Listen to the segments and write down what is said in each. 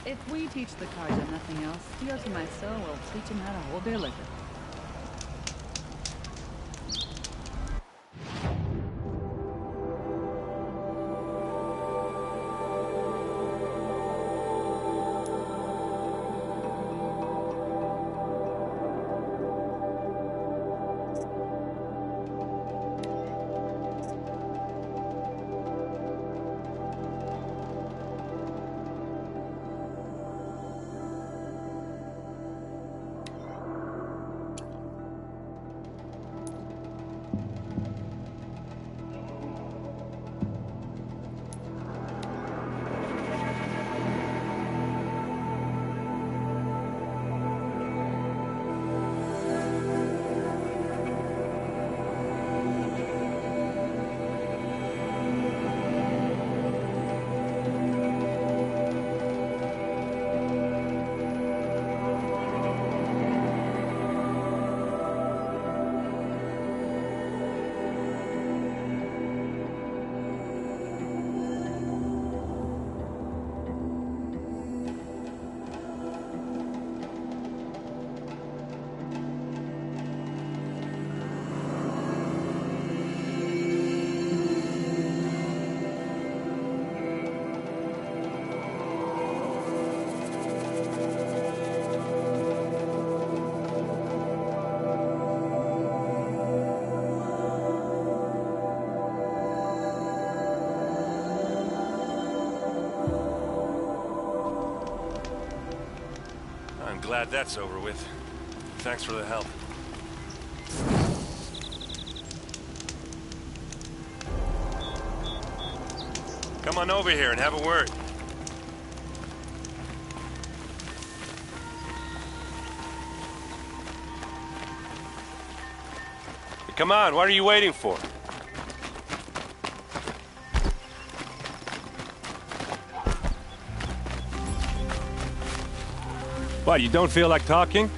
If we teach the Carja nothing else, Dios and myself will teach them how to hold their liquor. I'm glad that's over with. Thanks for the help. Come on over here and have a word. Come on, what are you waiting for? What, you don't feel like talking?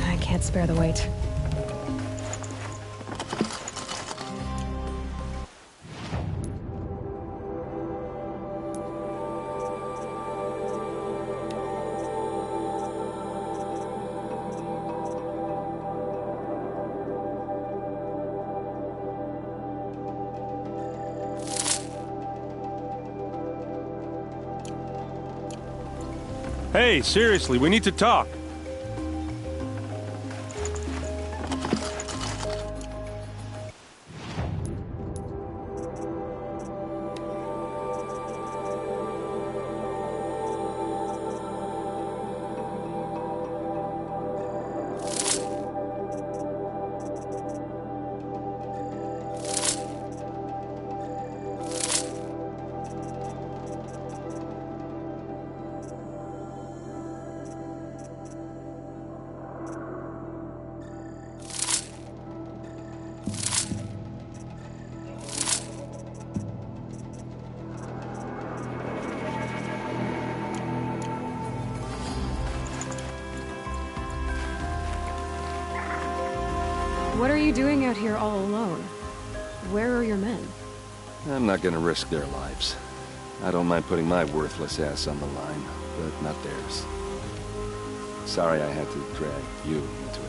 I can't spare the weight. Hey, seriously, we need to talk. What are you doing out here all alone? Where are your men? I'm not gonna risk their lives. I don't mind putting my worthless ass on the line, but not theirs. Sorry I had to drag you into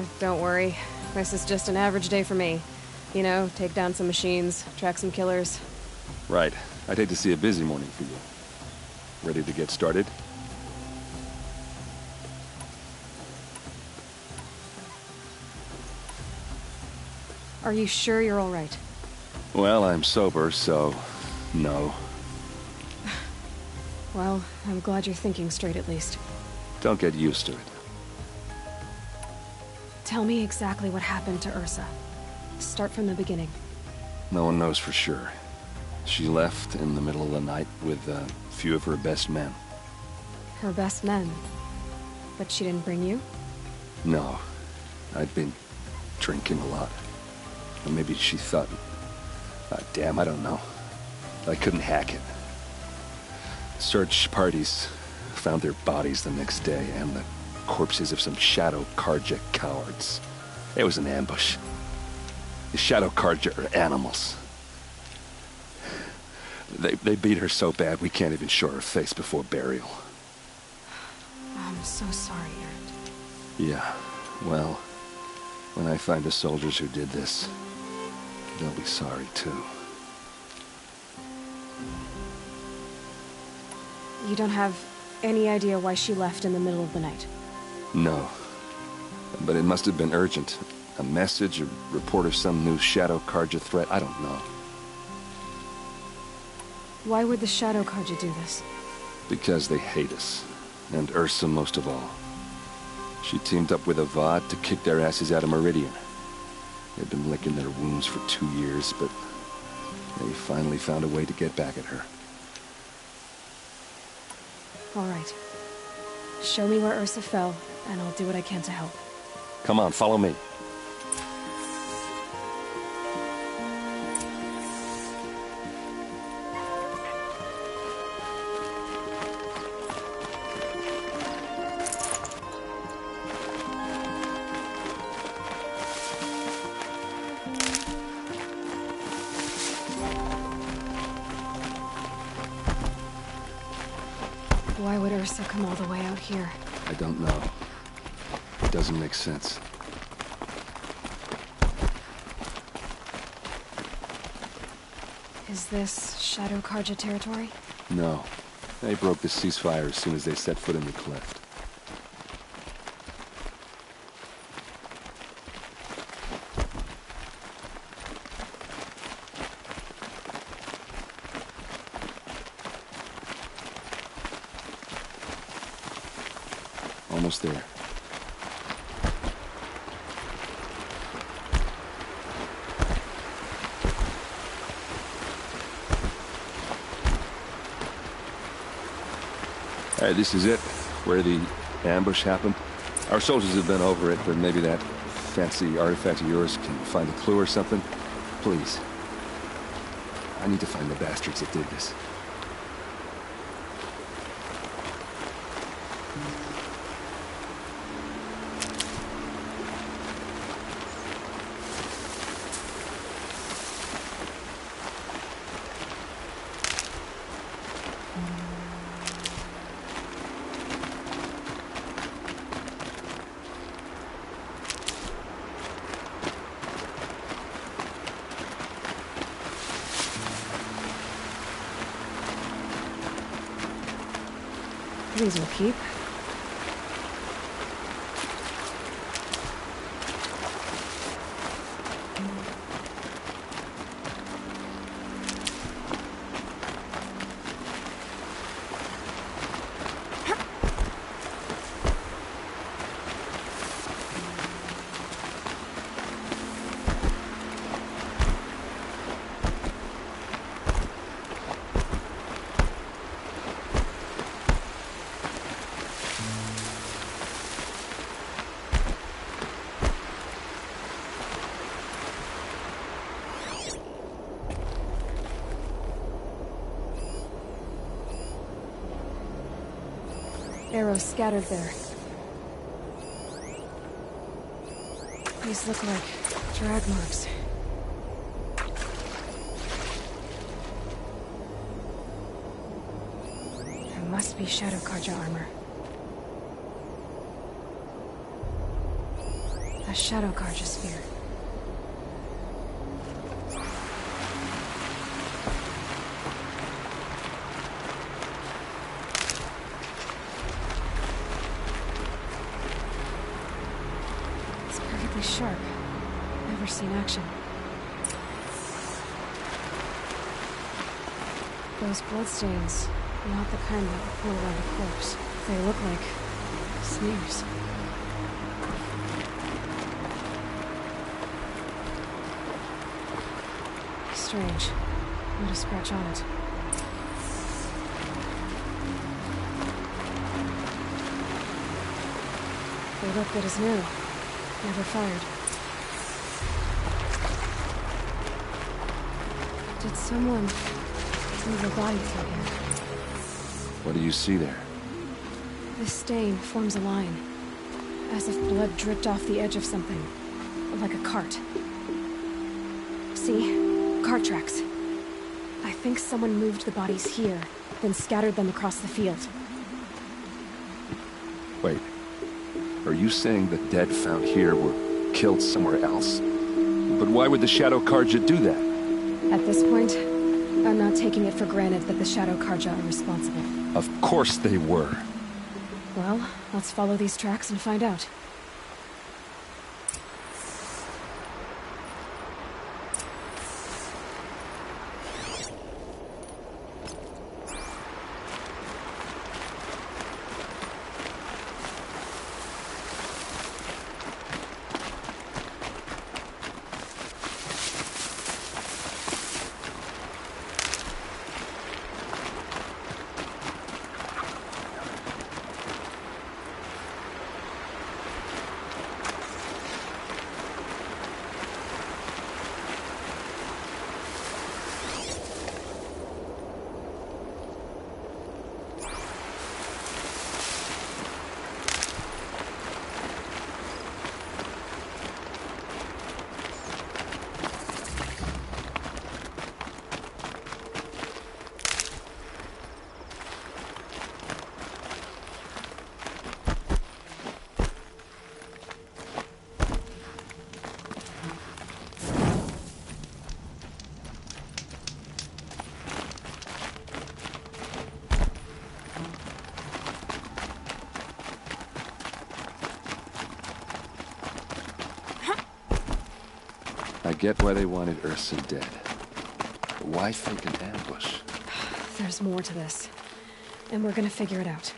it. Don't worry. This is just an average day for me. You know, take down some machines, track some killers. Right. I'd hate to see a busy morning for you. Ready to get started? Are you sure you're all right? Well, I'm sober, so no. Well, I'm glad you're thinking straight at least. Don't get used to it. Tell me exactly what happened to Ursa. Start from the beginning. No one knows for sure. She left in the middle of the night with a few of her best men. Her best men? But she didn't bring you? No. I'd been drinking a lot. Or maybe she thought... damn, I don't know. I couldn't hack it. Search parties found their bodies the next day, and the corpses of some Shadow Carja cowards. It was an ambush. The Shadow Carja are animals. They beat her so bad we can't even show her face before burial. I'm so sorry, Aaron. Yeah, well, when I find the soldiers who did this, they'll be sorry too. You don't have any idea why she left in the middle of the night? No. But it must have been urgent. A message, a report of some new Shadow Carja threat, I don't know. Why would the Shadow Carja do this? Because they hate us. And Ursa most of all. She teamed up with Avad to kick their asses out of Meridian. They've been licking their wounds for 2 years, but they finally found a way to get back at her. All right. Show me where Ursa fell, and I'll do what I can to help. Come on, follow me. Why would Ursa come all the way out here? I don't know. It doesn't make sense. Is this Shadow Carja territory? No. They broke the ceasefire as soon as they set foot in the cleft. Almost there. All right, this is it, where the ambush happened. Our soldiers have been over it, but maybe that fancy artifact of yours can find a clue or something. Please. I need to find the bastards that did this. These will keep. Arrows scattered there. These look like drag marks. There must be Shadow Carja armor. A Shadow Carja sphere. Sharp. Never seen action. Those bloodstains, not the kind that would pull around a corpse. They look like smears. Strange. Not a scratch on it. They look good as new. Never fired. Did someone move a body through here? What do you see there? This stain forms a line, as if blood dripped off the edge of something, like a cart. See? Cart tracks. I think someone moved the bodies here, then scattered them across the field. Wait. Are you saying the dead found here were killed somewhere else? But why would the Shadow Karja do that? At this point, I'm not taking it for granted that the Shadow Karja are responsible. Of course they were. Well, let's follow these tracks and find out. I get why they wanted Ursa dead. But why fake an ambush? There's more to this, and we're gonna figure it out.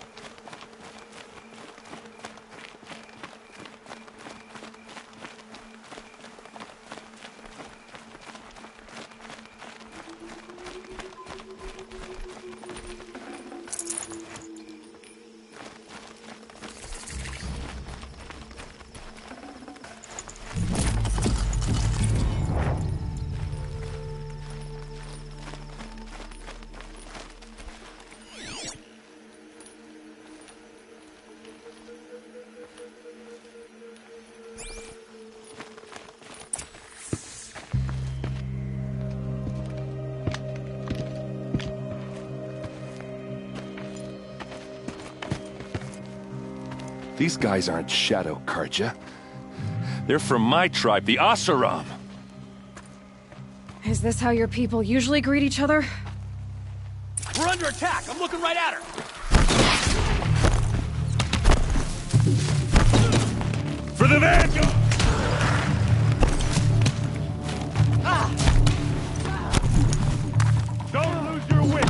These guys aren't Shadow Karja. They're from my tribe, the Asaram. Is this how your people usually greet each other? We're under attack! I'm looking right at her! For the Vanguard! Don't lose your wit!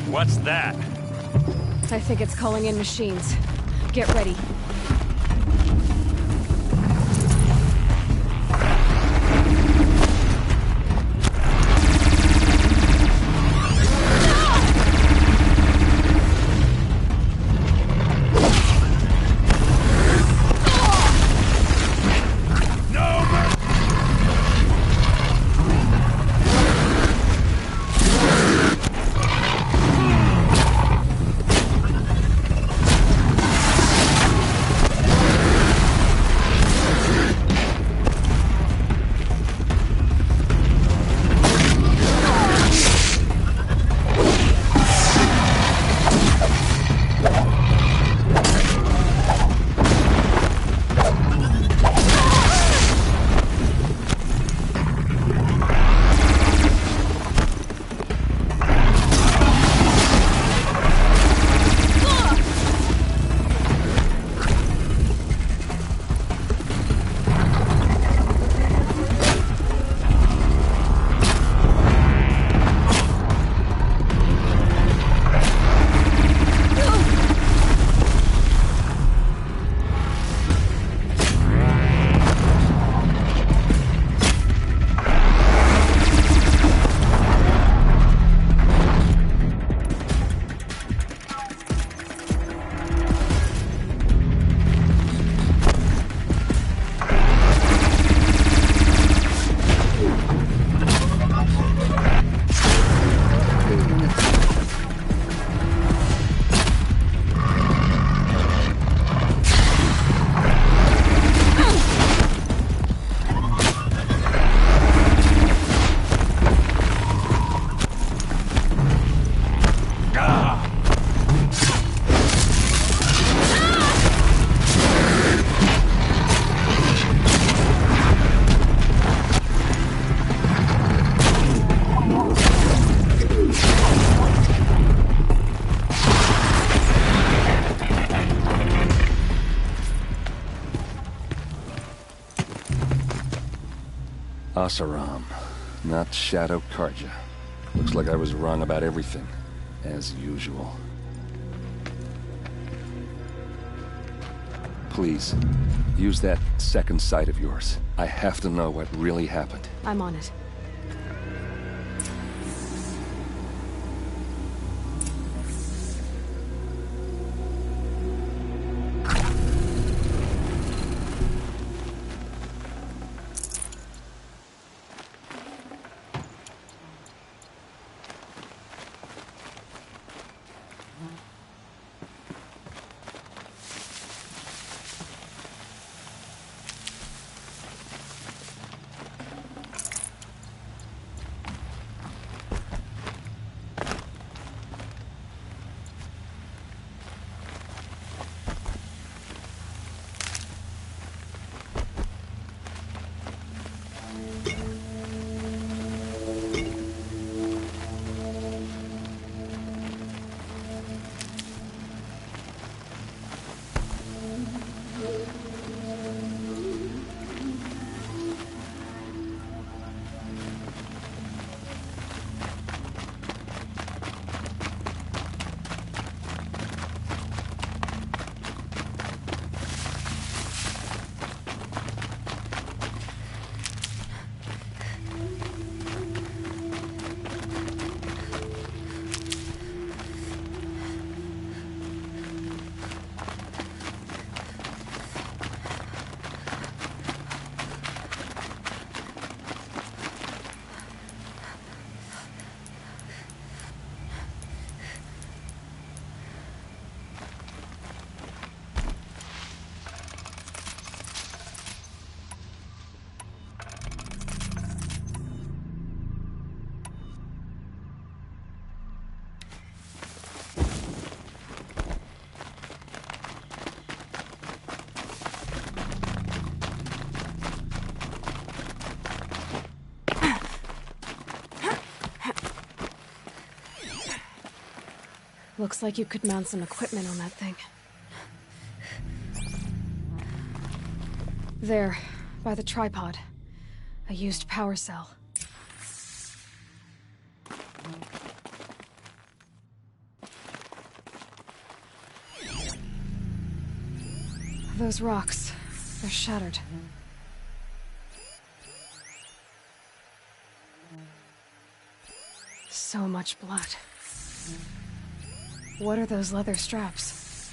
What's that? I think it's calling in machines. Get ready. Asaram, not Shadow Karja. Looks like I was wrong about everything, as usual. Please, use that second sight of yours. I have to know what really happened. I'm on it. Looks like you could mount some equipment on that thing. There, by the tripod. A used power cell. Those rocks, they're shattered. So much blood. What are those leather straps?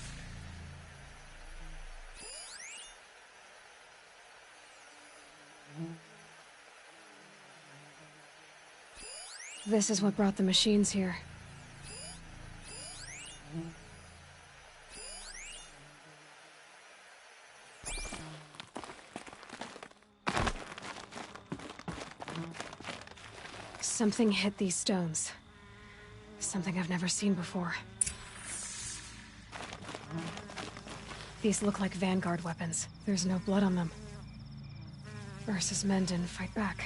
This is what brought the machines here. Something hit these stones. Something I've never seen before. These look like Vanguard weapons. There's no blood on them. Ursa's men didn't fight back.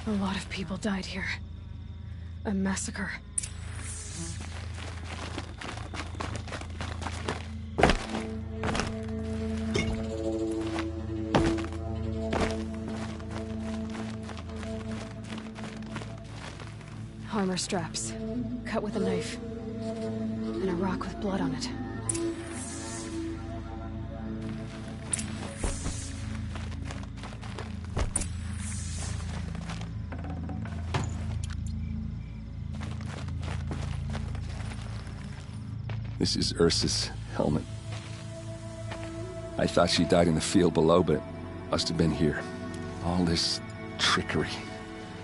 A lot of people died here. A massacre. Armor straps, cut with a knife, and a rock with blood on it. This is Ursa's helmet. I thought she died in the field below, but must have been here. All this trickery.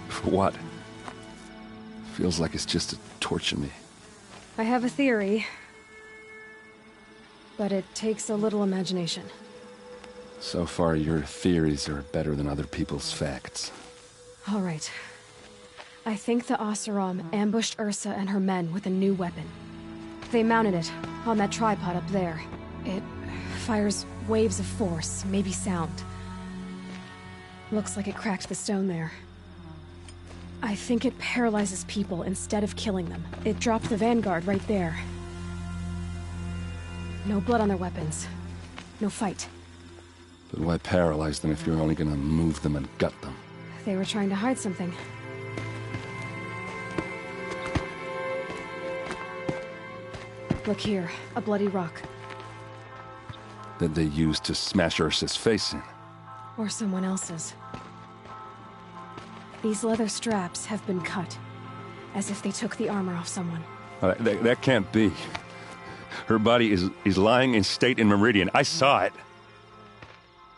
For what? Feels like it's just to torture me. I have a theory, but it takes a little imagination. So far, your theories are better than other people's facts. All right. I think the Oseram ambushed Ursa and her men with a new weapon. They mounted it on that tripod up there. It fires waves of force, maybe sound. Looks like it cracked the stone there. I think it paralyzes people instead of killing them. It dropped the Vanguard right there. No blood on their weapons. no fight. But why paralyze them if you're only gonna move them and gut them? They were trying to hide something. Look here, a bloody rock. That they used to smash Ursa's face in. Or someone else's. These leather straps have been cut, as if they took the armor off someone. That can't be. Her body is lying in state in Meridian. I saw it.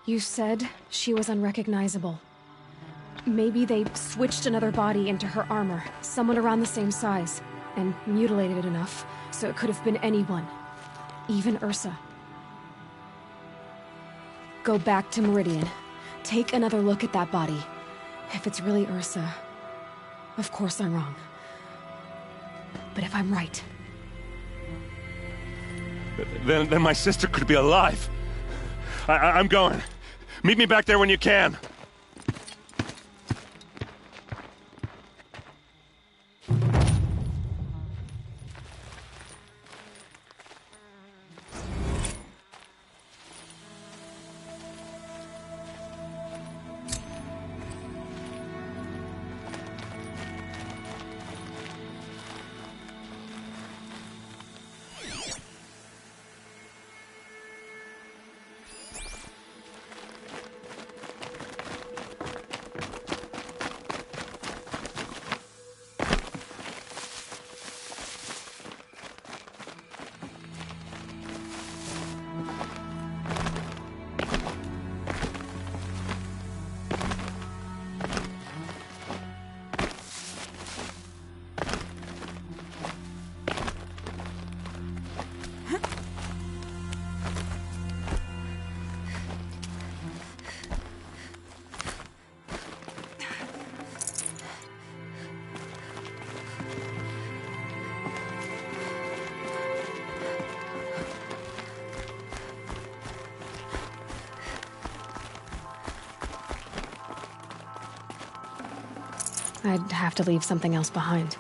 You said she was unrecognizable. Maybe they switched another body into her armor, someone around the same size, and mutilated it enough so it could have been anyone, even Ursa. Go back to Meridian. Take another look at that body. If it's really Ursa, of course I'm wrong. But if I'm right... Then my sister could be alive. I'm going. Meet me back there when you can. I'd have to leave something else behind.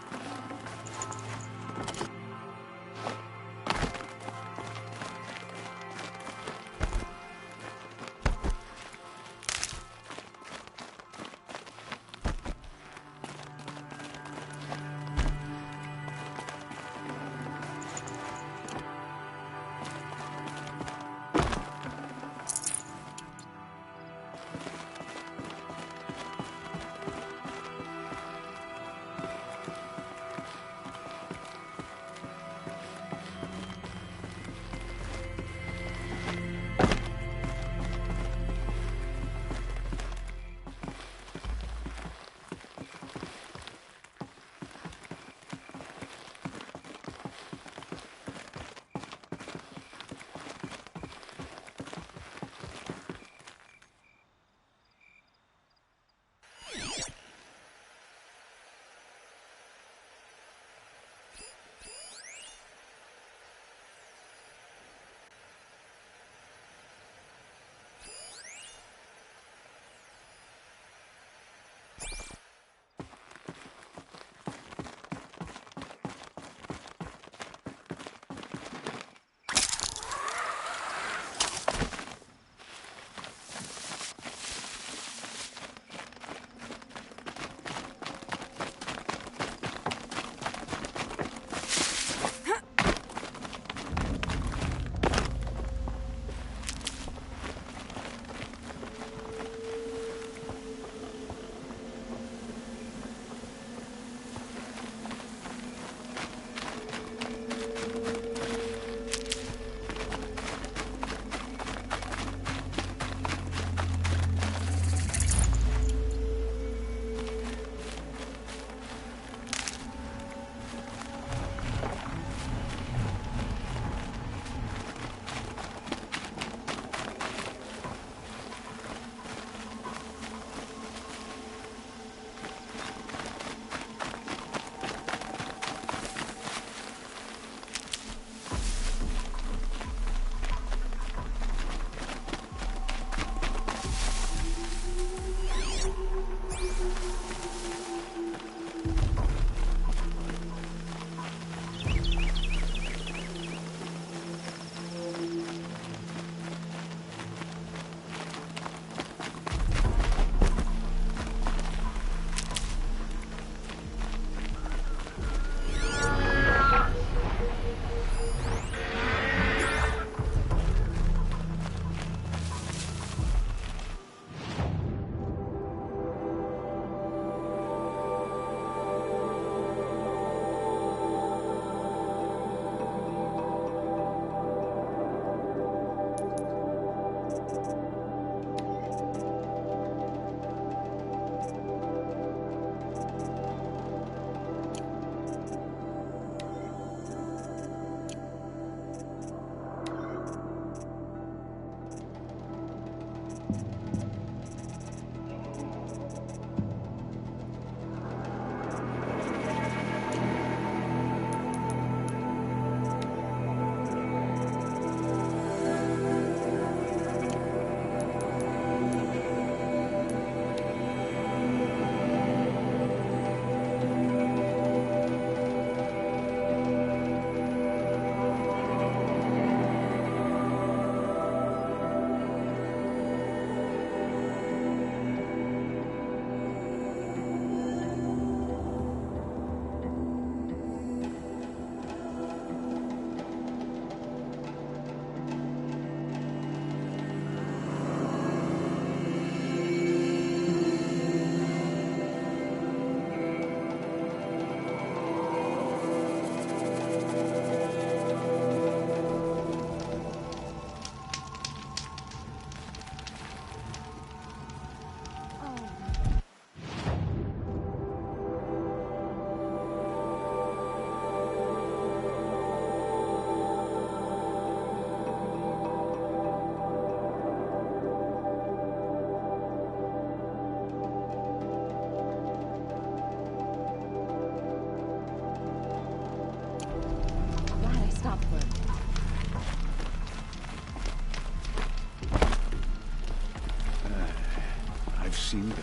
seen better.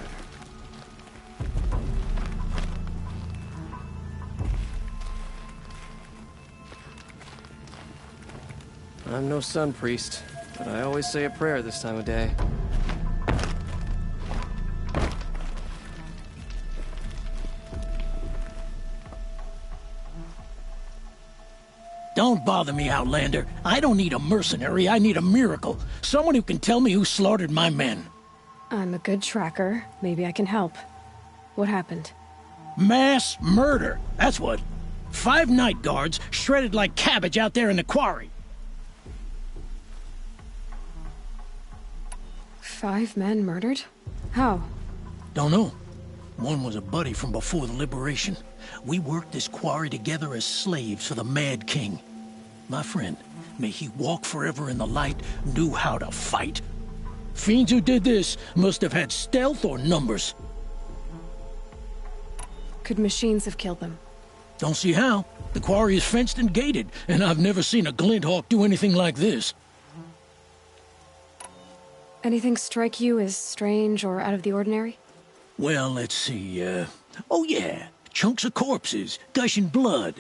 I'm no sun priest, but I always say a prayer this time of day. Don't bother me, Outlander. I don't need a mercenary, I need a miracle. Someone who can tell me who slaughtered my men. I'm a good tracker. Maybe I can help. What happened? Mass murder, that's what. 5 night guards shredded like cabbage out there in the quarry. 5 men murdered? How? Don't know. One was a buddy from before the liberation. We worked this quarry together as slaves for the Mad King. My friend, may he walk forever in the light, knew how to fight. Fiends who did this must have had stealth or numbers. Could machines have killed them? Don't see how. The quarry is fenced and gated, and I've never seen a Glinthawk do anything like this. Anything strike you as strange or out of the ordinary? Well, let's see, oh yeah, chunks of corpses, gushing blood.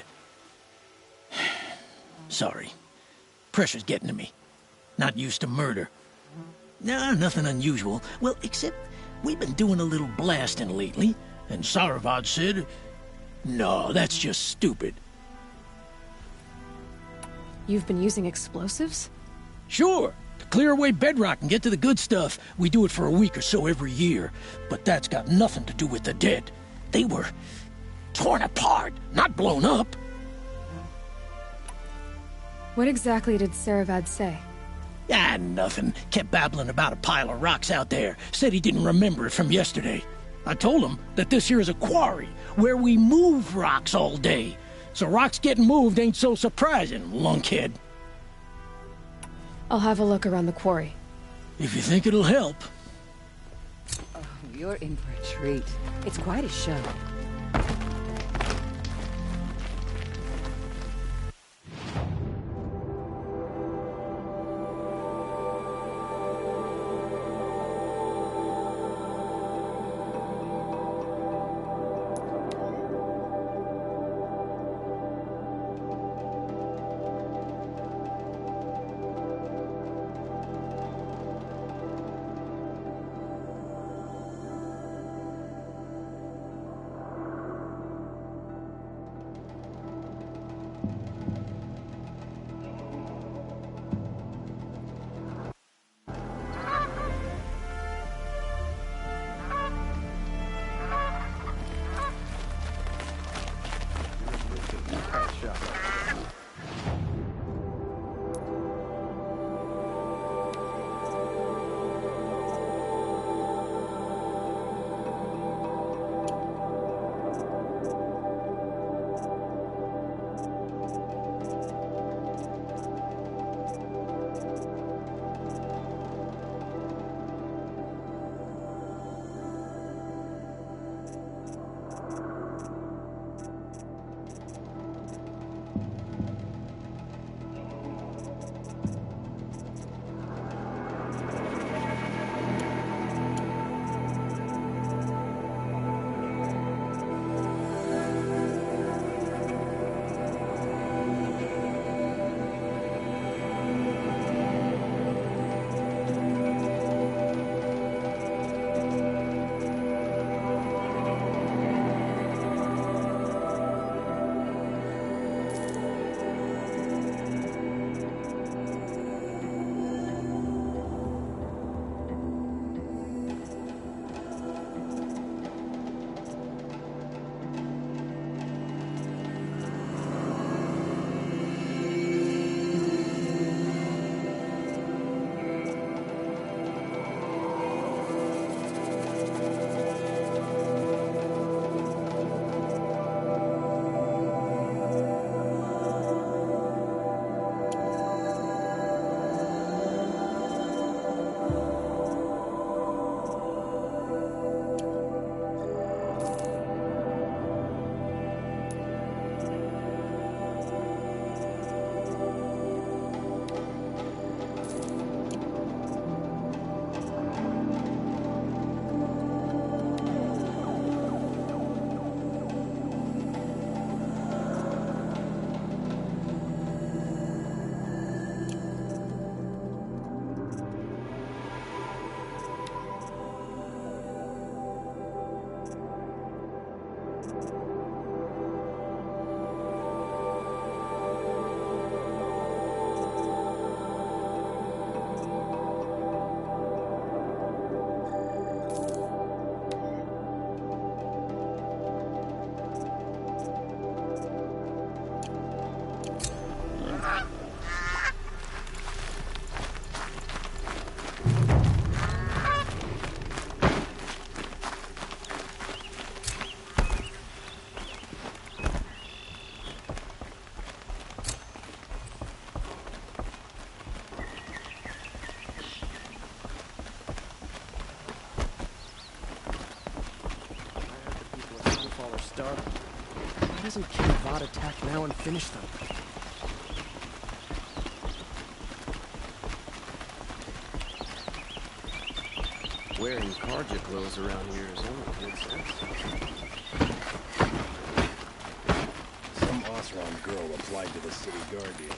Sorry. Pressure's getting to me. Not used to murder. Nah, nothing unusual. Well, except we've been doing a little blasting lately, and Saravad said, no, that's just stupid. You've been using explosives? Sure. To clear away bedrock and get to the good stuff, we do it for a week or so every year. But that's got nothing to do with the dead. They were torn apart, not blown up. What exactly did Saravad say? Ah, nothing. Kept babbling about a pile of rocks out there. Said he didn't remember it from yesterday. I told him that this here is a quarry, where we move rocks all day. So rocks getting moved ain't so surprising, lunkhead. I'll have a look around the quarry. If you think it'll help. Oh, you're in for a treat. It's quite a show. start. Why doesn't King Vought attack now and finish them? Wearing Karja clothes around here is only good sense. Some Osram girl applied to the city guardian.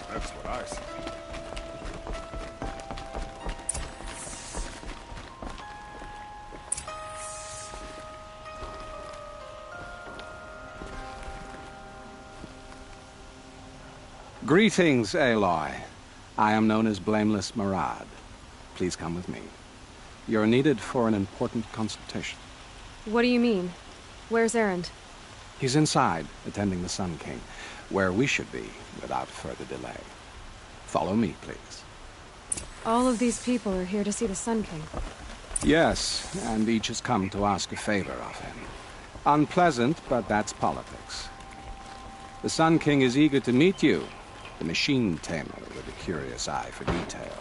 That's what I say. Greetings, Aloy. I am known as Blameless Murad. Please come with me. You're needed for an important consultation. What do you mean? Where's Erend? He's inside, attending the Sun King, where we should be without further delay. Follow me, please. All of these people are here to see the Sun King. Yes, and each has come to ask a favor of him. Unpleasant, but that's politics. The Sun King is eager to meet you, the machine tamer with a curious eye for detail.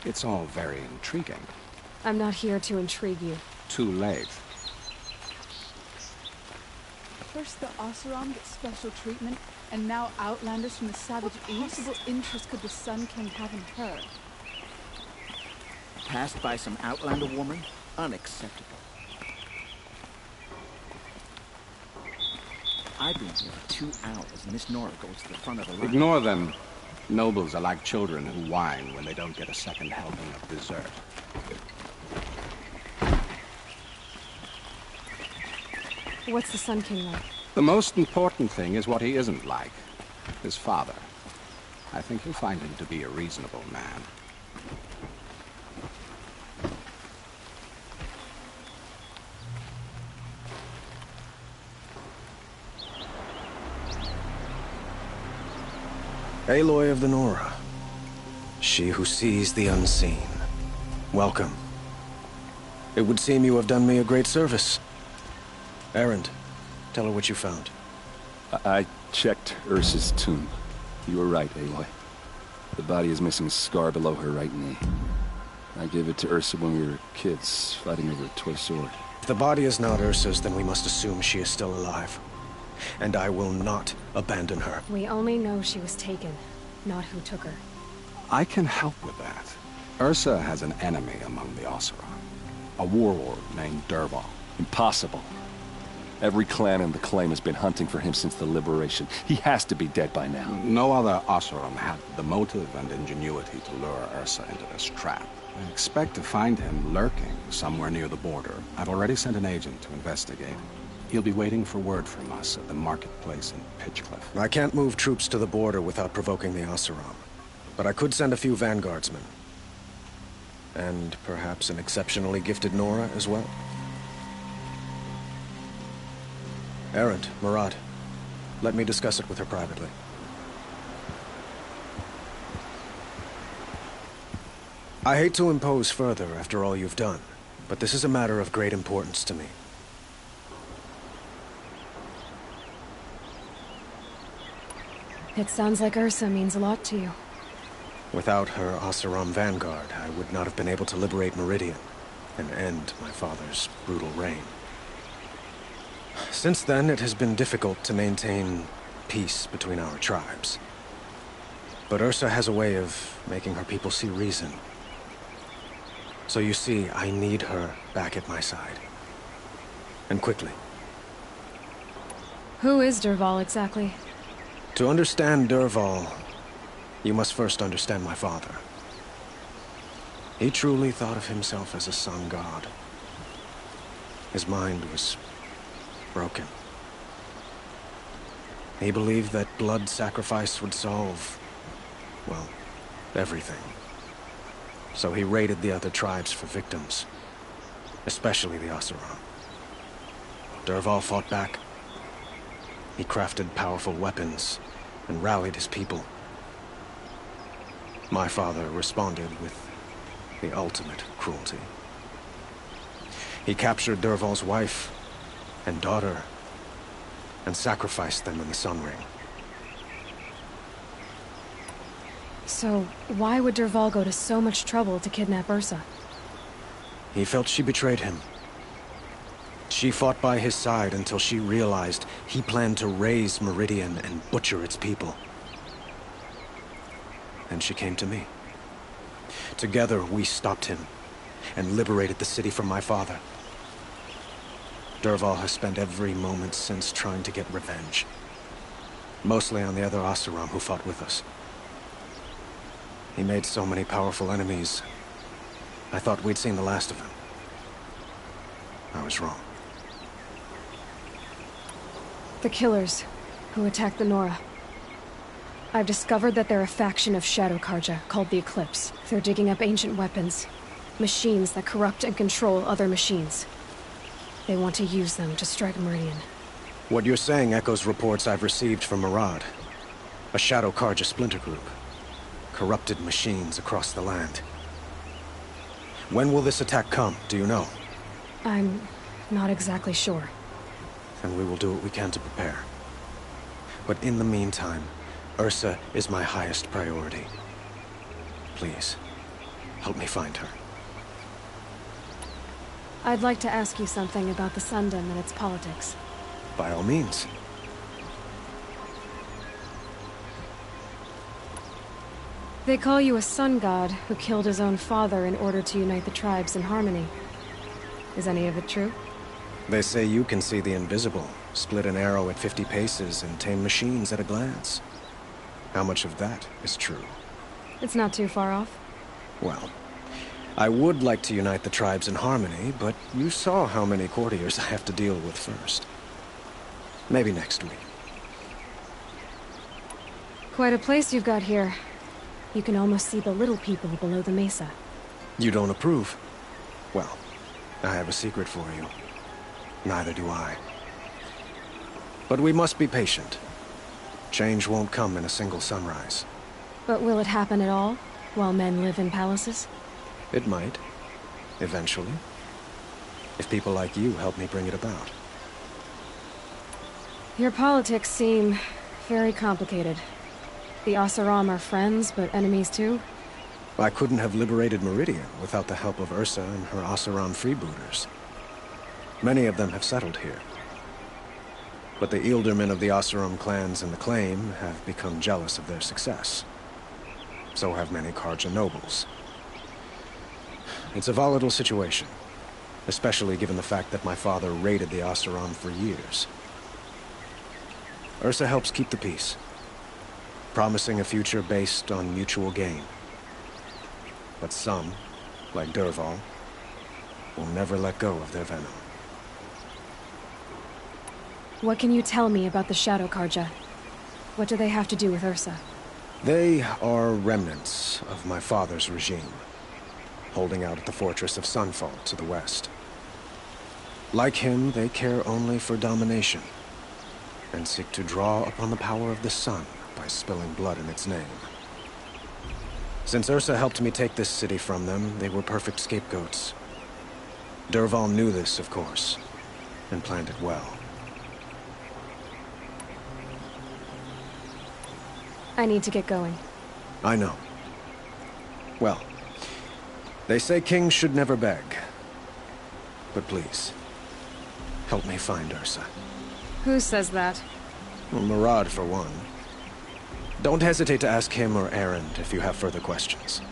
It's all very intriguing. I'm not here to intrigue you. Too late. First the Oseram get special treatment, and now outlanders from the savage east? What possible interest could the Sun King have in her? Passed by some outlander woman? Unacceptable. I've been here for 2 hours, and Miss Nora goes to the front of the line. Ignore them. Nobles are like children who whine when they don't get a second helping of dessert. What's the Sun King like? The most important thing is what he isn't like. His father. I think you'll find him to be a reasonable man. Aloy of the Nora. She who sees the unseen. Welcome. It would seem you have done me a great service. Erend, tell her what you found. I checked Ursa's tomb. You were right, Aloy. The body is missing a scar below her right knee. I gave it to Ursa when we were kids, fighting over a toy sword. If the body is not Ursa's, then we must assume she is still alive. And I will not abandon her. We only know she was taken, not who took her. I can help with that. Ursa has an enemy among the Oseram. A warlord named Dervahl. Impossible. Every clan in the claim has been hunting for him since the liberation. He has to be dead by now. No other Oseram had the motive and ingenuity to lure Ursa into this trap. I expect to find him lurking somewhere near the border. I've already sent an agent to investigate. He'll be waiting for word from us at the marketplace in Pitchcliff. I can't move troops to the border without provoking the Oseram. But I could send a few vanguardsmen. And perhaps an exceptionally gifted Nora as well. Erend, Murad, let me discuss it with her privately. I hate to impose further after all you've done, but this is a matter of great importance to me. It sounds like Ursa means a lot to you. Without her Oseram vanguard, I would not have been able to liberate Meridian and end my father's brutal reign. Since then, it has been difficult to maintain peace between our tribes. But Ursa has a way of making her people see reason. So you see, I need her back at my side. And quickly. Who is Dervahl exactly? To understand Dervahl, you must first understand my father. He truly thought of himself as a sun god. His mind was broken. He believed that blood sacrifice would solve, well, everything. So he raided the other tribes for victims, especially the Oseram. Dervahl fought back. He crafted powerful weapons and rallied his people. My father responded with the ultimate cruelty. He captured Dervahl's wife and daughter and sacrificed them in the Sun Ring. So, why would Dervahl go to so much trouble to kidnap Ursa? He felt she betrayed him. She fought by his side until she realized he planned to raise Meridian and butcher its people. Then she came to me. Together, we stopped him and liberated the city from my father. Dervahl has spent every moment since trying to get revenge. Mostly on the other Oseram who fought with us. He made so many powerful enemies. I thought we'd seen the last of him. I was wrong. The killers who attacked the Nora. I've discovered that they're a faction of Shadow Karja called the Eclipse. They're digging up ancient weapons. Machines that corrupt and control other machines. They want to use them to strike Meridian. What you're saying echoes reports I've received from Murad. A Shadow Karja splinter group. Corrupted machines across the land. When will this attack come, do you know? I'm not exactly sure. And we will do what we can to prepare. But in the meantime, Ursa is my highest priority. Please, help me find her. I'd like to ask you something about the Sundom and its politics. By all means. They call you a sun god who killed his own father in order to unite the tribes in harmony. Is any of it true? They say you can see the invisible, split an arrow at 50 paces, and tame machines at a glance. How much of that is true? It's not too far off. Well, I would like to unite the tribes in harmony, but you saw how many courtiers I have to deal with first. Maybe next week. Quite a place you've got here. You can almost see the little people below the mesa. You don't approve? Well, I have a secret for you. Neither do I. But we must be patient. Change won't come in a single sunrise. But will it happen at all, while men live in palaces? It might. Eventually. If people like you help me bring it about. Your politics seem very complicated. The Oseram are friends, but enemies too? I couldn't have liberated Meridian without the help of Ursa and her Oseram freebooters. Many of them have settled here. But the Ealdormen of the Oseram clans and the Claim have become jealous of their success. So have many Karja nobles. It's a volatile situation, especially given the fact that my father raided the Oseram for years. Ursa helps keep the peace, promising a future based on mutual gain. But some, like Dervahl, will never let go of their venom. What can you tell me about the Shadow Karja? What do they have to do with Ursa? They are remnants of my father's regime, holding out at the fortress of Sunfall to the west. Like him, they care only for domination, and seek to draw upon the power of the sun by spilling blood in its name. Since Ursa helped me take this city from them, they were perfect scapegoats. Dervahl knew this, of course, and planned it well. I need to get going. I know. Well, they say kings should never beg. But please, help me find Ursa. Who says that? Well, Murad, for one. Don't hesitate to ask him or Erend if you have further questions.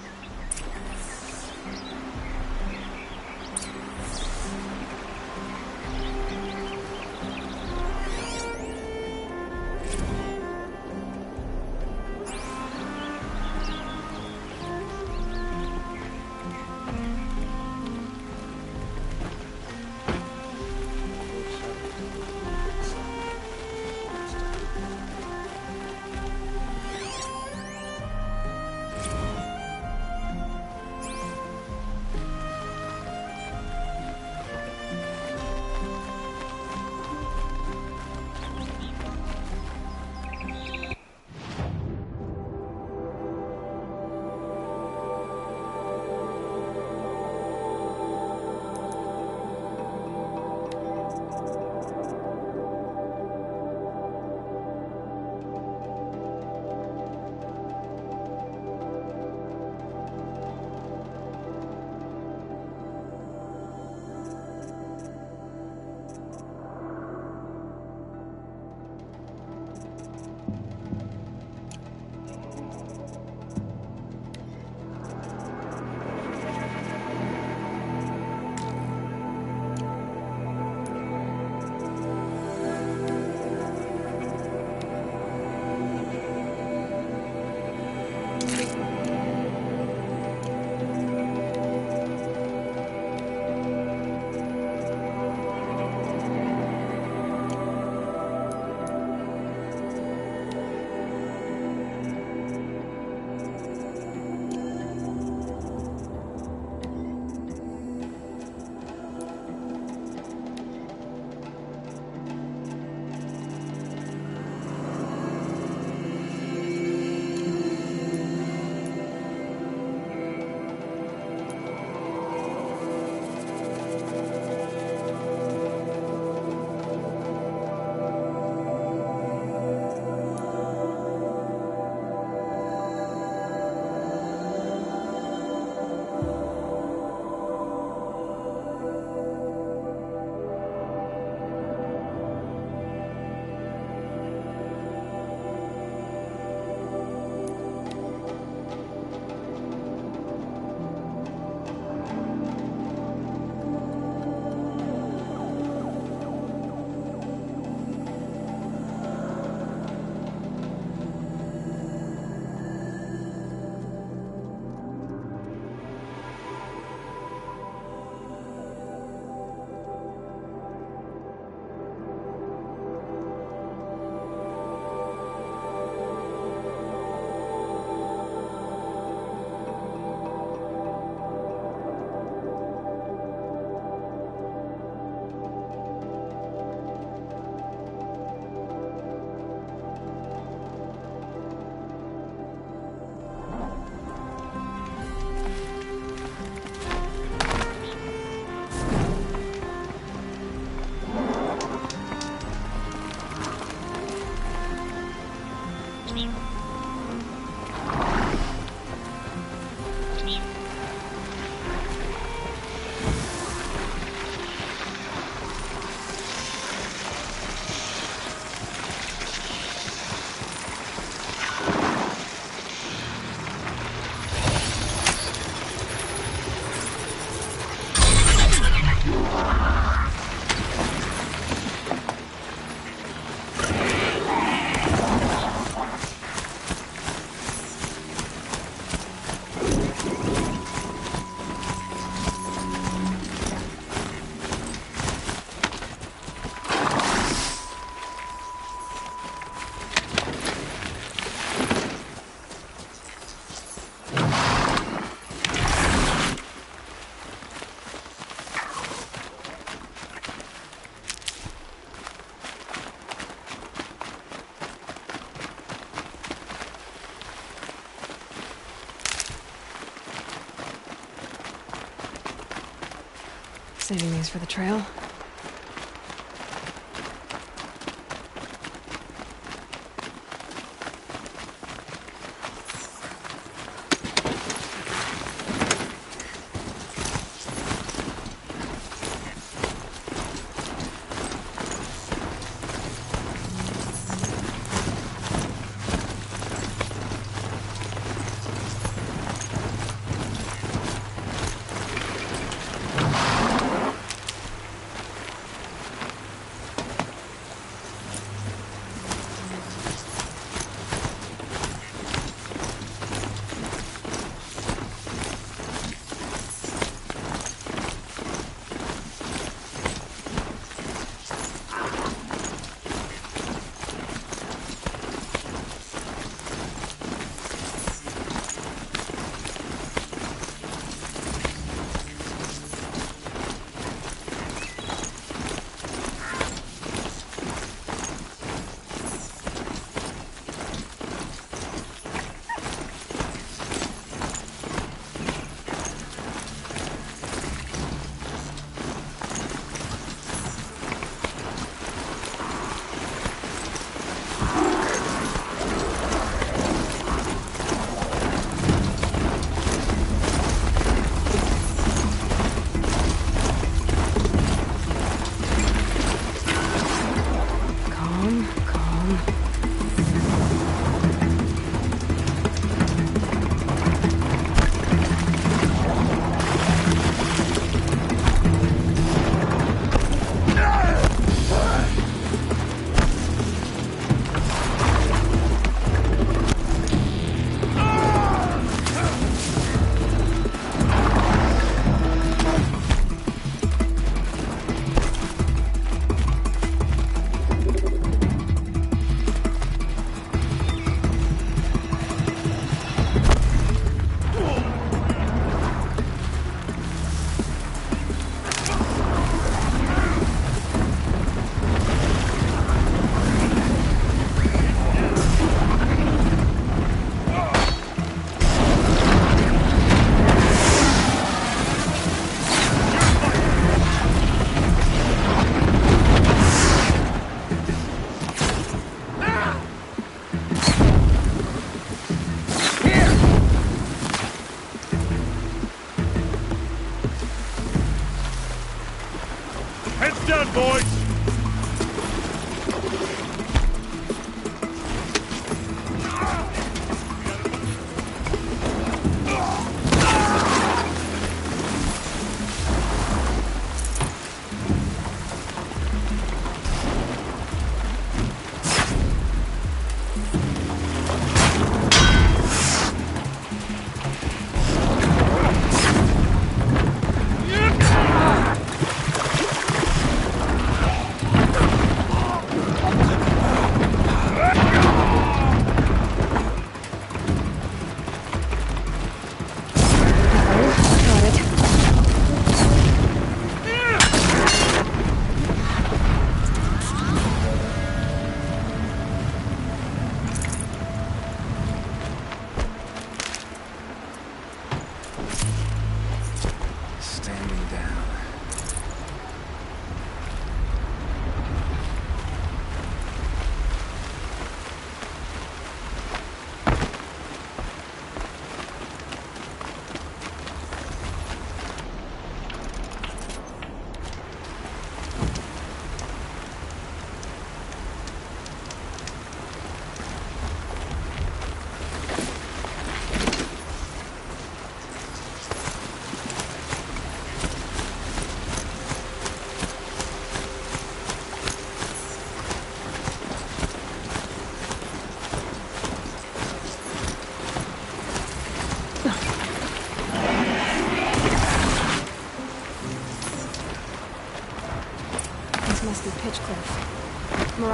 Saving these for the trail.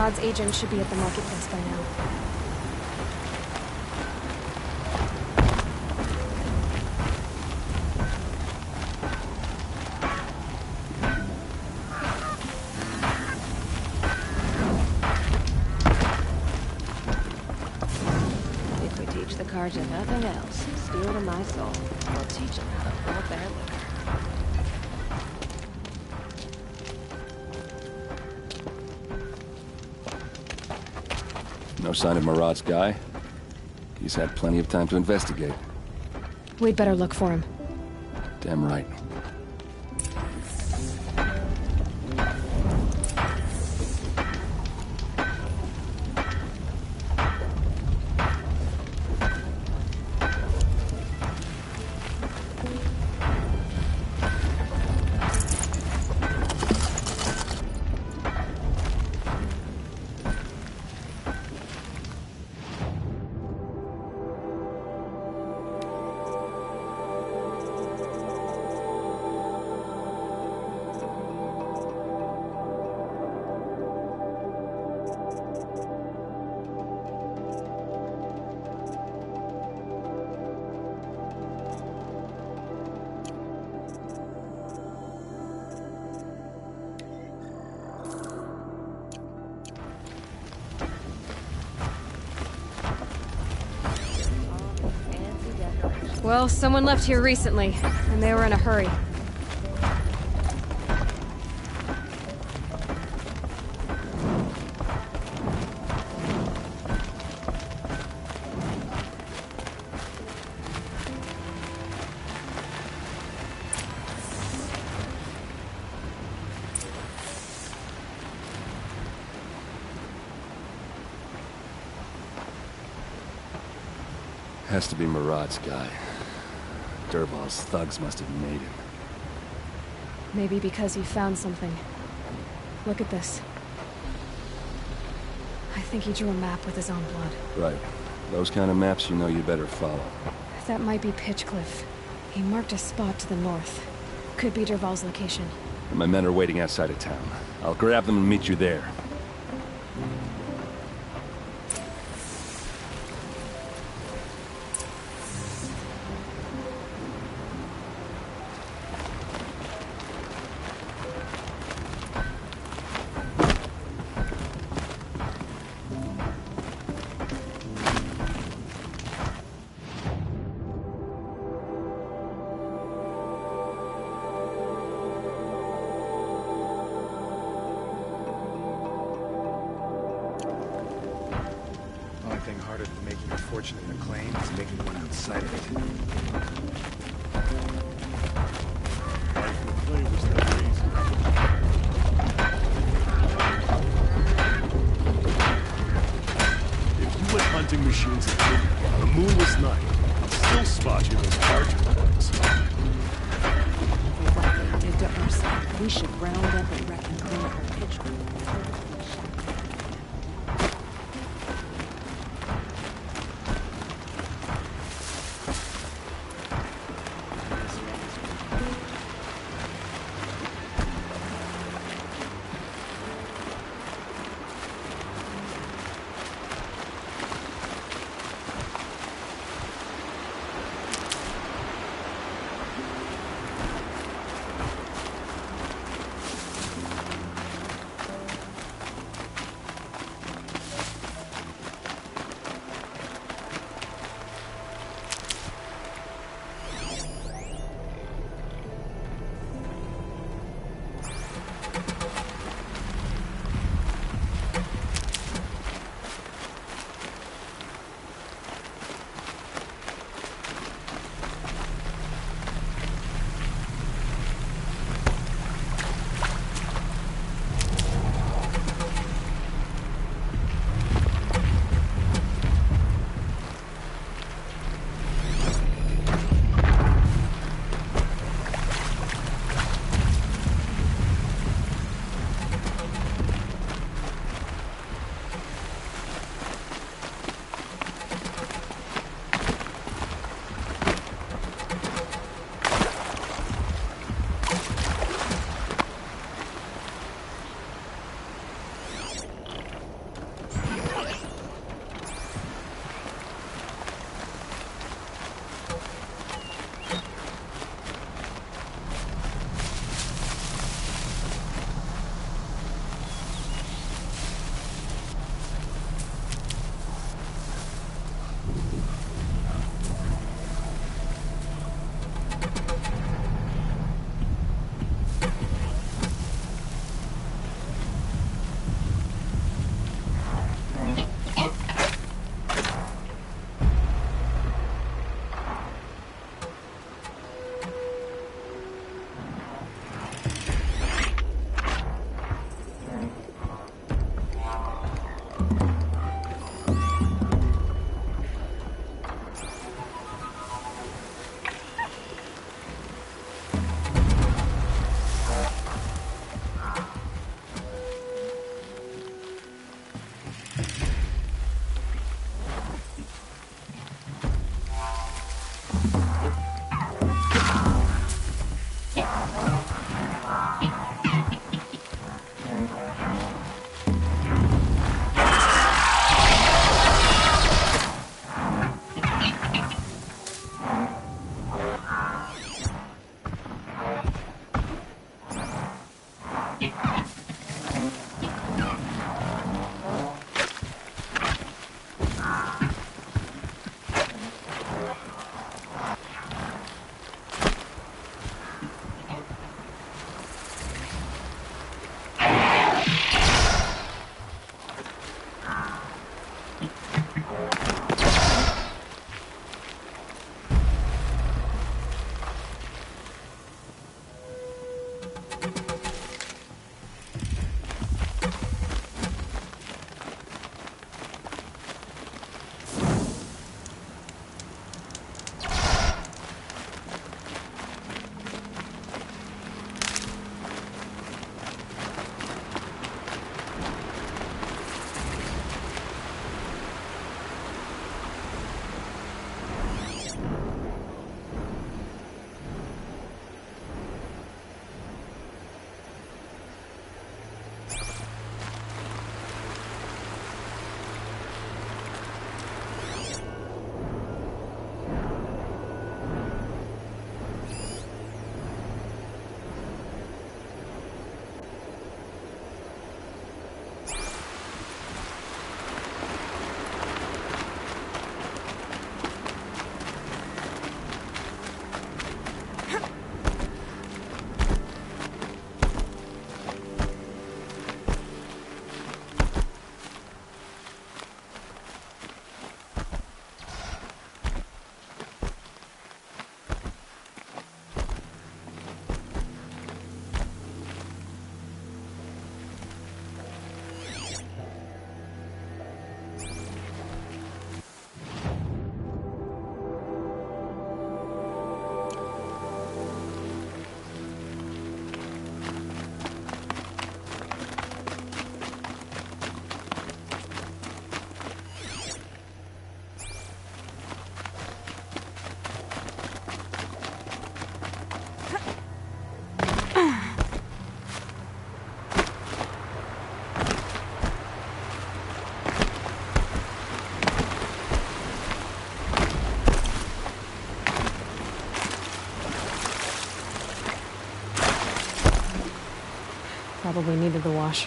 Murad's agent should be at the marketplace by now. If we teach the Carja nothing else, steel to my soul, we'll teach them how to hold their liquor. No sign of Murad's guy? He's had plenty of time to investigate. We'd better look for him. Damn right. Well, someone left here recently, and they were in a hurry. Has to be Murad's guy. Dervahl's thugs must have made him. Maybe because he found something. Look at this. I think he drew a map with his own blood. Right. Those kind of maps you know you better follow. That might be Pitchcliff. He marked a spot to the north. Could be Dervahl's location. My men are waiting outside of town. I'll grab them and meet you there. Harder than making a fortune in the claim is making one outside of it. Life with play was never easy. If you went hunting machines at midnight on a moonless night, I'll still spot you those Carja things. For what they did to Ursa, we should round up and wreck and clean her pitch. probably needed the wash.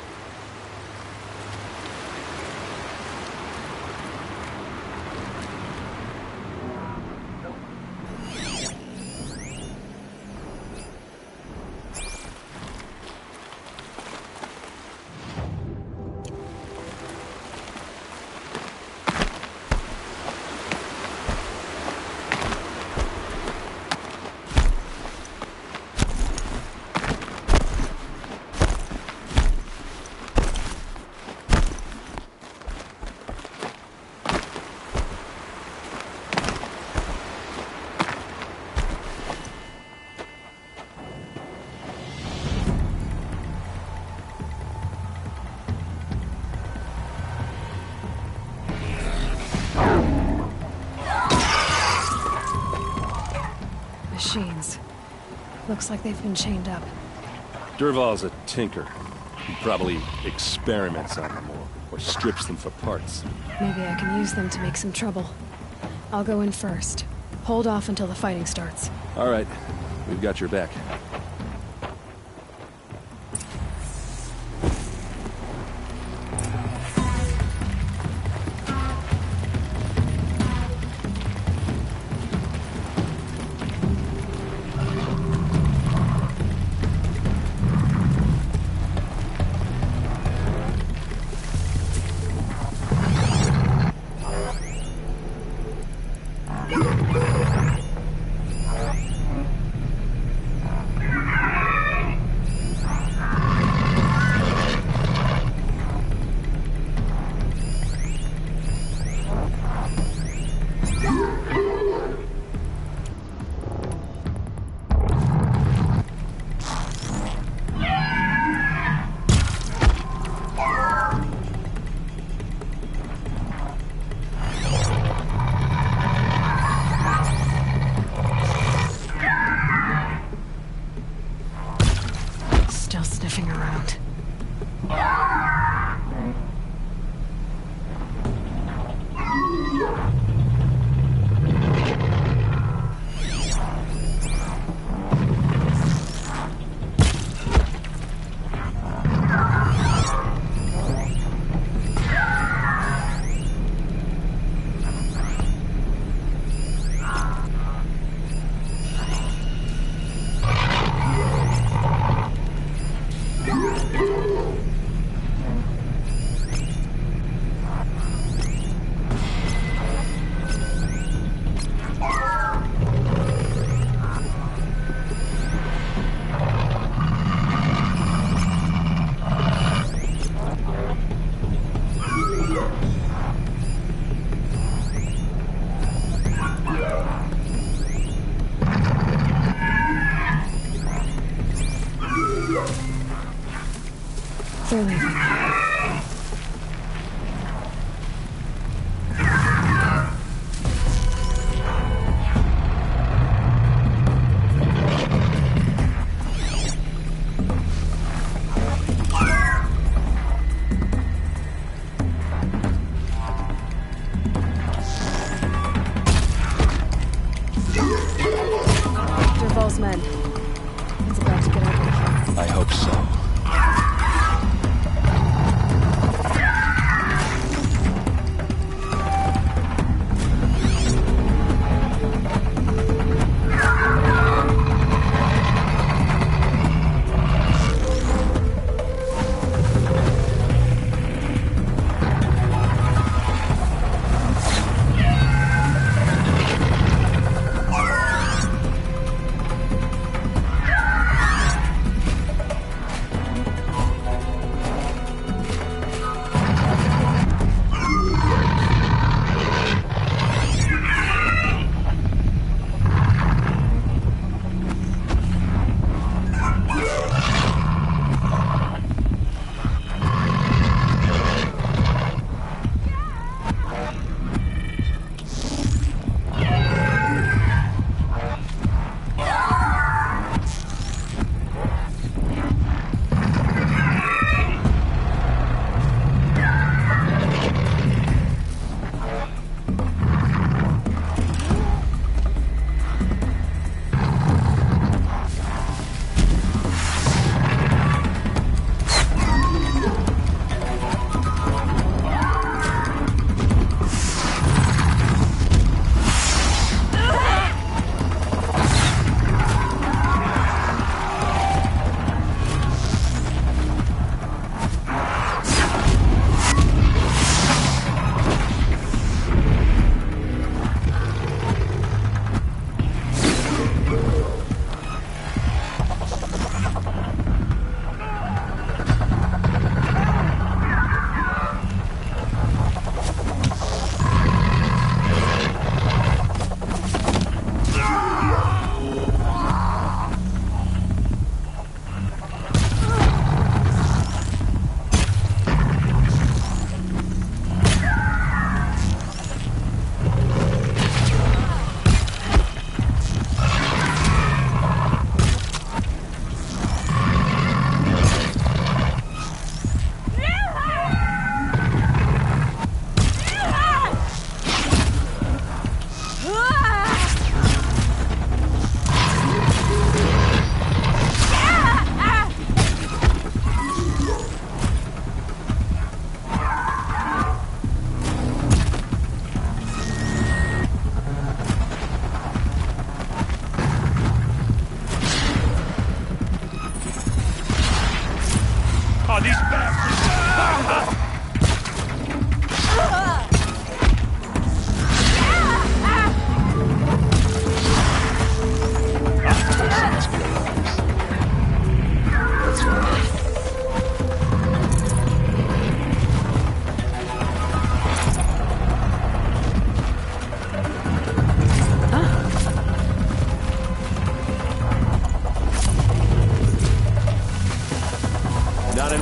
Machines. Looks like they've been chained up. Durval's a tinker. He probably experiments on them or strips them for parts. Maybe I can use them to make some trouble. I'll go in first. Hold off until the fighting starts. All right. We've got your back.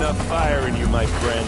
enough fire in you, my friend.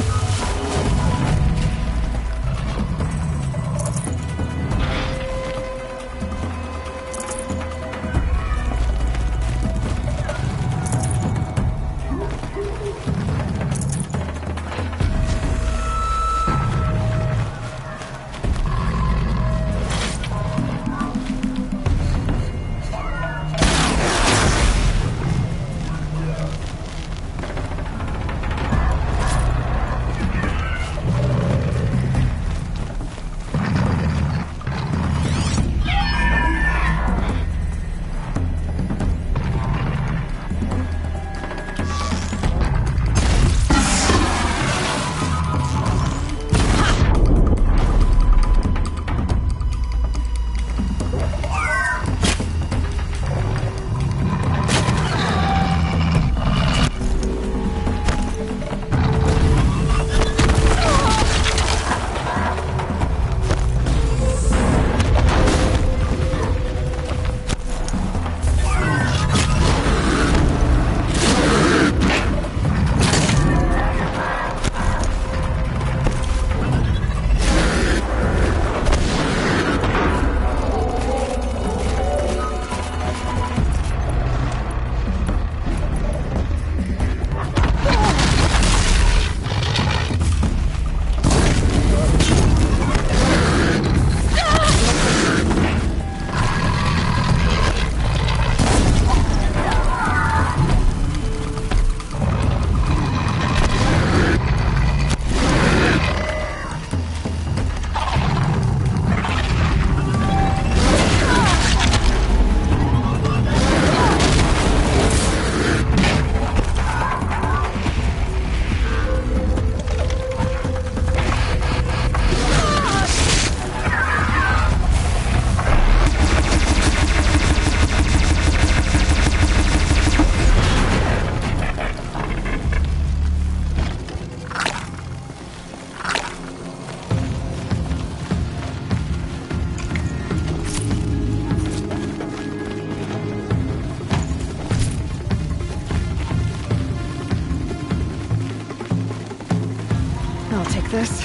This.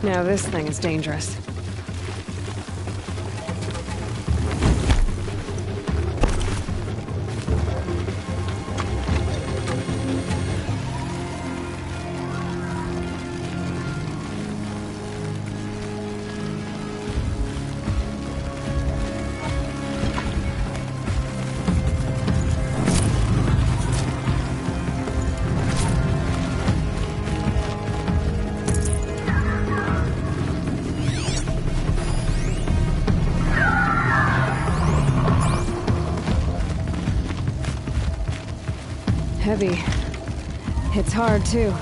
Now this thing is dangerous. Heavy. Hits hard, too.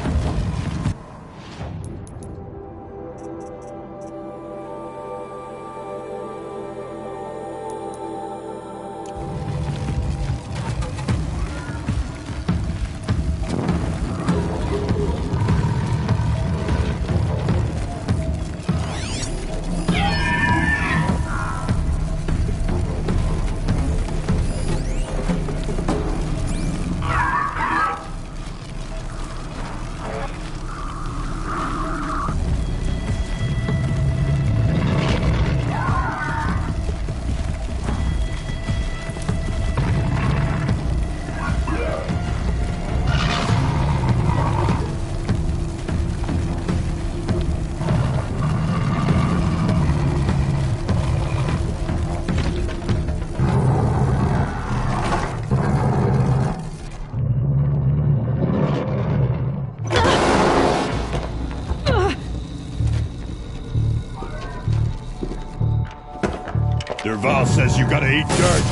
Derval says you gotta eat dirt.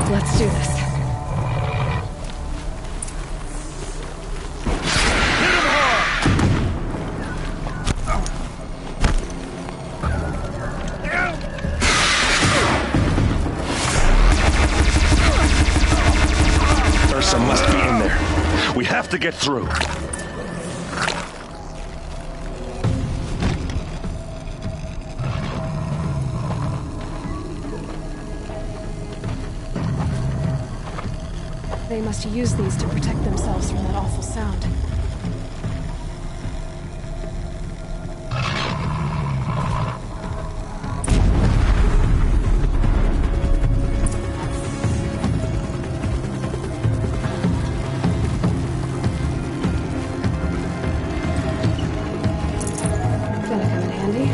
Let's do this. Ursa must be in there. We have to get through. They must use these to protect themselves from that awful sound. Gonna come in handy.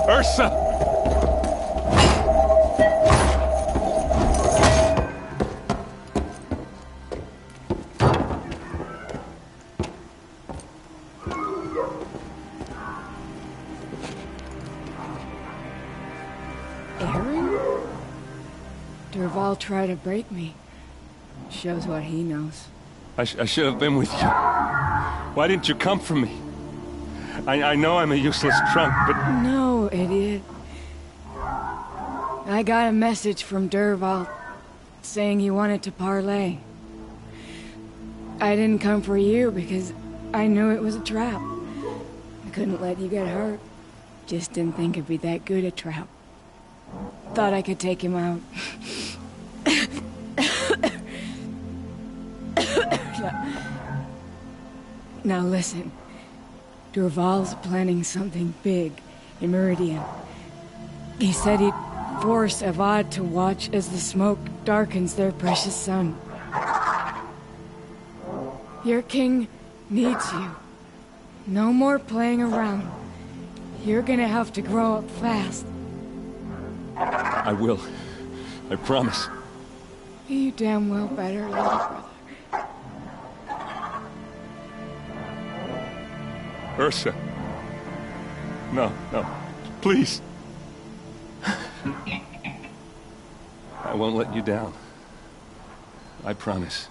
Ursa! Aaron? Durval tried to break me. Shows what he knows. I should have been with you. Why didn't you come for me? I know I'm a useless trunk, but... No, idiot. I got a message from Durval saying he wanted to parlay. I didn't come for you because I knew it was a trap. I couldn't let you get hurt. Just didn't think it'd be that good a trap. Thought I could take him out. Now listen. Durval's planning something big in Meridian. He said he'd force Avad to watch as the smoke darkens their precious sun. Your king needs you. No more playing around. You're gonna have to grow up fast. I will. I promise. You damn well better, little brother. Ursa. No, no. Please. I won't let you down. I promise.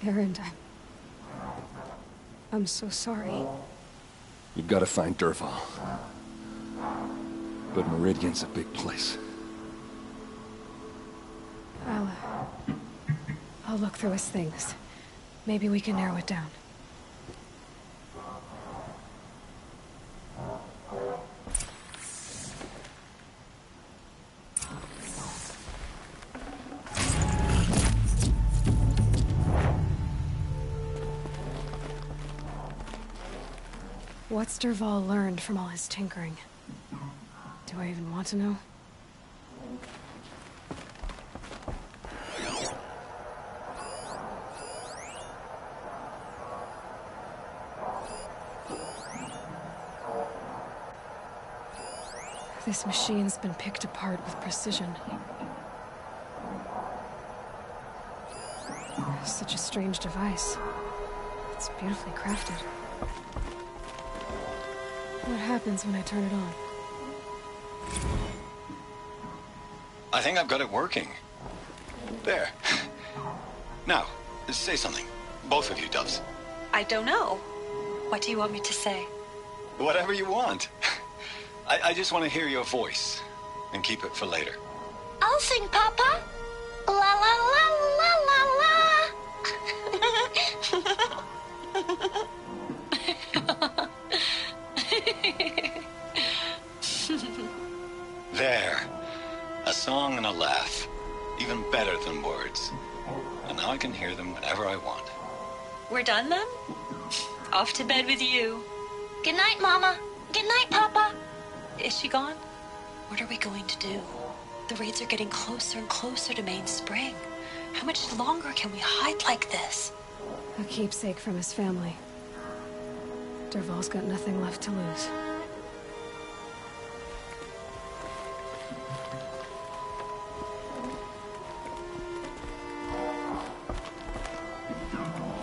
Aaron, I'm so sorry. You've got to find Durval. But Meridian's a big place. I'll look through his things. Maybe we can narrow it down. What's Durval learned from all his tinkering? Do I even want to know? This machine's been picked apart with precision. Such a strange device. It's beautifully crafted. What happens when I turn it on? I think I've got it working. There. Now, say something. Both of you, Doves. I don't know. What do you want me to say? Whatever you want. I just want to hear your voice. And keep it for later. I'll sing, Papa. La la la la la la. There. A song and a laugh. Even better than words. And now I can hear them whenever I want. We're done then? off to bed with you. Good night, Mama. Good night, Papa. Is she gone? What are we going to do? The raids are getting closer and closer to Main Spring. How much longer can we hide like this? A keepsake from his family. Dervahl's got nothing left to lose.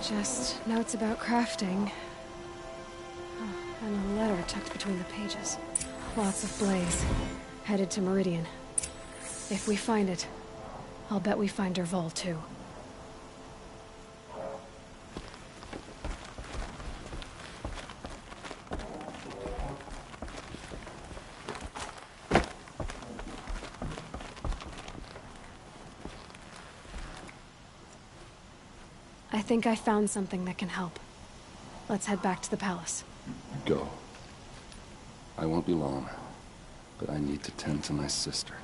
Just notes about crafting. Oh, and a letter tucked between the pages. Lots of Blaze. Headed to Meridian. If we find it, I'll bet we find Dervahl too. I think I found something that can help. Let's head back to the palace. Go. I won't be long, but I need to tend to my sister.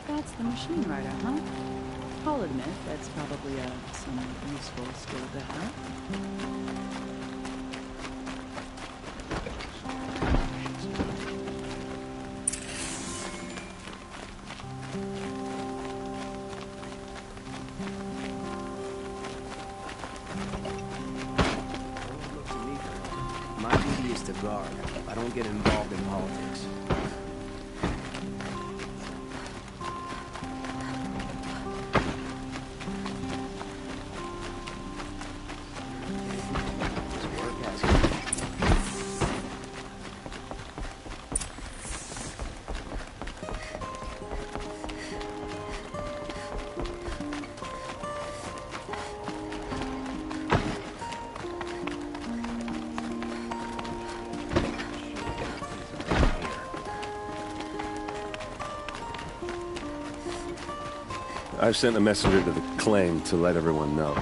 That's the machine writer, huh? I'll admit that's probably some useful skill to have. guard. I don't get involved in politics. I've sent a messenger to the claim to let everyone know.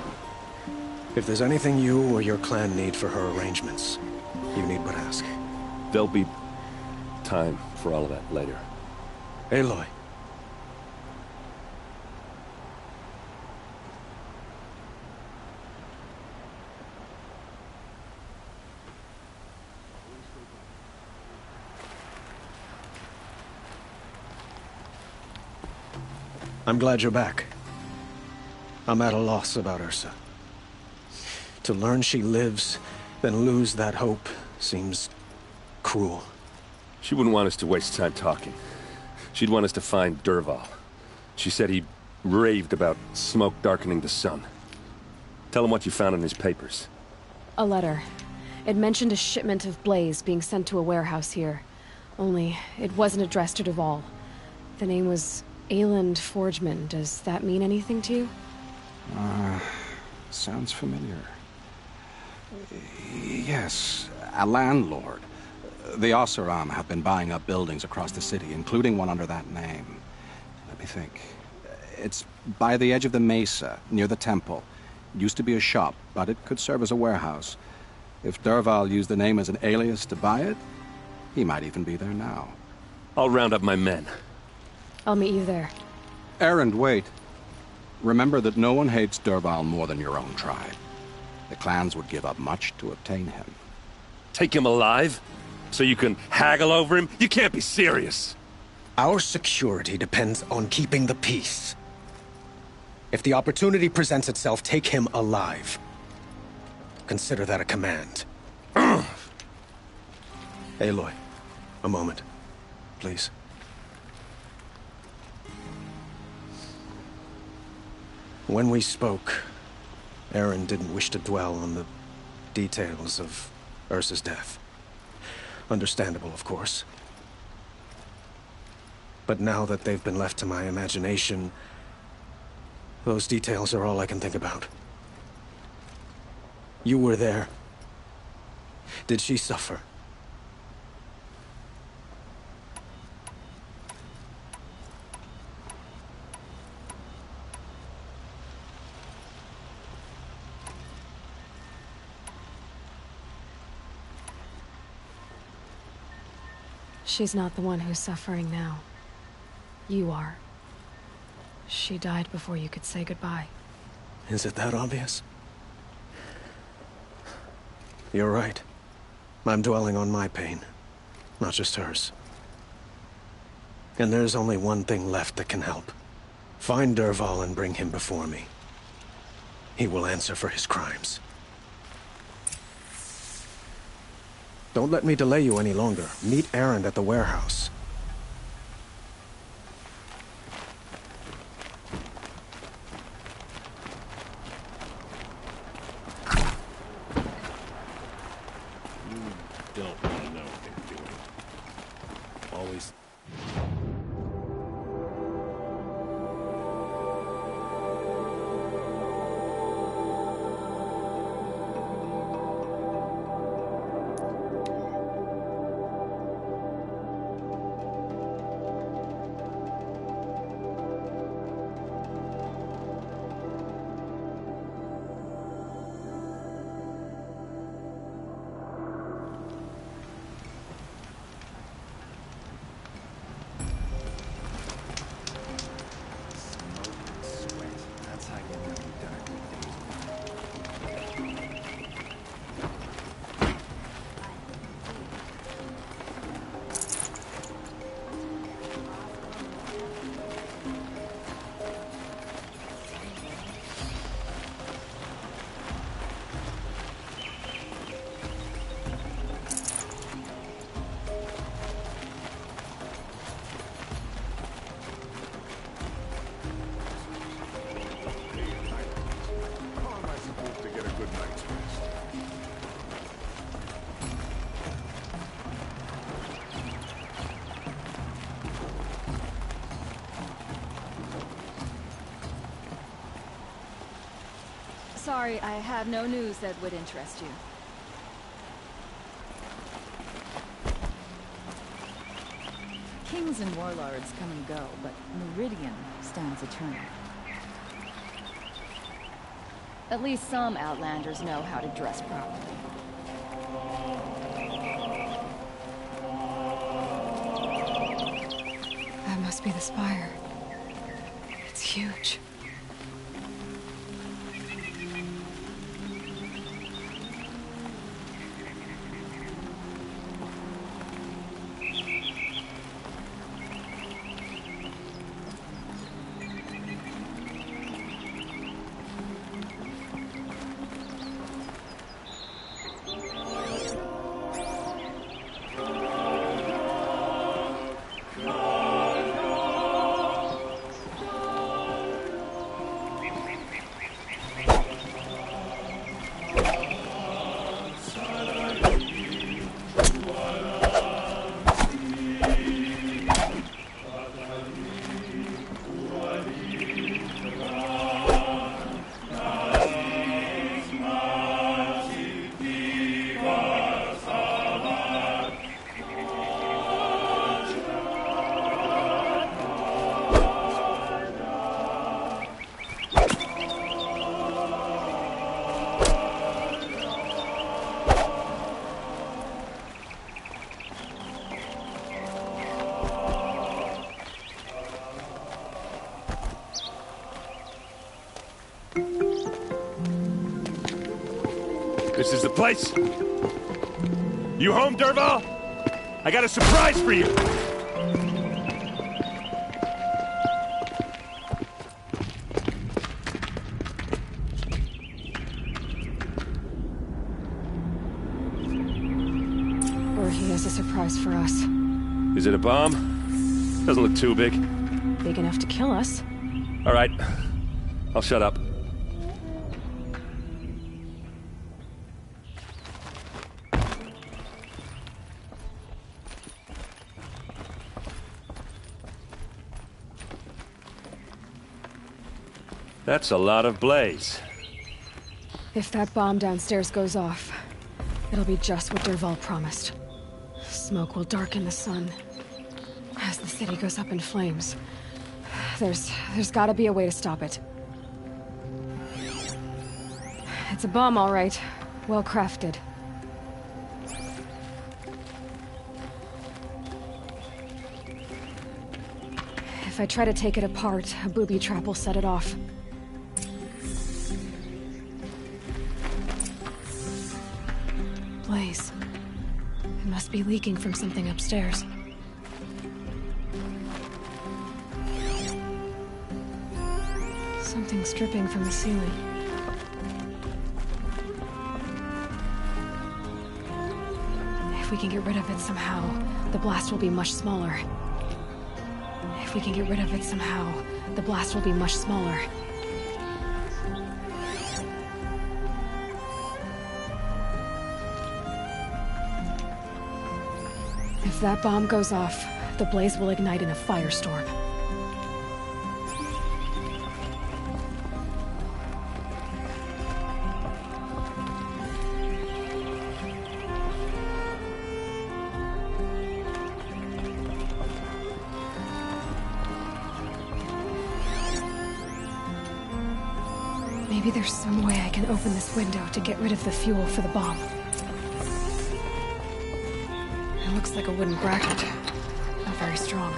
If there's anything you or your clan need for her arrangements, you need but ask. There'll be time for all of that later. Aloy. I'm glad you're back. I'm at a loss about Ursa. To learn she lives, then lose that hope, seems cruel. She wouldn't want us to waste time talking. She'd want us to find Dervahl. She said he raved about smoke darkening the sun. Tell him what you found in his papers. A letter. It mentioned a shipment of blaze being sent to a warehouse here. Only, it wasn't addressed to Dervahl. The name was Ayland Forgeman. Does that mean anything to you? Sounds familiar. Yes, a landlord. The Oseram have been buying up buildings across the city, including one under that name. Let me think. It's by the edge of the mesa, near the temple. It used to be a shop, but it could serve as a warehouse. If Dervahl used the name as an alias to buy it, he might even be there now. I'll round up my men. I'll meet you there. Erend, wait. Remember that no one hates Dervahl more than your own tribe. The clans would give up much to obtain him. Take him alive? So you can haggle over him? You can't be serious! Our security depends on keeping the peace. If the opportunity presents itself, take him alive. Consider that a command. Aloy, a moment, please. When we spoke, Erend didn't wish to dwell on the details of Ursa's death. Understandable, of course. But now that they've been left to my imagination, those details are all I can think about. You were there. Did she suffer? She's not the one who's suffering now. You are. She died before you could say goodbye. Is it that obvious? You're right. I'm dwelling on my pain, not just hers. And there's only one thing left that can help. Find Dervahl and bring him before me. He will answer for his crimes. Don't let me delay you any longer. Meet Erend at the warehouse. You don't want to know what they're doing. Always. Sorry, I have no news that would interest you. Kings and warlords come and go, but Meridian stands eternal. At least some Outlanders know how to dress properly. That must be the spire. It's huge. This is the place. You home, Dervahl? I got a surprise for you. Or he has a surprise for us. Is it a bomb? Doesn't look too big. Big enough to kill us. All right. I'll shut up. That's a lot of blaze. If that bomb downstairs goes off, it'll be just what Dervahl promised. Smoke will darken the sun. As the city goes up in flames, there's gotta be a way to stop it. It's a bomb, all right. Well crafted. If I try to take it apart, a booby trap will set it off. Blaze. It must be leaking from something upstairs. Something's dripping from the ceiling. If we can get rid of it somehow, the blast will be much smaller. If we can get rid of it somehow, the blast will be much smaller. If that bomb goes off, the blaze will ignite in a firestorm. Maybe there's some way I can open this window to get rid of the fuel for the bomb. It looks like a wooden bracket. Not very strong.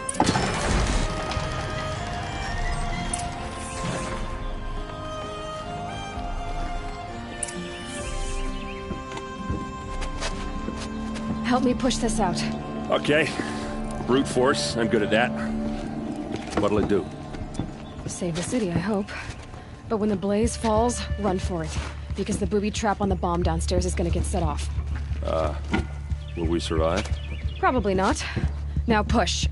Help me push this out. Okay. Brute force, I'm good at that. What'll it do? Save the city, I hope. But when the blaze falls, run for it. Because the booby trap on the bomb downstairs is gonna get set off. Will we survive? Probably not. Now push.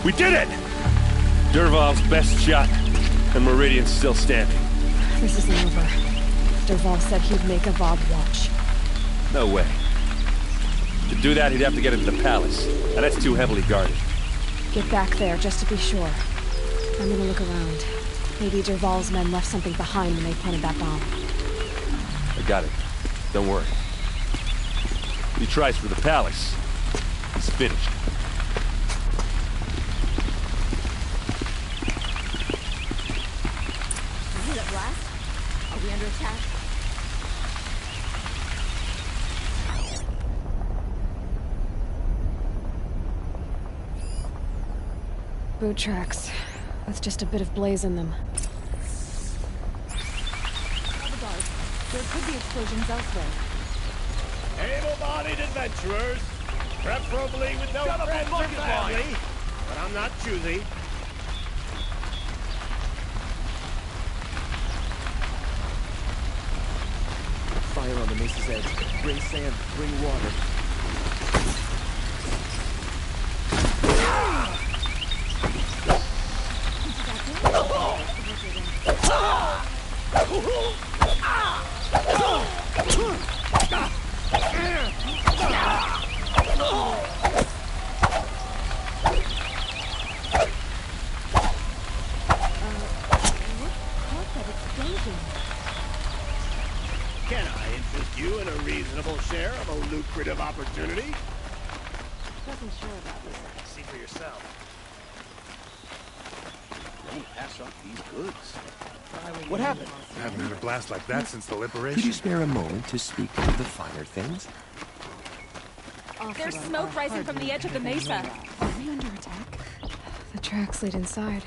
We did it! Dervahl's best shot. And Meridian's still standing. This isn't over. Dervahl said he'd make a Vob watch. No way. To do that, he'd have to get into the palace. And that's too heavily guarded. Get back there, just to be sure. I'm gonna look around. Maybe Dervahl's men left something behind when they planted that bomb. I got it. Don't worry. If he tries for the palace, he's finished. Is it a blast? Are we under attack? Boot tracks. With just a bit of blaze in them. There could be explosions elsewhere. Able-bodied adventurers, preferably with no friends or family, but I'm not choosy. Fire on the mesa's edge. Bring sand, bring water. Can I interest you in a reasonable share of a lucrative opportunity? Wasn't sure about this. See for yourself. Don't pass up these goods. What happened? I haven't had a blast like that since the liberation. Could you spare a moment to speak of the finer things? There's smoke rising from the edge of the mesa. Are we under attack? The tracks lead inside.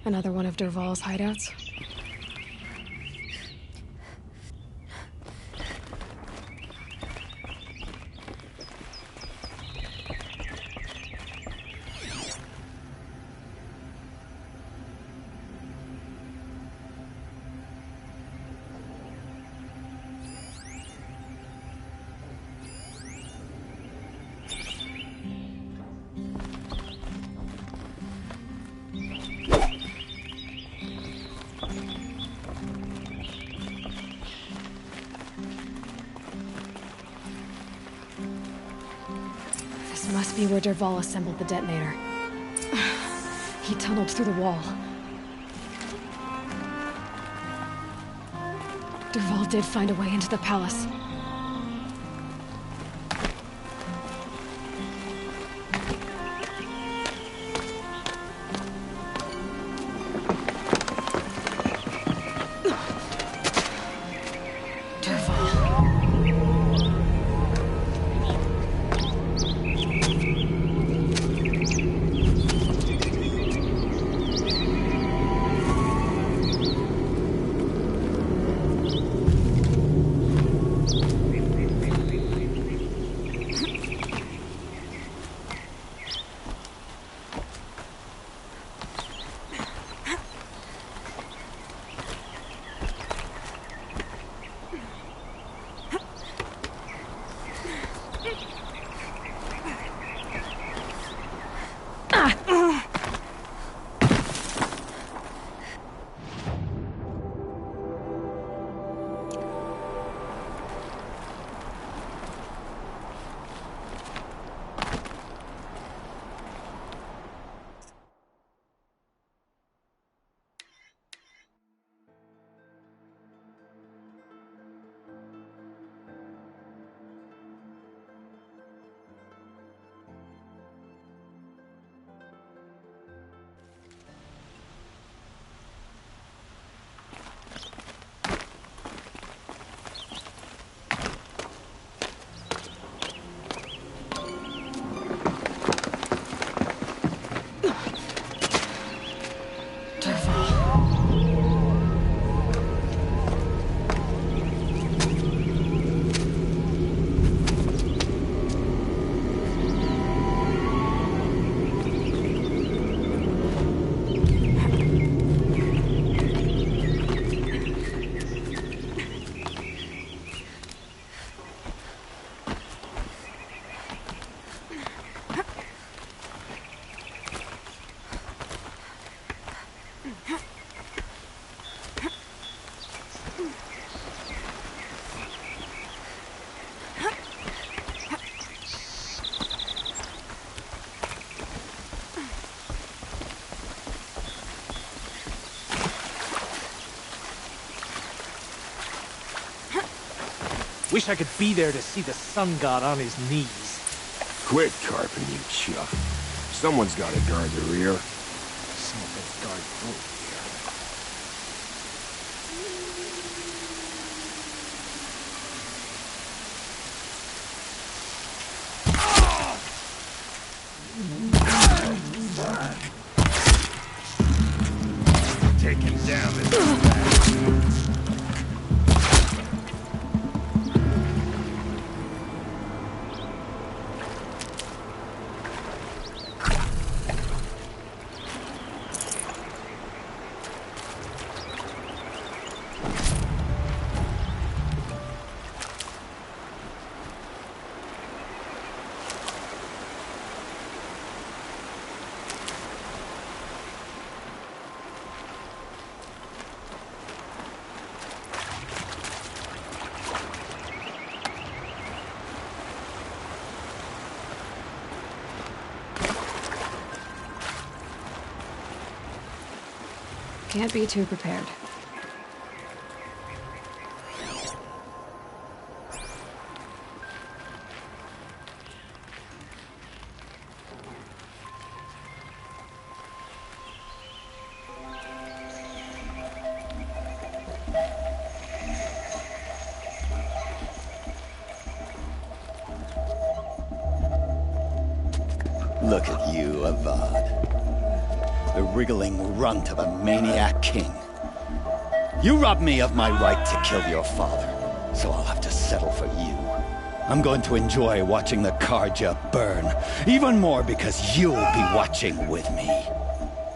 Another one of Dervahl's hideouts. This must be where Dervahl assembled the detonator. He tunneled through the wall. Dervahl did find a way into the palace. Wish I could be there to see the sun god on his knees. Quit carping, you chuff. Someone's gotta guard the rear. Someone's guard both. Take him down this Can't be too prepared. Look at you, Avad. The wriggling runt of a maniac king. You robbed me of my right to kill your father, so I'll have to settle for you. I'm going to enjoy watching the Karja burn, even more because you'll be watching with me.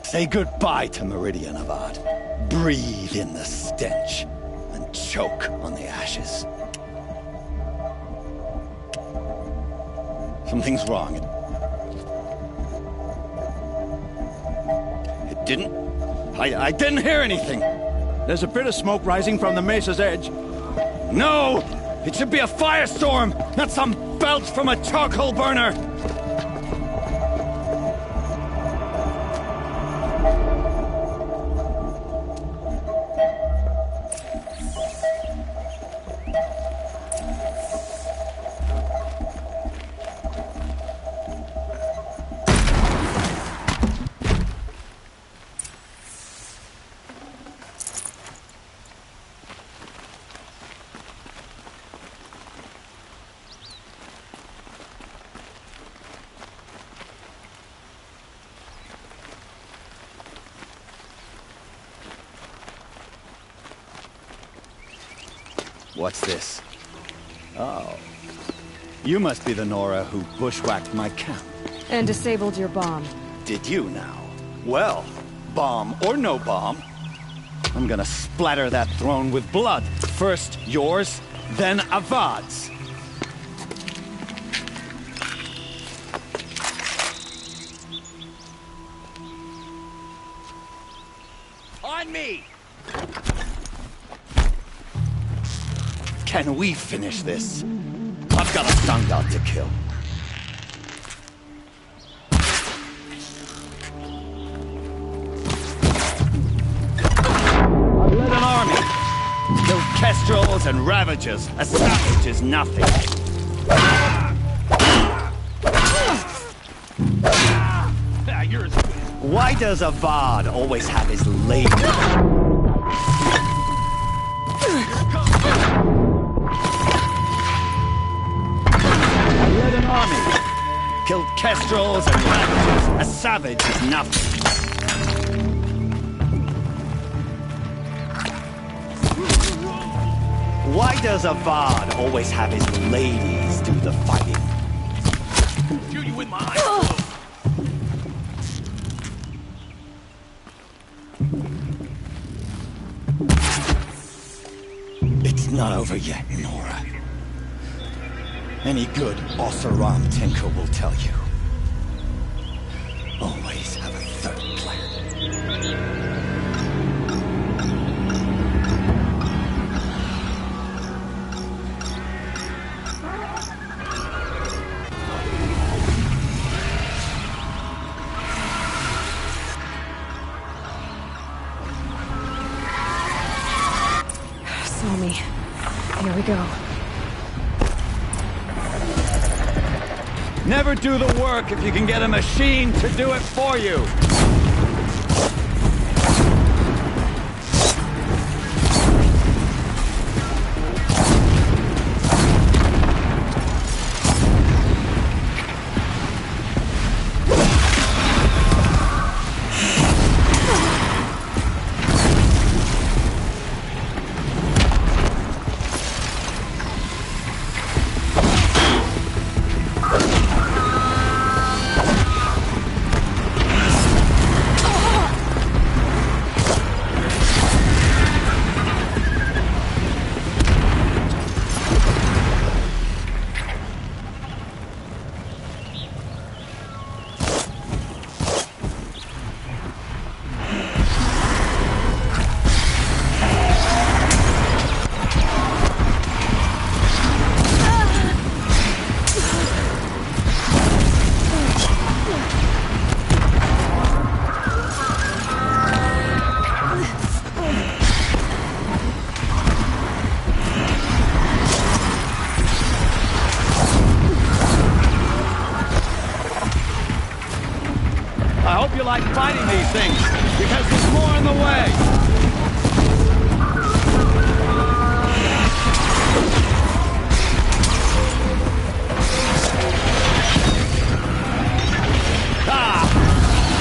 Say goodbye to Meridian, Avad. Breathe in the stench, and choke on the ashes. Something's wrong. I didn't hear anything. There's a bit of smoke rising from the mesa's edge. No! It should be a firestorm, not some belch from a charcoal burner! What's this? Oh. You must be the Nora who bushwhacked my camp. And disabled your bomb. Did you now? Well, bomb or no bomb, I'm gonna splatter that throne with blood. First yours, then Avad's. On me! Can we finish this? I've got a sun god to kill. I've led an army. Killed kestrels and ravagers. A savage is nothing. Why does Avad always have his lady? Army. Killed kestrels and ravagers. A savage is nothing. Why does Avad always have his ladies do the fighting? Shoot you with my eyes. It's not over yet, Nora. Any good Oseram tinker will tell you. Always have a third plan. Saw me. Here we go. Never do the work if you can get a machine to do it for you. I hope you like fighting these things, because there's more in the way. Ah!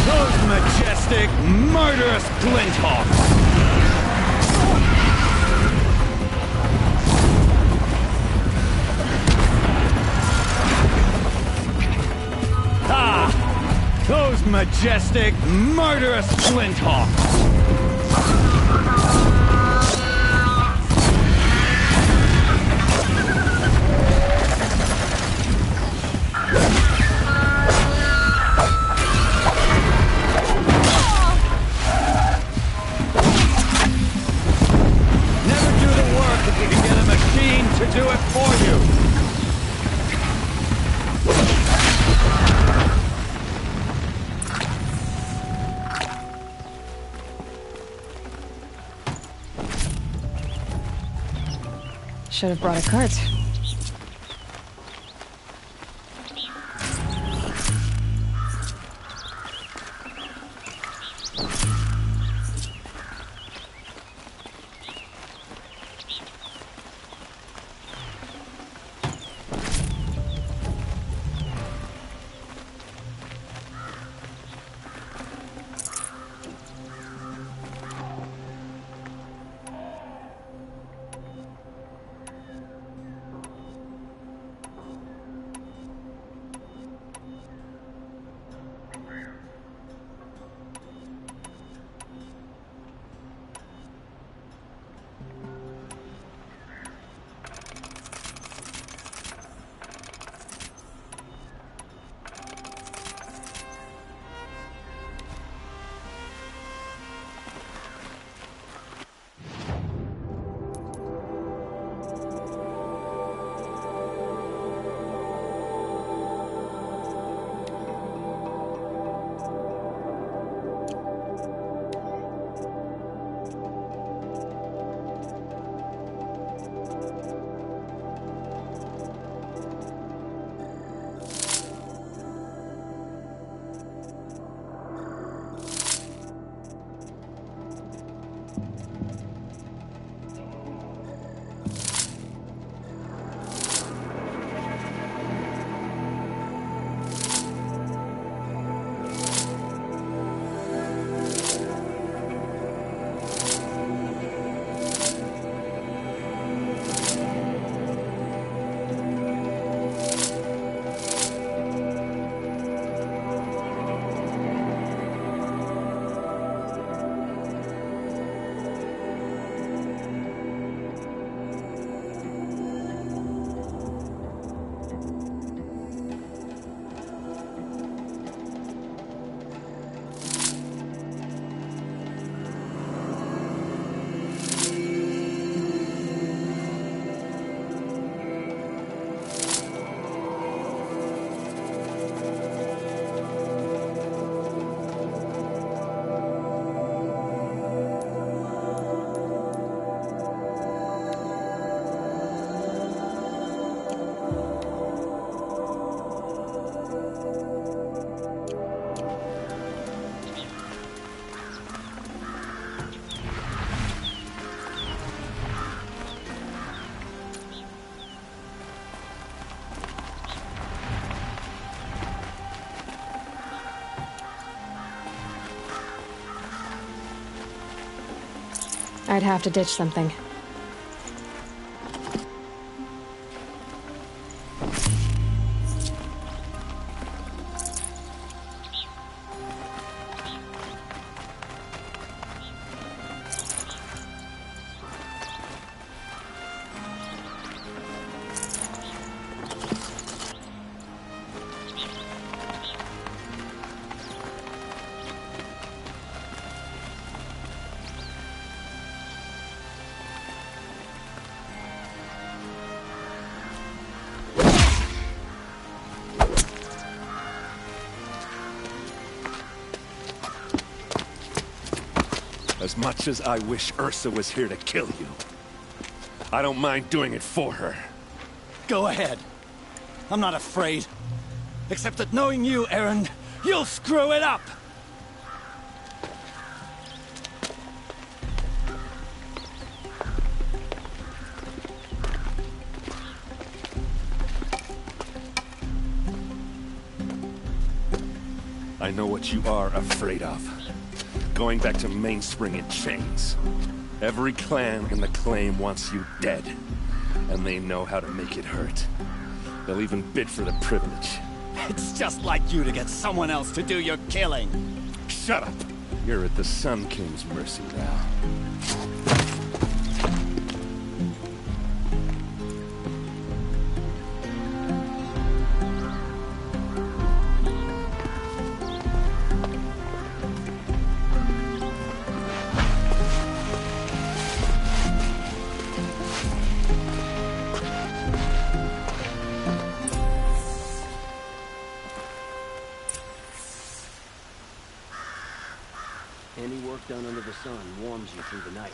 Those majestic, murderous glinthawks! Those majestic, murderous glinthawks! Never do the work if you can get a machine to do it for you! Should have brought a cart. I'd have to ditch something. As much as I wish Ursa was here to kill you, I don't mind doing it for her. Go ahead. I'm not afraid. Except that knowing you, Aaron, you'll screw it up! I know what you are afraid of. Going back to Mainspring in chains. Every clan in the claim wants you dead. And they know how to make it hurt. They'll even bid for the privilege. It's just like you to get someone else to do your killing. Shut up! You're at the Sun King's mercy now. Any work done under the sun warms you through the night.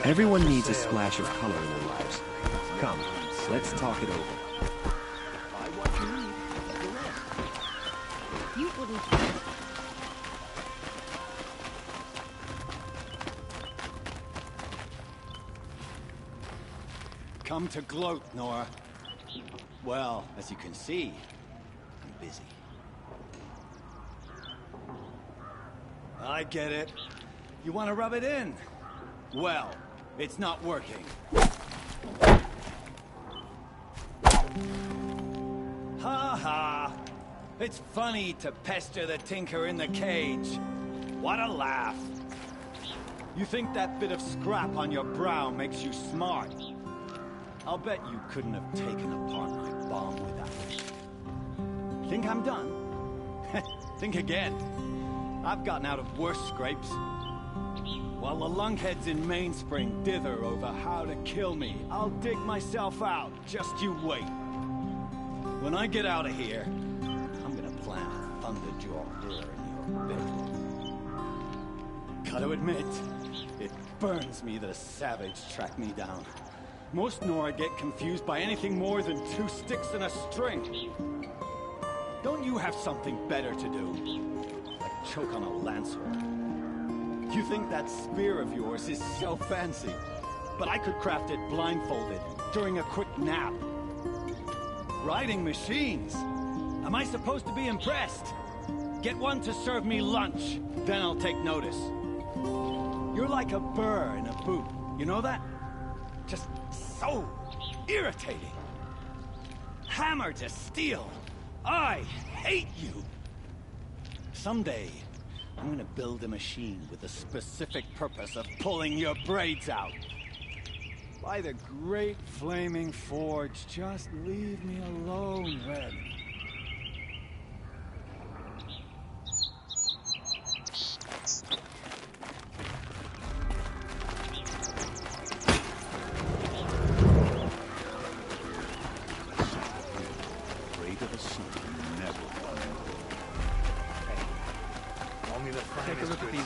Everyone needs a splash of color in their lives. Come, let's talk it over. You wouldn't... Come to gloat, Nora. Well, as you can see, I'm busy. I get it. You want to rub it in? Well, it's not working. Ha ha! It's funny to pester the tinker in the cage. What a laugh. You think that bit of scrap on your brow makes you smart? I'll bet you couldn't have taken apart my bomb without it. Think I'm done? Think again. I've gotten out of worse scrapes. While the lunkheads in Mainspring dither over how to kill me, I'll dig myself out. Just you wait. When I get out of here, I'm gonna plant a Thunderjaw burr in your bed. Gotta admit, it burns me that a savage tracked me down. Most Nora get confused by anything more than 2 sticks and a string. Don't you have something better to do? Like choke on a lancehorn. You think that spear of yours is so fancy, but I could craft it blindfolded during a quick nap. Riding machines? Am I supposed to be impressed? Get one to serve me lunch, then I'll take notice. You're like a burr in a boot, you know that? Just so irritating. Hammer to steel. I hate you. Someday, I'm gonna build a machine with the specific purpose of pulling your braids out. By the great flaming forge, just leave me alone, Red.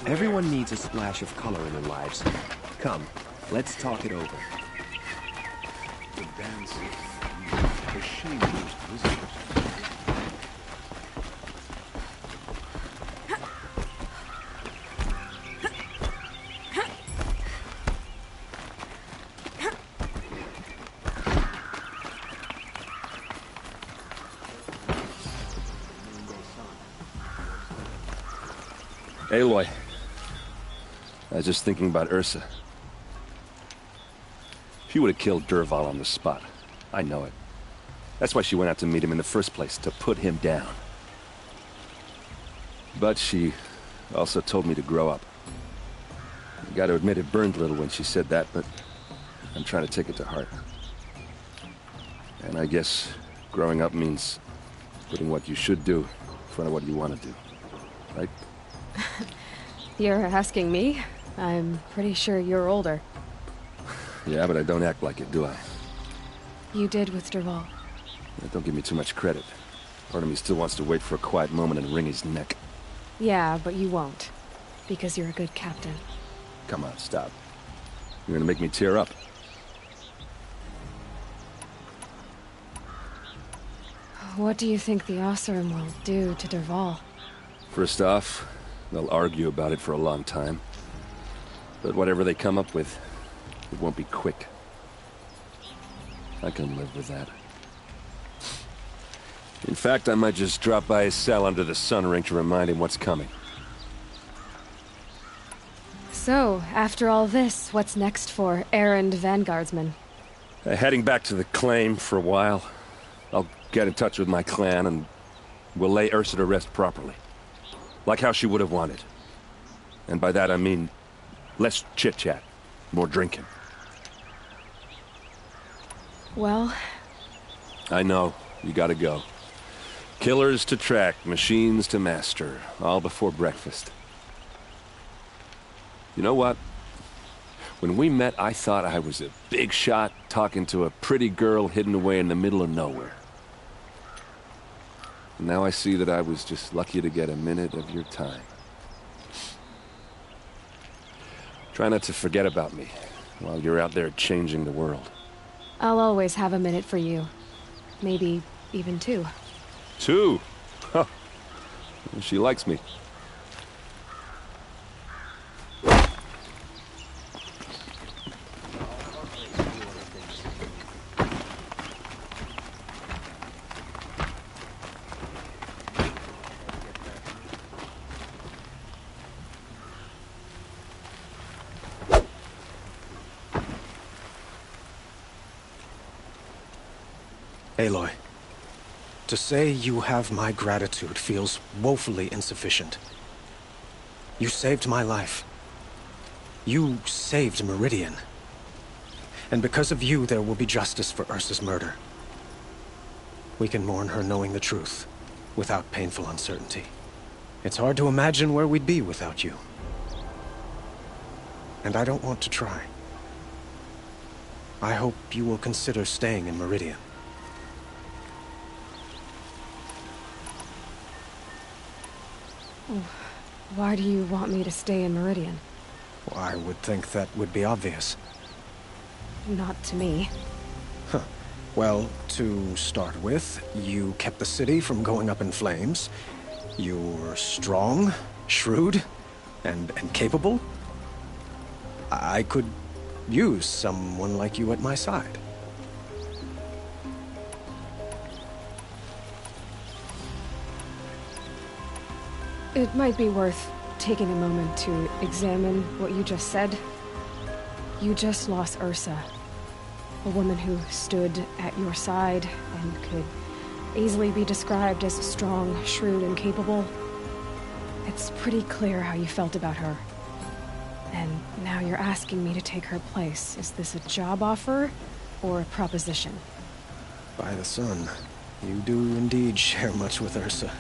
Everyone needs a splash of color in their lives. Come, let's talk it over. The dance, the shame-used visitors. Aloy, I was just thinking about Ursa. She would have killed Dervahl on the spot. I know it. That's why she went out to meet him in the first place, to put him down. But she also told me to grow up. I gotta admit it burned a little when she said that, but I'm trying to take it to heart. And I guess growing up means putting what you should do in front of what you want to do. Right? You're asking me? I'm pretty sure you're older. Yeah, but I don't act like it, do I? You did with Dervahl. Don't give me too much credit. Part of me still wants to wait for a quiet moment and wring his neck. Yeah, but you won't. Because you're a good captain. Come on, stop. You're gonna make me tear up. What do you think the Oseram will do to Dervahl? First off, they'll argue about it for a long time. But whatever they come up with, it won't be quick. I can live with that. In fact, I might just drop by his cell under the sun ring to remind him what's coming. So, after all this, what's next for errand vanguardsman? Heading back to the claim for a while. I'll get in touch with my clan and we'll lay Ursa to rest properly. Like how she would have wanted. And by that I mean less chit-chat, more drinking. Well... I know, you gotta go. Killers to track, machines to master, all before breakfast. You know what? When we met, I thought I was a big shot talking to a pretty girl hidden away in the middle of nowhere. Now I see that I was just lucky to get a minute of your time. Try not to forget about me while you're out there changing the world. I'll always have a minute for you. Maybe even two. Two? Huh. She likes me. Aloy, to say you have my gratitude feels woefully insufficient. You saved my life. You saved Meridian. And because of you, there will be justice for Ursa's murder. We can mourn her knowing the truth, without painful uncertainty. It's hard to imagine where we'd be without you. And I don't want to try. I hope you will consider staying in Meridian. Why do you want me to stay in Meridian? Well, I would think that would be obvious. Not to me. Huh. Well, to start with, you kept the city from going up in flames. You're strong, shrewd, and capable. I could use someone like you at my side. It might be worth taking a moment to examine what you just said. You just lost Ursa, a woman who stood at your side and could easily be described as strong, shrewd, and capable. It's pretty clear how you felt about her. And now you're asking me to take her place. Is this a job offer or a proposition? By the sun, you do indeed share much with Ursa,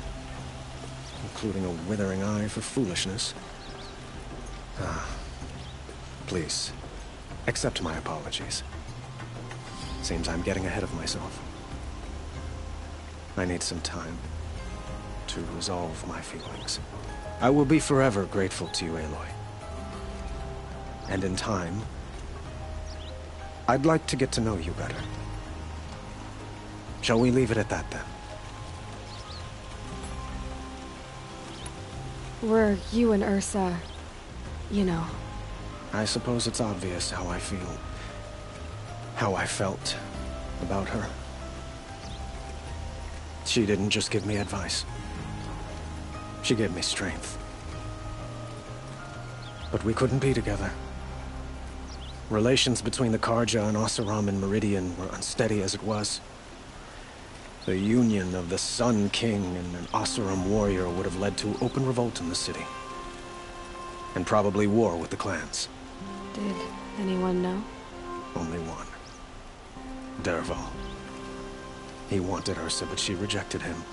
including a withering eye for foolishness. Please, accept my apologies. Seems I'm getting ahead of myself. I need some time to resolve my feelings. I will be forever grateful to you, Aloy. And in time, I'd like to get to know you better. Shall we leave it at that, then? Were you and Ursa, you know... I suppose it's obvious how I feel. How I felt about her. She didn't just give me advice. She gave me strength. But we couldn't be together. Relations between the Karja and Oseram and Meridian were unsteady as it was. The union of the Sun King and an Oseram warrior would have led to open revolt in the city. And probably war with the clans. Did anyone know? Only one. Dervahl. He wanted Ursa, but she rejected him.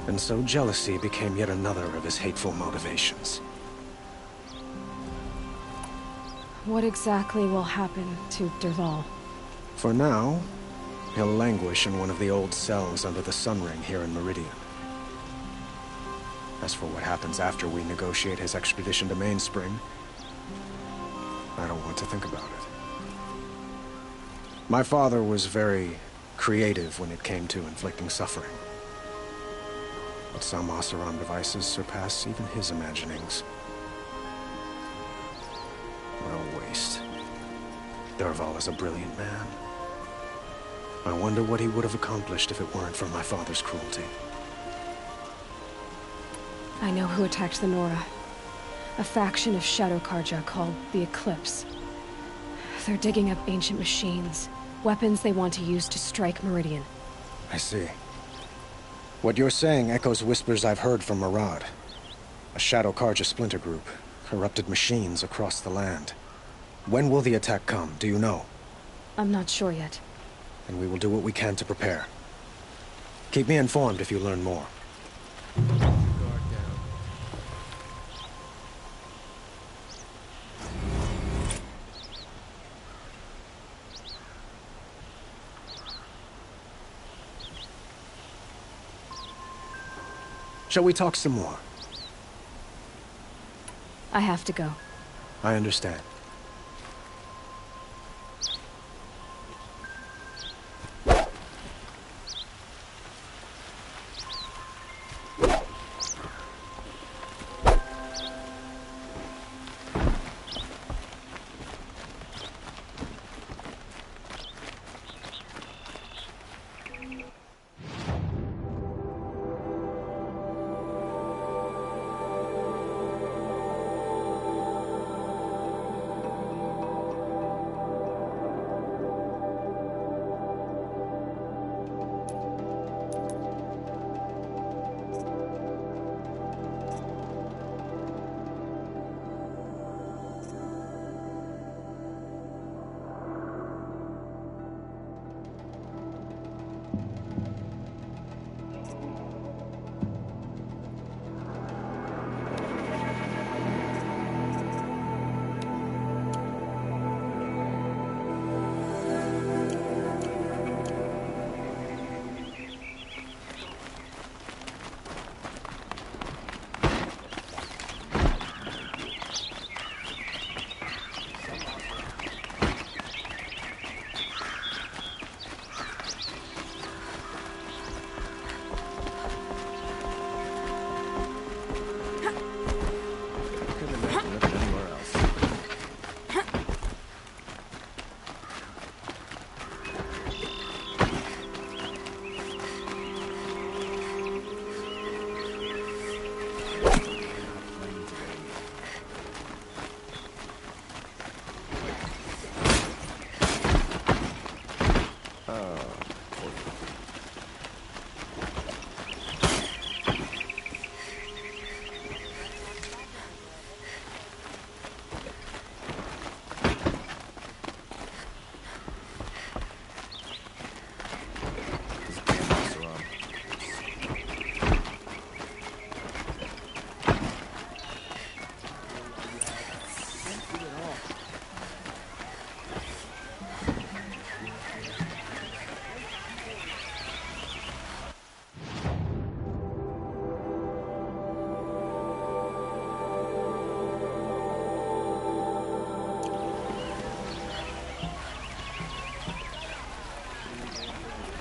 And so jealousy became yet another of his hateful motivations. What exactly will happen to Dervahl? For now, he'll languish in one of the old cells under the Sun Ring here in Meridian. As for what happens after we negotiate his extradition to Mainspring, I don't want to think about it. My father was very creative when it came to inflicting suffering. But some Oseram devices surpass even his imaginings. What a waste. Dervahl is a brilliant man. I wonder what he would have accomplished if it weren't for my father's cruelty. I know who attacked the Nora. A faction of Shadow Karja called the Eclipse. They're digging up ancient machines, weapons they want to use to strike Meridian. I see. What you're saying echoes whispers I've heard from Murad. A Shadow Karja splinter group, corrupted machines across the land. When will the attack come, do you know? I'm not sure yet. And we will do what we can to prepare. Keep me informed if you learn more. Shall we talk some more? I have to go. I understand.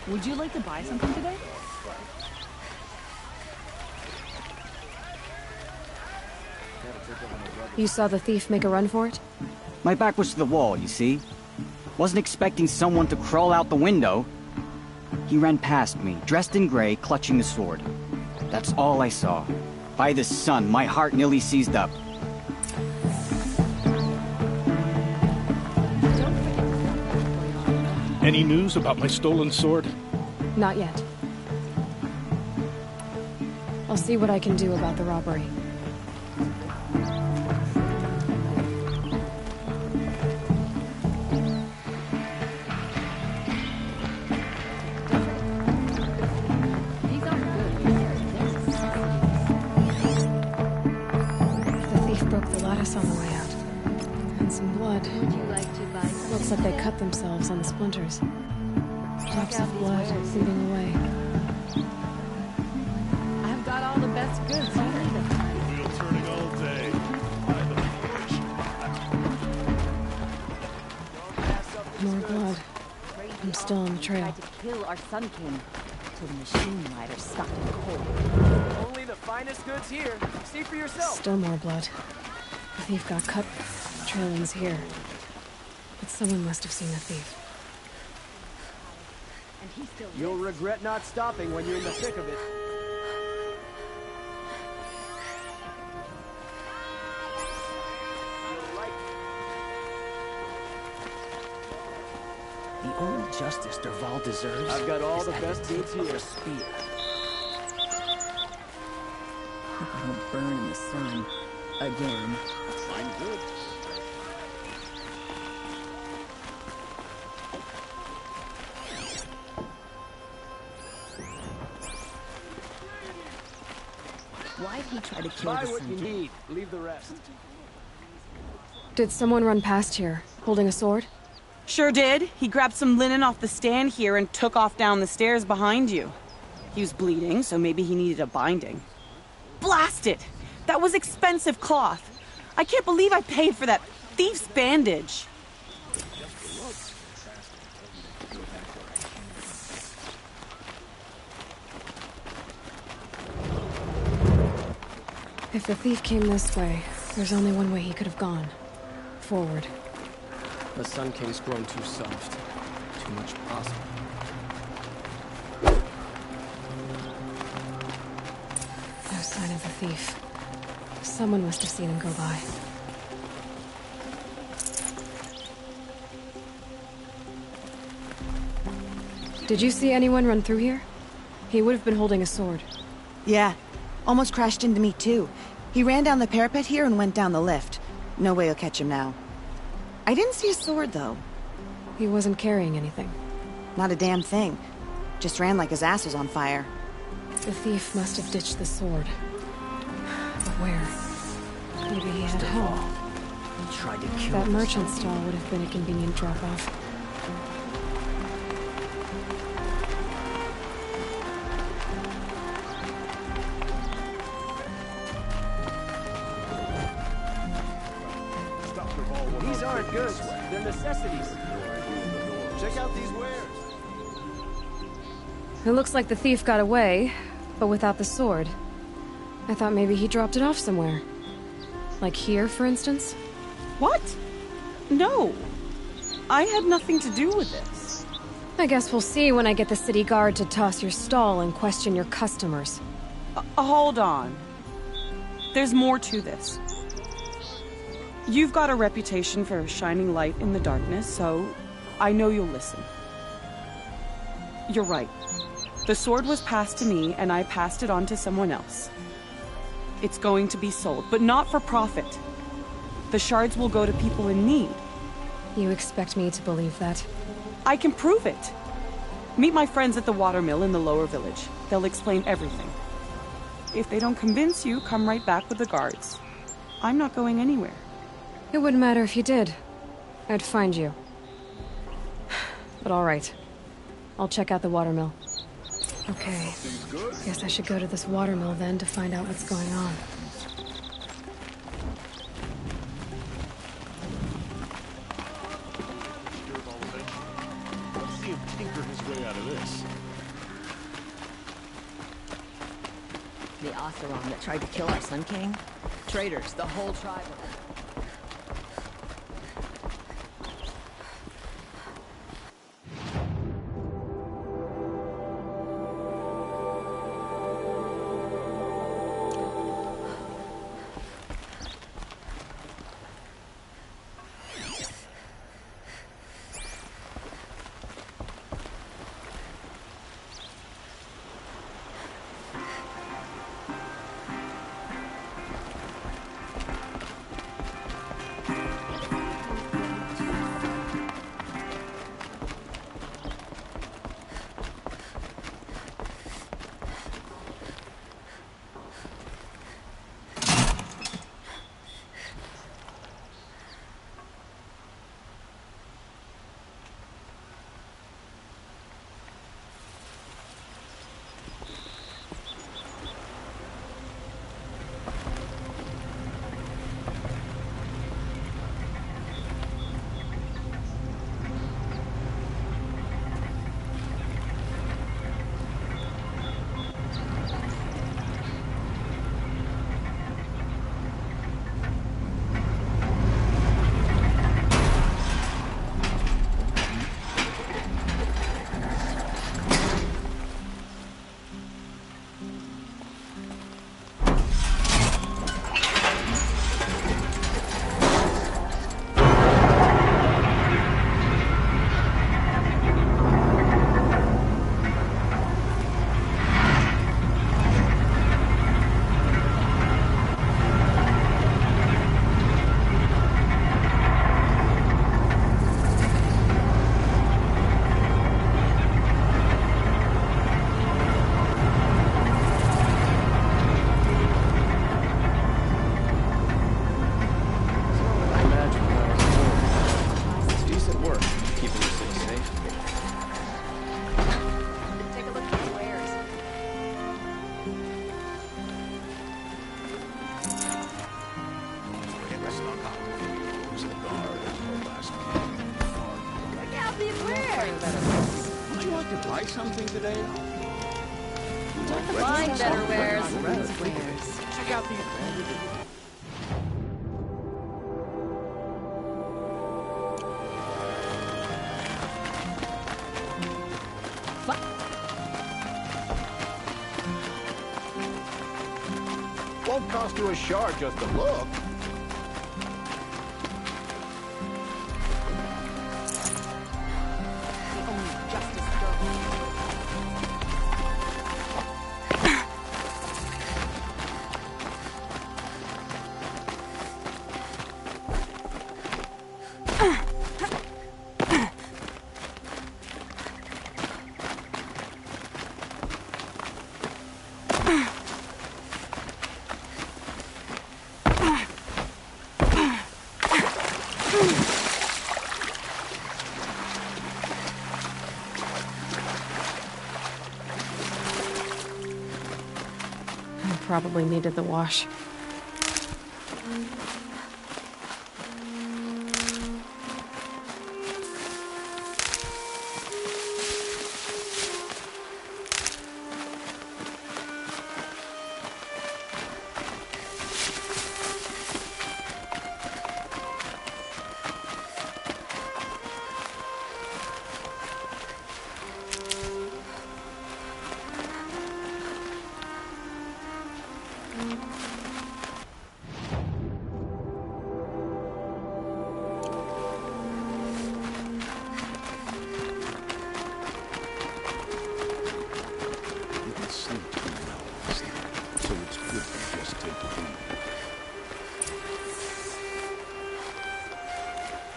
Would you like to buy something today? You saw the thief make a run for it? My back was to the wall, you see? Wasn't expecting someone to crawl out the window. He ran past me, dressed in gray, clutching a sword. That's all I saw. By the sun, my heart nearly seized up. Any news about my stolen sword? Not yet. I'll see what I can do about the robbery. On the way out. And some blood. Would you like to buy something? Looks like they cut themselves on the splinters. Drops of blood leading away. I've got all the best goods. You need them. Wheel turning all day. More blood. I'm still on the trail. Tried to kill our Sun King, till the machine rider stuck in cold. Only the finest goods here. See for yourself. Still more blood. The thief got cut. Trail ends here. But someone must have seen the thief. And he still You'll regret not stopping when you're in the thick of it. The only justice Derval deserves. I've got all is the at best tip goods of here. a spear. Hope I don't burn in the sun again. I'm good. Why'd he try to kill Buy the what you Sun King? need. Leave the rest. Did someone run past here, holding a sword? Sure did. He grabbed some linen off the stand here and took off down the stairs behind you. He was bleeding, so maybe he needed a binding. Blast it! That was expensive cloth. I can't believe I paid for that thief's bandage. If the thief came this way, there's only one way he could have gone. Forward. The Sun King's grown too soft. Too much possible. No sign of the thief. Someone must have seen him go by. Did you see anyone run through here? He would have been holding a sword. Yeah. Almost crashed into me, too. He ran down the parapet here and went down the lift. No way you'll catch him now. I didn't see a sword, though. He wasn't carrying anything. Not a damn thing. Just ran like his ass was on fire. The thief must have ditched the sword. But where? Maybe he had home. He tried to kill That the merchant Sun stall King. would have been a convenient drop-off. These aren't goods. They're necessities. Check out these wares. It looks like the thief got away, but without the sword. I thought maybe he dropped it off somewhere. Like here, for instance? What? No. I had nothing to do with this. I guess we'll see when I get the city guard to toss your stall and question your customers. Hold on. There's more to this. You've got a reputation for shining light in the darkness, so I know you'll listen. You're right. The sword was passed to me, and I passed it on to someone else. It's going to be sold, but not for profit. The shards will go to people in need. You expect me to believe that? I can prove it. Meet my friends at the watermill in the lower village. They'll explain everything. If they don't convince you, come right back with the guards. I'm not going anywhere. It wouldn't matter if you did. I'd find you. But all right. I'll check out the watermill. Okay. Guess I should go to this watermill then to find out what's going on. Let's see him tinker his way out of this. The Oseram that tried to kill our Sun King? Traitors, the whole tribe of them. Something today? Find better wares. Check out these. Won't cost you a shard just to look. Probably needed the wash.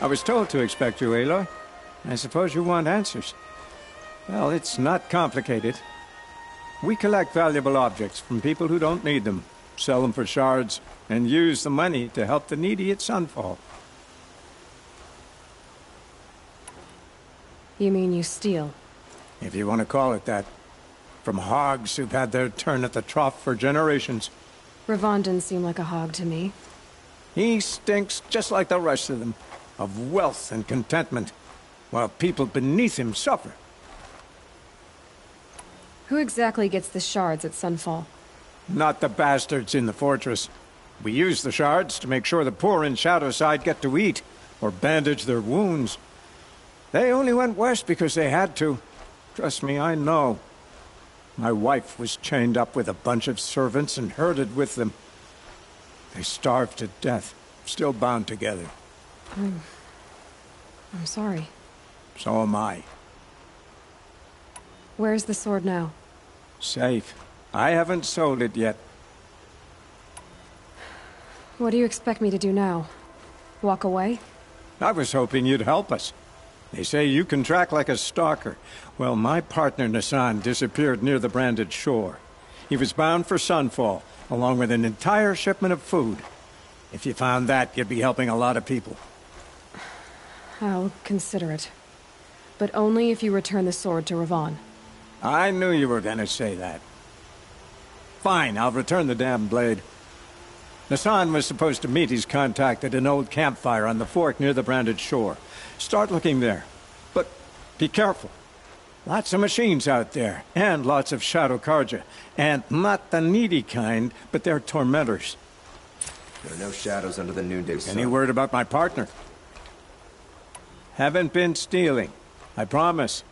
I was told to expect you, Aloy. I suppose you want answers. Well, it's not complicated. We collect valuable objects from people who don't need them, sell them for shards, and use the money to help the needy at Sunfall. You mean you steal? If you want to call it that. From hogs who've had their turn at the trough for generations. Ravon didn't seem like a hog to me. He stinks just like the rest of them, of wealth and contentment, while people beneath him suffer. Who exactly gets the shards at Sunfall? Not the bastards in the fortress. We use the shards to make sure the poor in Shadowside get to eat, or bandage their wounds. They only went west because they had to. Trust me, I know. My wife was chained up with a bunch of servants and herded with them. They starved to death, still bound together. I'm sorry. So am I. Where's the sword now? Safe. I haven't sold it yet. What do you expect me to do now? Walk away? I was hoping you'd help us. They say you can track like a stalker. Well, my partner Nassan disappeared near the branded shore. He was bound for Sunfall, along with an entire shipment of food. If you found that, you'd be helping a lot of people. I'll consider it. But only if you return the sword to Ravon. I knew you were gonna say that. Fine, I'll return the damn blade. Nassan was supposed to meet his contact at an old campfire on the fork near the branded shore. Start looking there. But be careful. Lots of machines out there, and lots of Shadow Karja. And not the needy kind, but they're tormentors. There are no shadows under the noonday sun. Any word about my partner? Haven't been stealing. I promise.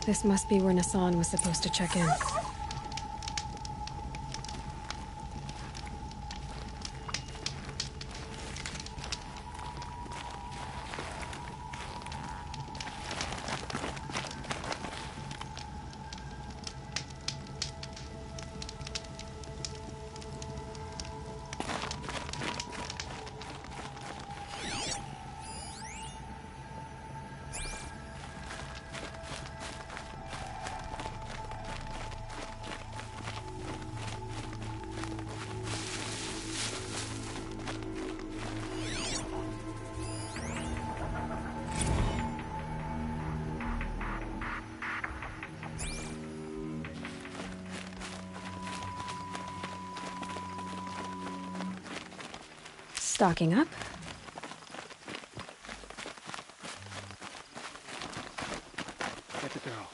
This must be where Nassan was supposed to check in. Stocking up. Get the girl.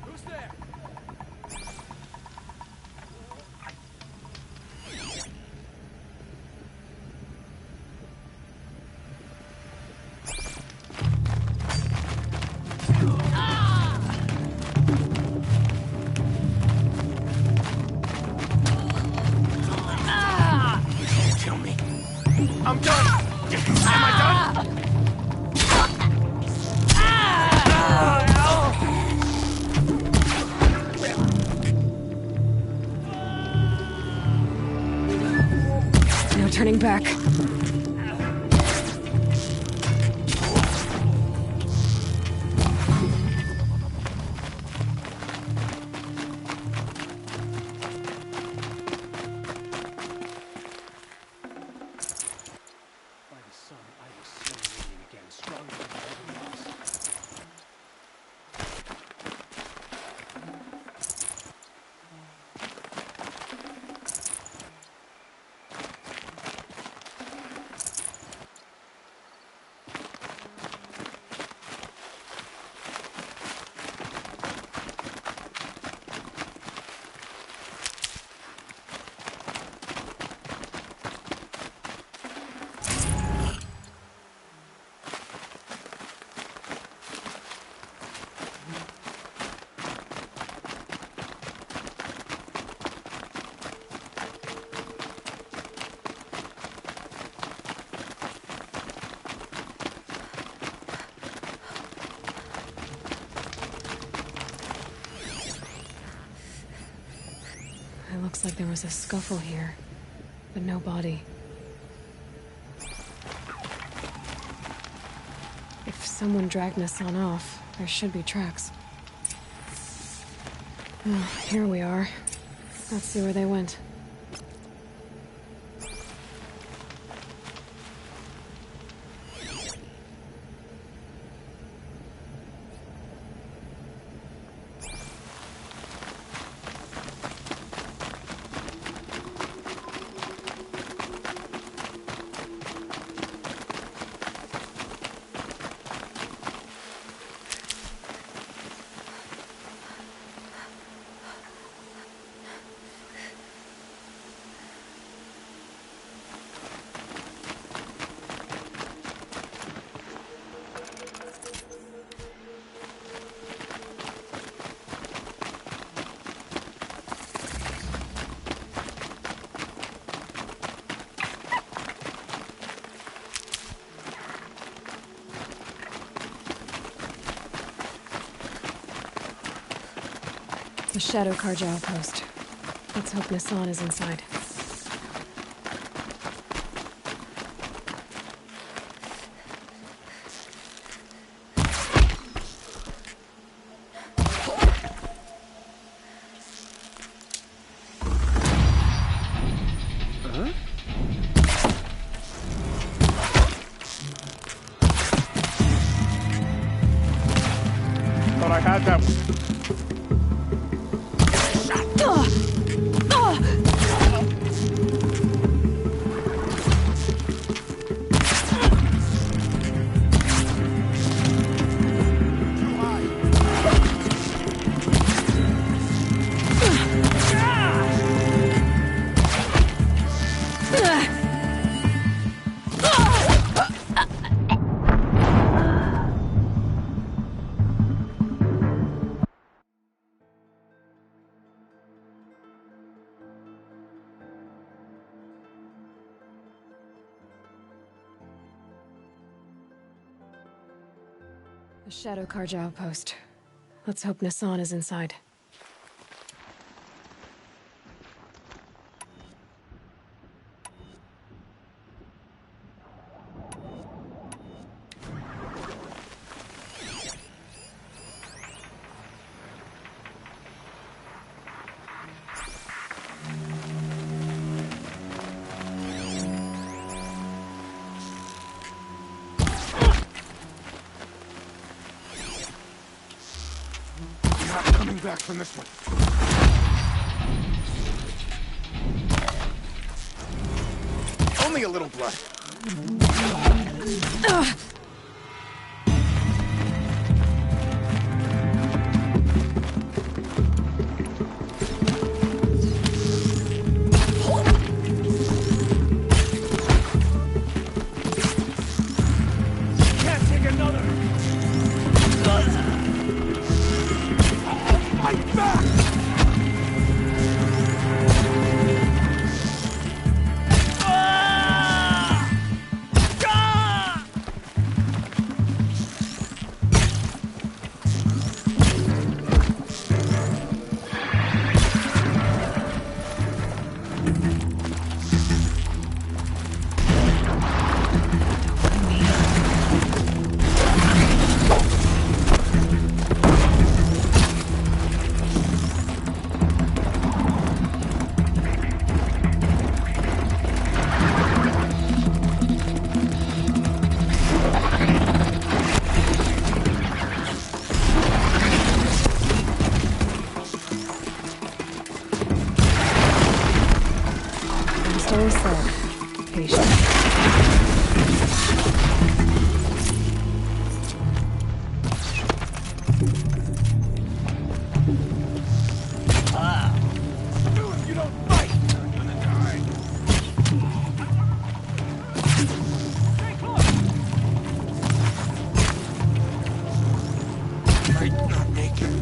Who's there? I'm done! Am I done? No turning back. Looks like there was a scuffle here, but no body. If someone dragged Nassan off, there should be tracks. Well, here we are. Let's see where they went. The Shadow Karja outpost. Let's hope Nassan is inside. Thought I had that. The Shadow Karja outpost. Let's hope Nassan is inside. Back from this one. Only a little blood. Can't take another. Always said, patience. You don't fight, you're gonna die. Might not make it.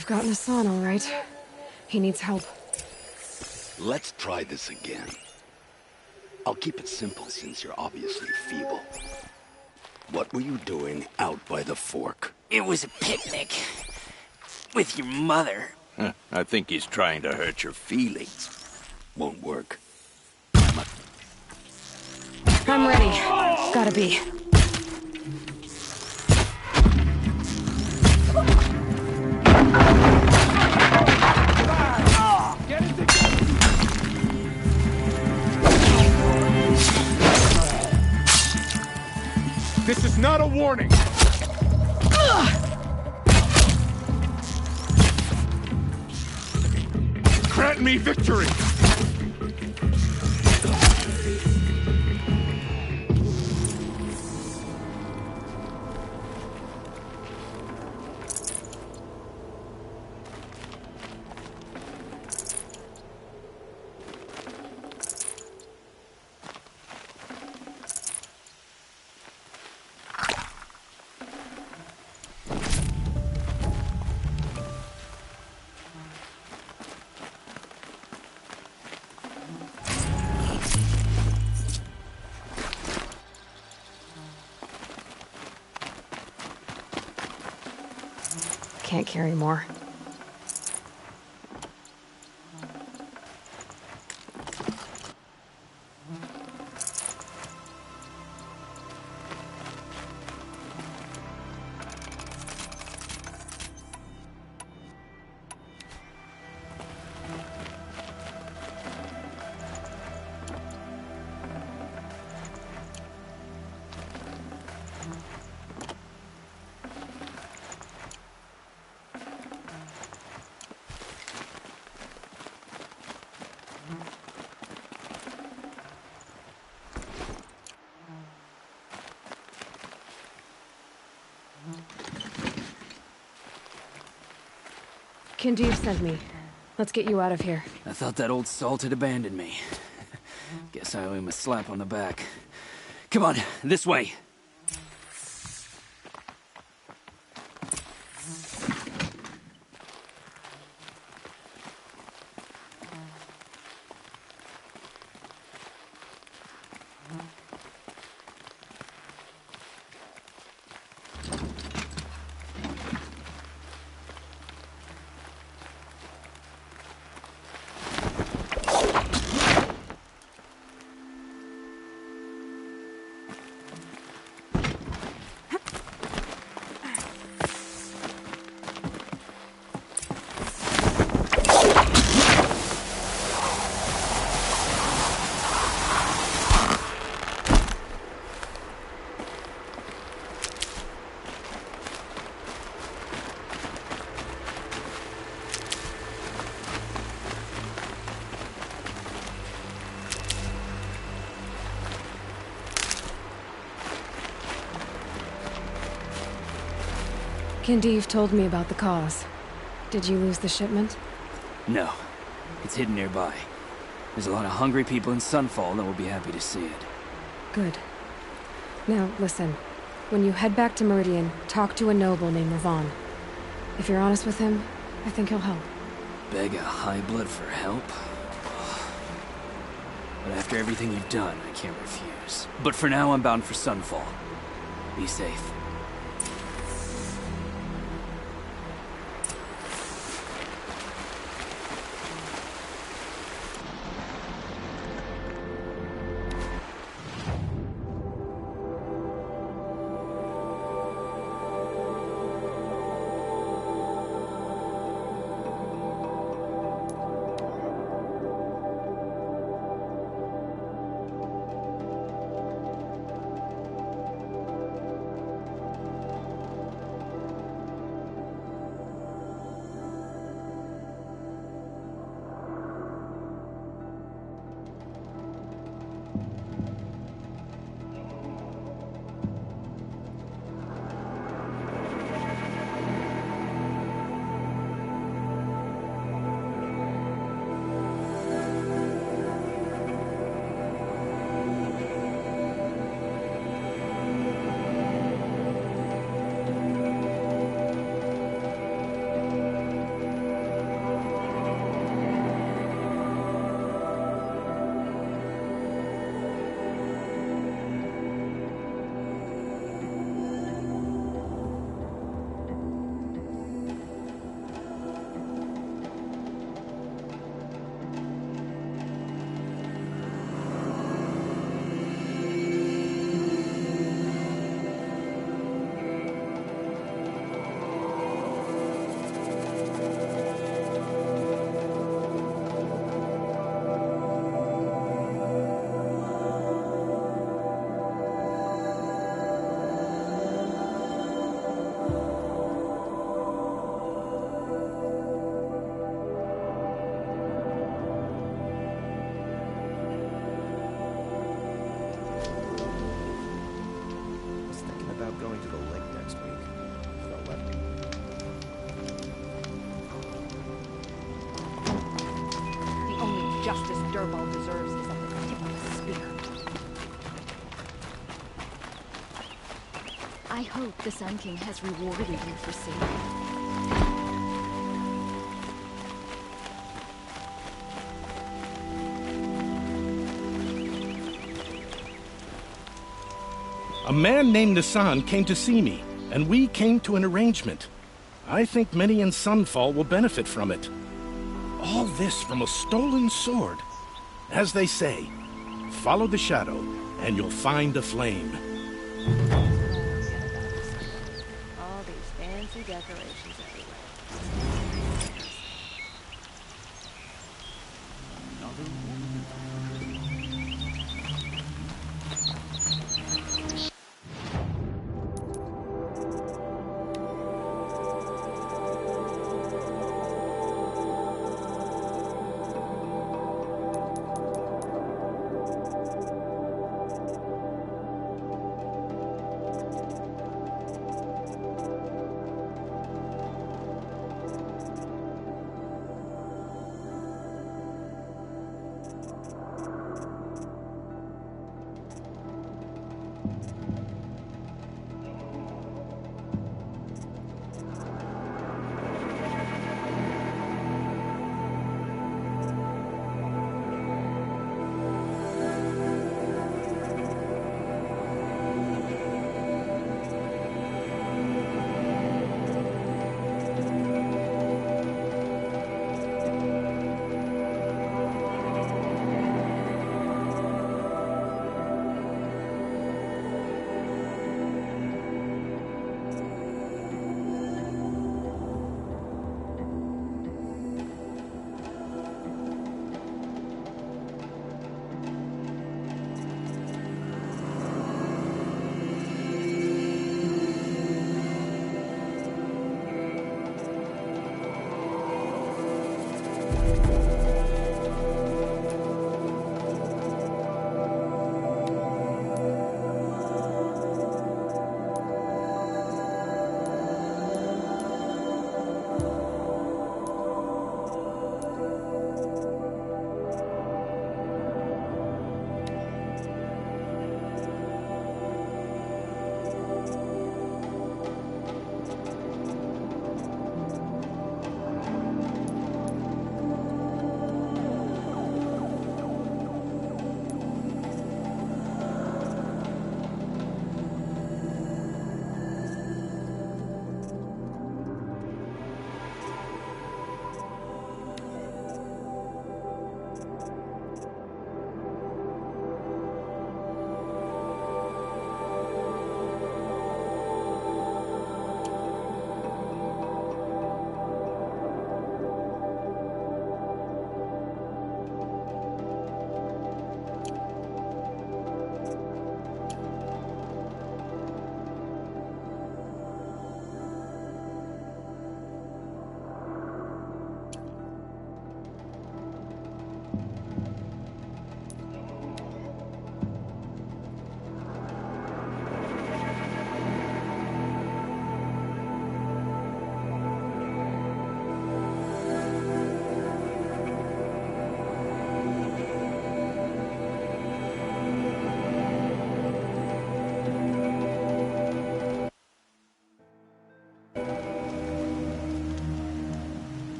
They've gotten Hassan, all right. He needs help. Let's try this again. I'll keep it simple since you're obviously feeble. What were you doing out by the fork? It was a picnic. With your mother. I think he's trying to hurt your feelings. Won't work. I'm ready. Gotta be. This is not a warning! Grant me victory! Can't carry more. Kindev sent me. Let's get you out of here. I thought that old salt had abandoned me. Guess I owe him a slap on the back. Come on, this way. Kindev told me about the cause. Did you lose the shipment? No. It's hidden nearby. There's a lot of hungry people in Sunfall that will be happy to see it. Good. Now, listen. When you head back to Meridian, talk to a noble named Ravon. If you're honest with him, I think he'll help. Beg a high blood for help? But after everything you've done, I can't refuse. But for now, I'm bound for Sunfall. Be safe. sure Ball deserves something like a spear. I hope the Sun King has rewarded you for saving him. A man named Nassan came to see me, and we came to an arrangement. I think many in Sunfall will benefit from it. All this from a stolen sword. As they say, follow the shadow, and you'll find a flame. All these fancy decorations everywhere.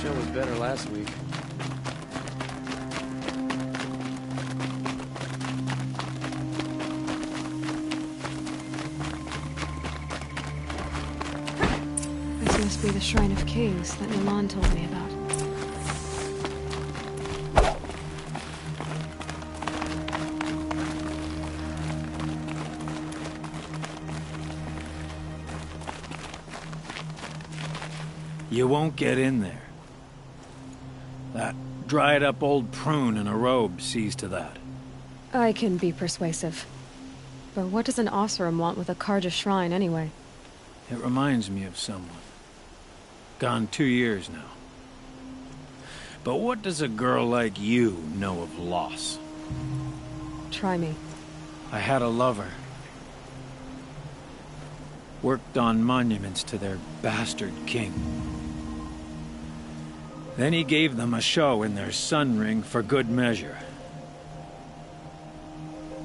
show was better last week. This must be the Shrine of Kings that Milan told me about. You won't get in there. That dried-up old prune in a robe sees to that. I can be persuasive. But what does an Oseram want with a Karja shrine, anyway? It reminds me of someone. Gone 2 years now. But what does a girl like you know of loss? Try me. I had a lover. Worked on monuments to their bastard king. Then he gave them a show in their sun ring for good measure.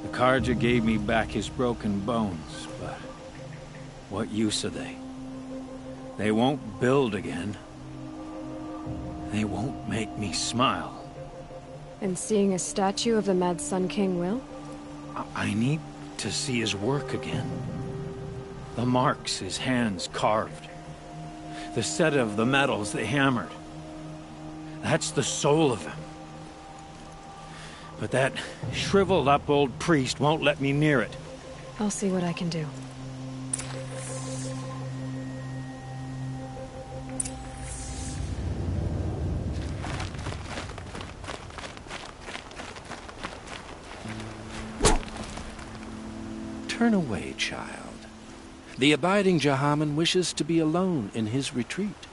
The Karja gave me back his broken bones, but what use are they? They won't build again. They won't make me smile. And seeing a statue of the Mad Sun King will? I need to see his work again. The marks his hands carved. The set of the metals they hammered. That's the soul of him. But that shriveled up old priest won't let me near it. I'll see what I can do. Turn away, child. The abiding Jahaman wishes to be alone in his retreat.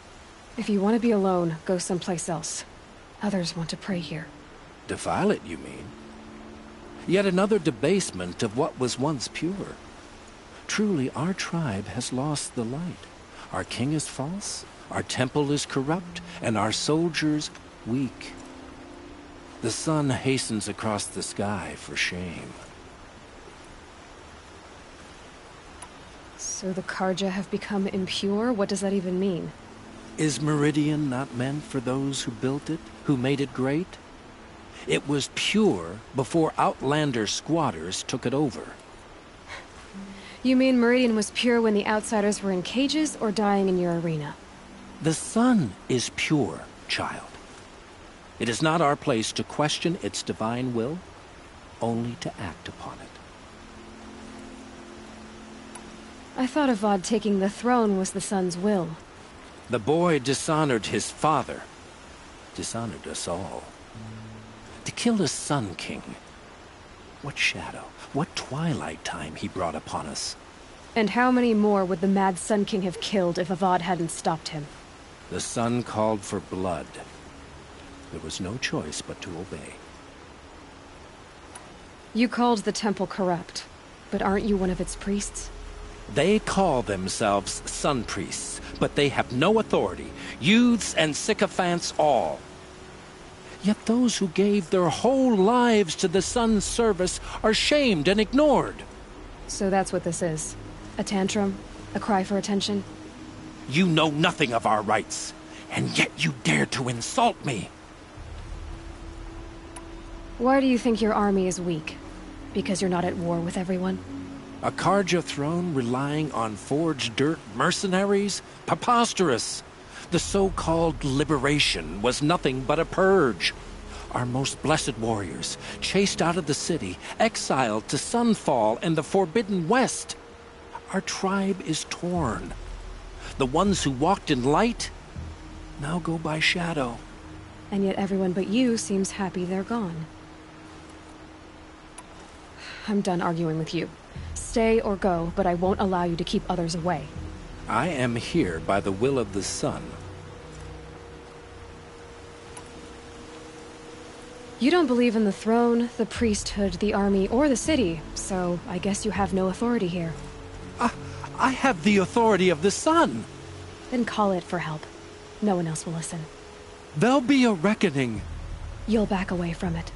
If you want to be alone, go someplace else. Others want to pray here. Defile it, you mean? Yet another debasement of what was once pure. Truly, our tribe has lost the light. Our king is false, our temple is corrupt, and our soldiers weak. The sun hastens across the sky for shame. So the Karja have become impure? What does that even mean? Is Meridian not meant for those who built it, who made it great? It was pure before Outlander squatters took it over. You mean Meridian was pure when the outsiders were in cages or dying in your arena? The sun is pure, child. It is not our place to question its divine will, only to act upon it. I thought Avad taking the throne was the sun's will. The boy dishonored his father, dishonored us all. To kill a Sun King. What shadow, what twilight time he brought upon us. And how many more would the Mad Sun King have killed if Avad hadn't stopped him? The sun called for blood. There was no choice but to obey. You called the temple corrupt, but aren't you one of its priests? They call themselves sun priests, but they have no authority. Youths and sycophants all. Yet those who gave their whole lives to the sun's service are shamed and ignored. So that's what this is. A tantrum? A cry for attention? You know nothing of our rights, and yet you dare to insult me. Why do you think your army is weak? Because you're not at war with everyone? A Karja throne relying on forged dirt mercenaries? Preposterous! The so-called liberation was nothing but a purge. Our most blessed warriors, chased out of the city, exiled to Sunfall and the Forbidden West. Our tribe is torn. The ones who walked in light now go by shadow. And yet everyone but you seems happy they're gone. I'm done arguing with you. Stay or go, but I won't allow you to keep others away. I am here by the will of the sun. You don't believe in the throne, the priesthood, the army, or the city, so I guess you have no authority here. I have the authority of the sun. Then call it for help. No one else will listen. There'll be a reckoning. You'll back away from it.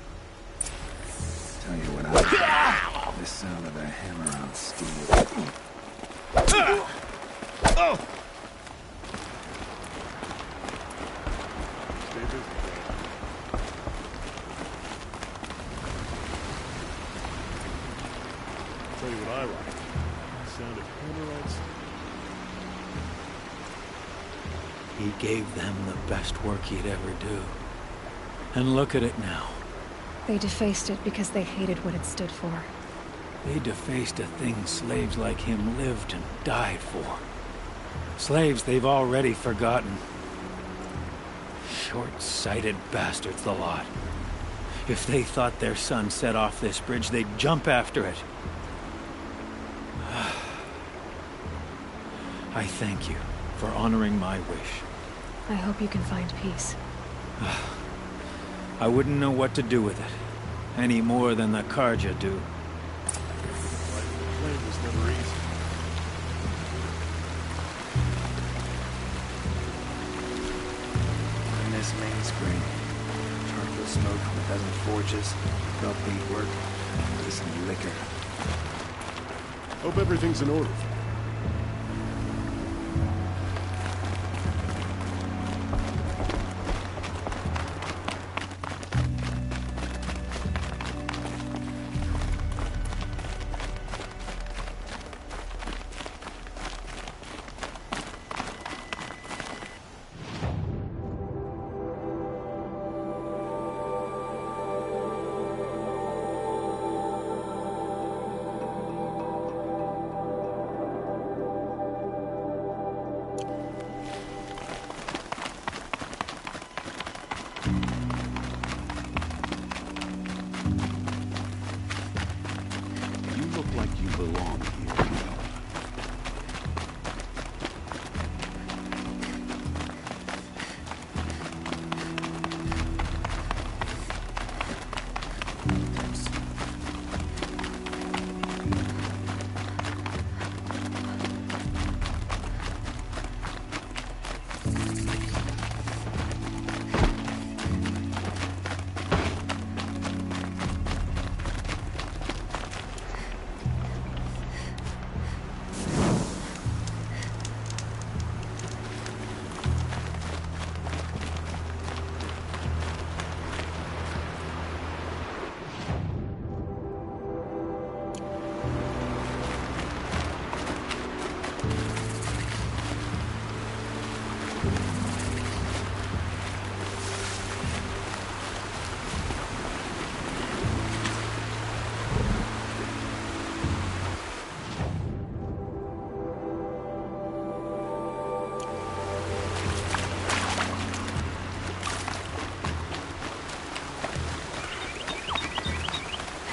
Tell you what I... The sound of a hammer on steel. Oh! Tell you what I like. The sound of hammer on steel. He gave them the best work he'd ever do. And look at it now. They defaced it because they hated what it stood for. They defaced a thing slaves like him lived and died for. Slaves they've already forgotten. Short-sighted bastards, the lot. If they thought their son set off this bridge, they'd jump after it. I thank you for honoring my wish. I hope you can find peace. I wouldn't know what to do with it. Any more than the Karja do. Flame was never easy. I miss Main Spring. Charcoal smoke from a dozen forges, dog beat work, decent liquor. Hope everything's in order.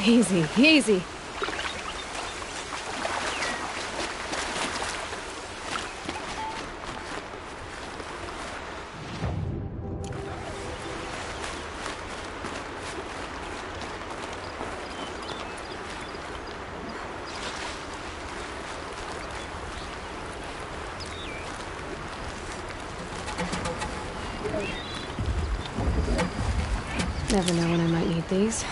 Easy, easy. Never know when I might need these.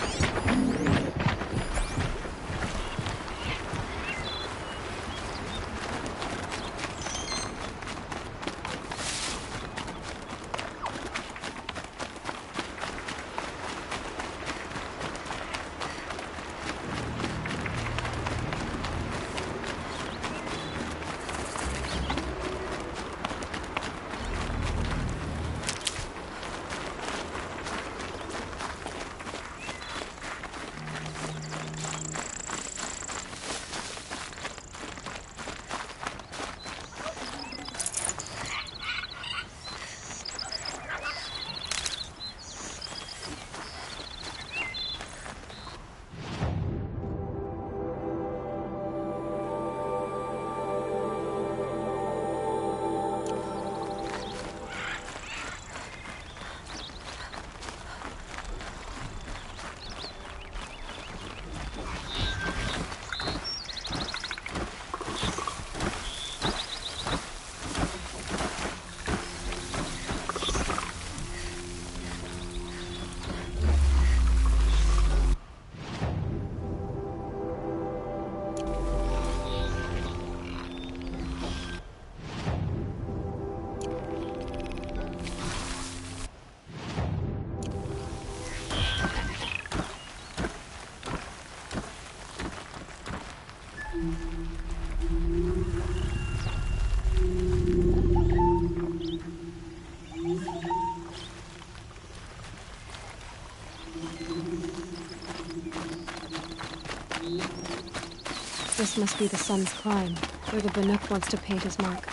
This must be the sun's climb, where the Banuk wants to paint his mark.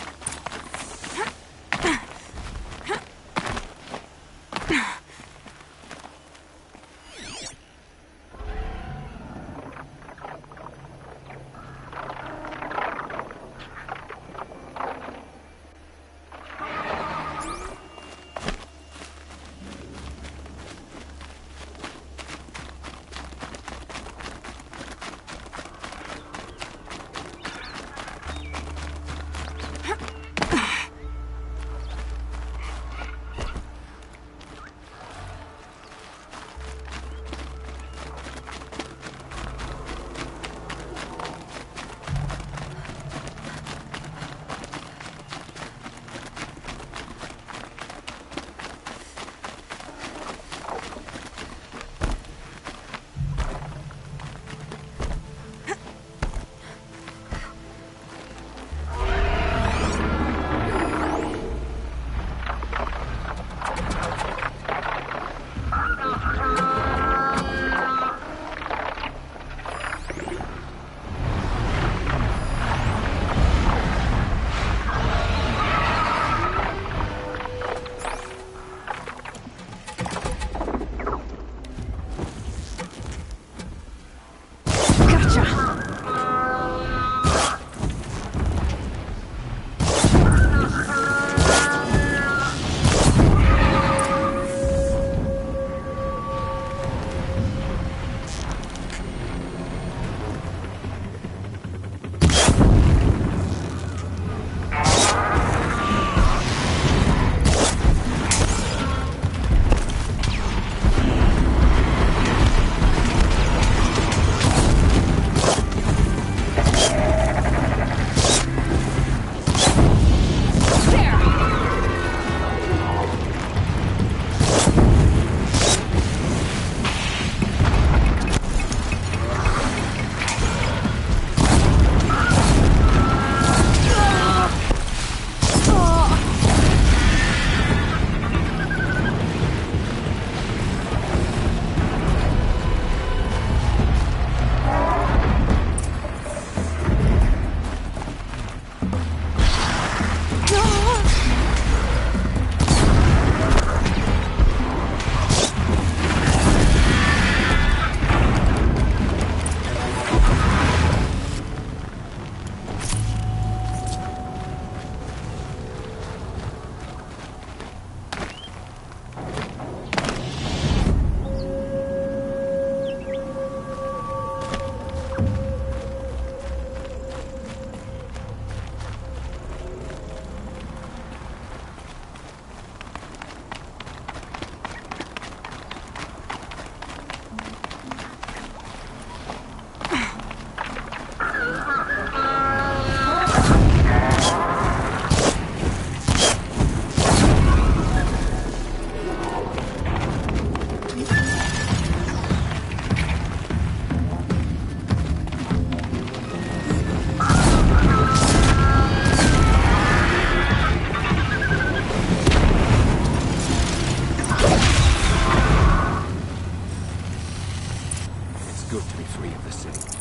good to be free of the city.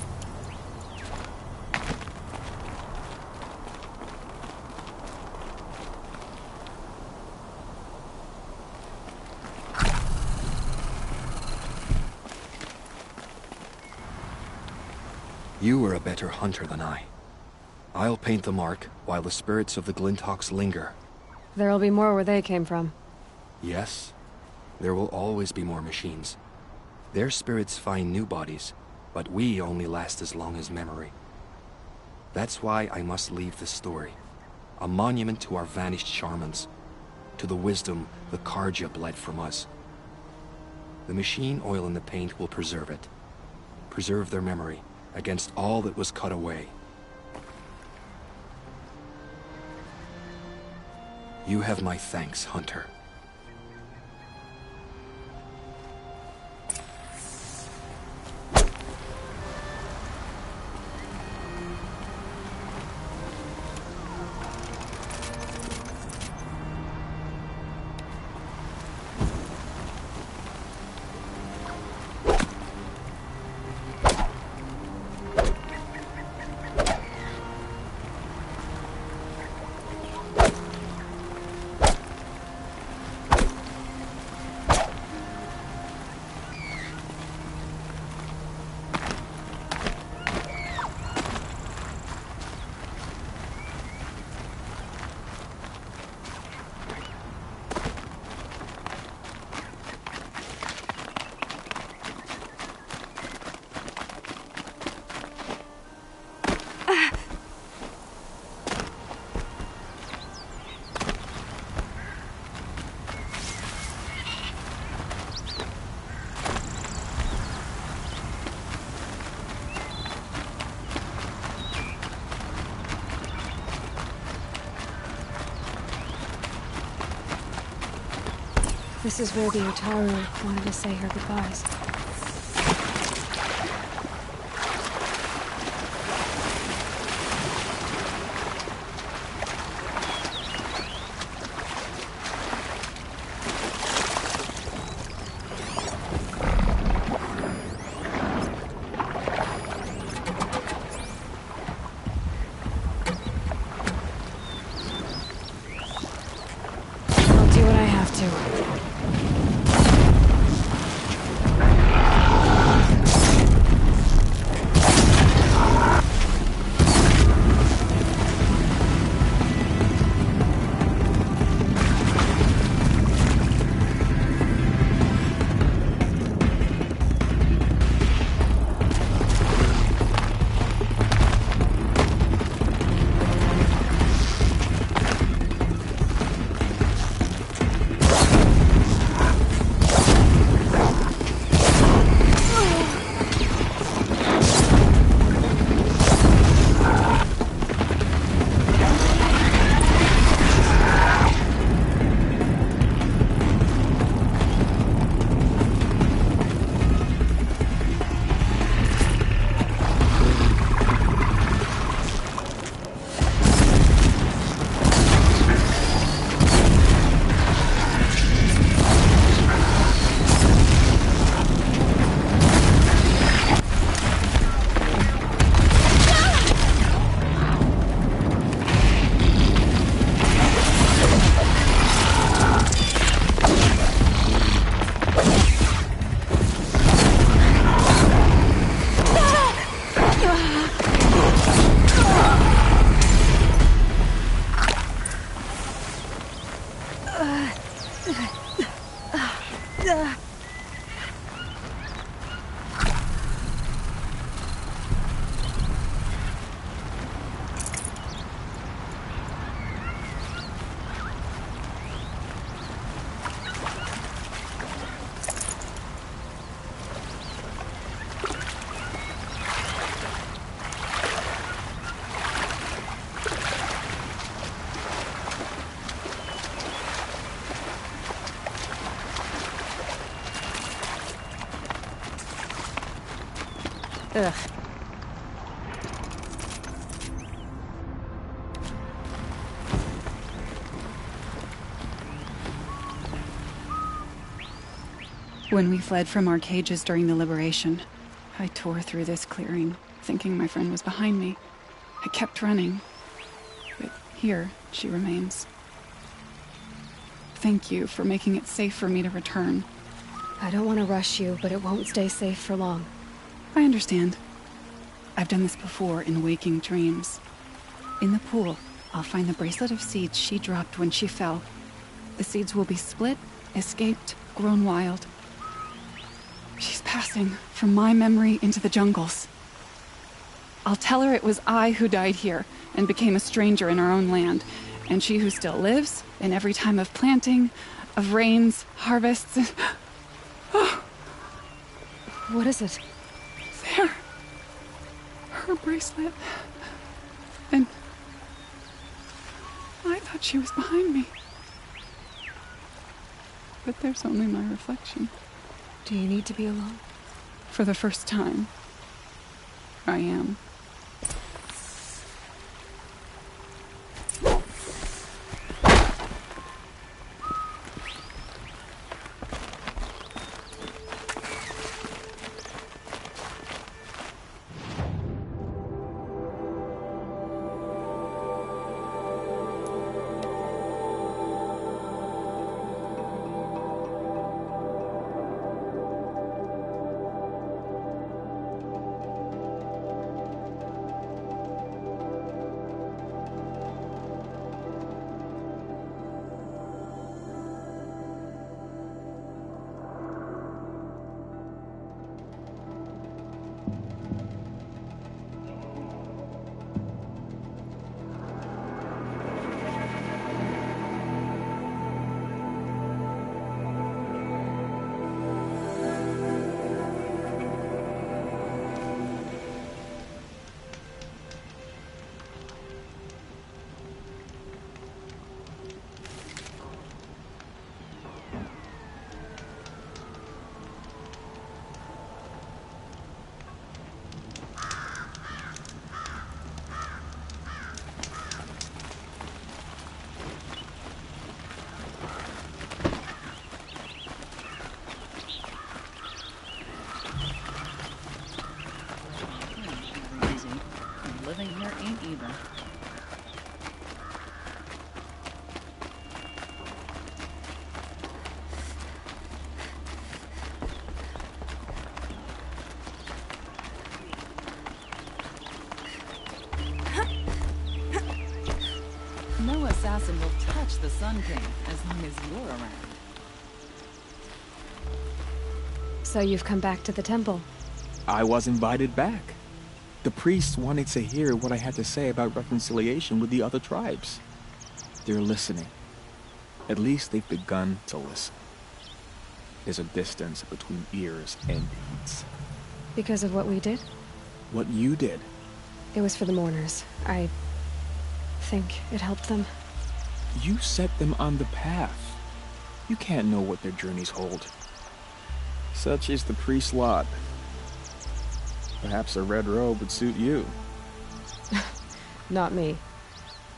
You are a better hunter than I. I'll paint the mark while the spirits of the Glinthawks linger. There'll be more where they came from. Yes, there will always be more machines. Their spirits find new bodies, but we only last as long as memory. That's why I must leave this story. A monument to our vanished shamans, to the wisdom the Karja bled from us. The machine oil in the paint will preserve it. Preserve their memory against all that was cut away. You have my thanks, Hunter. This is where the Utaru wanted to say her goodbyes. I'll do what I have to. Ugh. When we fled from our cages during the liberation, I tore through this clearing, thinking my friend was behind me. I kept running, but here she remains. Thank you for making it safe for me to return. I don't want to rush you, but it won't stay safe for long. I understand. I've done this before in waking dreams. In the pool, I'll find the bracelet of seeds she dropped when she fell. The seeds will be split, escaped, grown wild. She's passing from my memory into the jungles. I'll tell her it was I who died here and became a stranger in our own land, and she who still lives in every time of planting, of rains, harvests, and... Oh. What is it? There. Her bracelet. And I thought she was behind me. But there's only my reflection. Do you need to be alone? For the first time, I am. Living here ain't either. No assassin will touch the Sun King as long as you're around. So you've come back to the temple? I was invited back. The priests wanted to hear what I had to say about reconciliation with the other tribes. They're listening. At least they've begun to listen. There's a distance between ears and deeds. Because of what we did? What you did. It was for the mourners. I think it helped them. You set them on the path. You can't know what their journeys hold. Such is the priest's lot. Perhaps a red robe would suit you. Not me.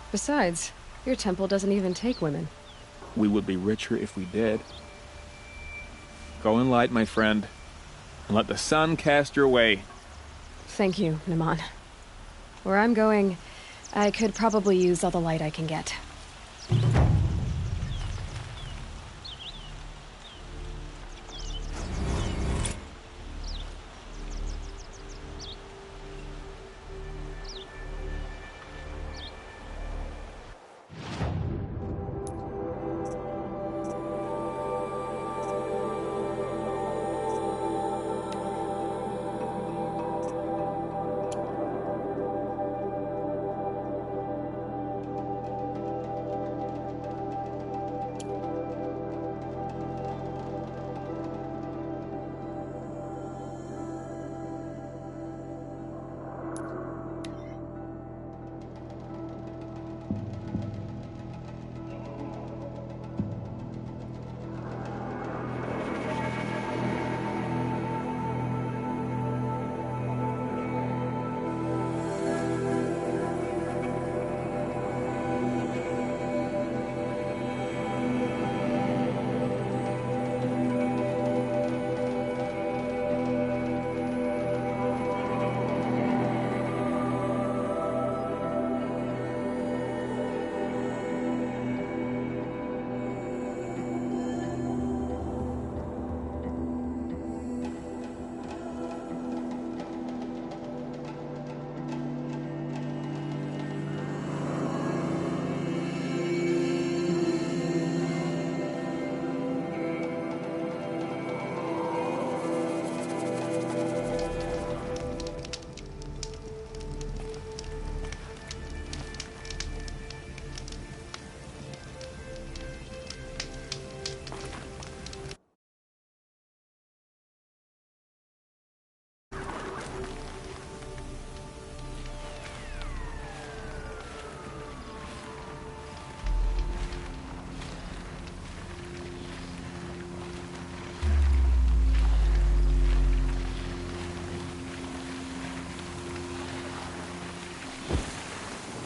Besides, your temple doesn't even take women. We would be richer if we did. Go in light, my friend, and let the sun cast your way. Thank you, Naman. Where I'm going, I could probably use all the light I can get.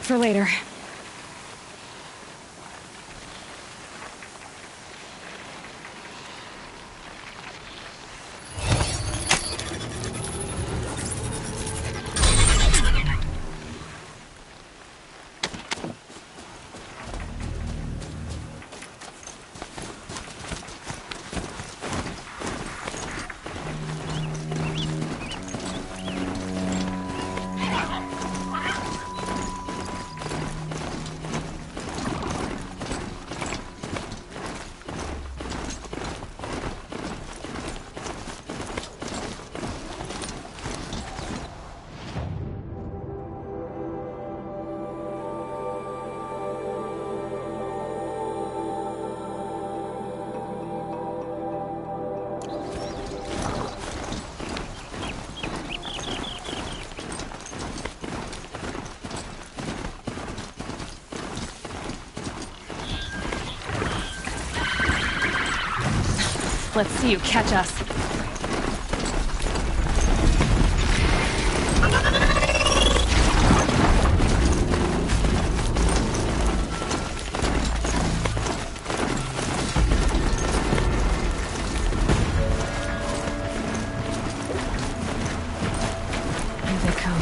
For later. Let's see you catch us. Here they come.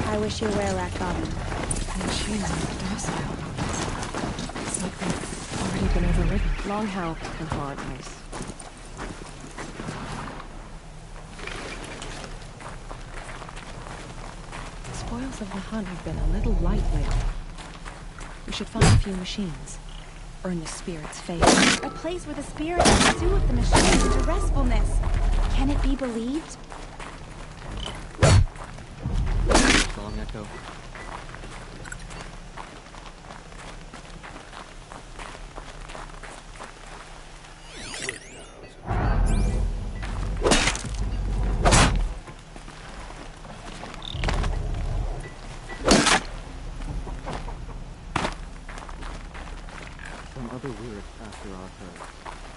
I wish you were a rat goblin. The machines are docile. It's like they've already been overridden. Long help and hard ice. The spoils of the hunt have been a little light lately. We should find a few machines. Earn the spirit's favor. A place where the spirits pursue with the machines into restfulness. Can it be believed? Long echo. Some other weird after our herd.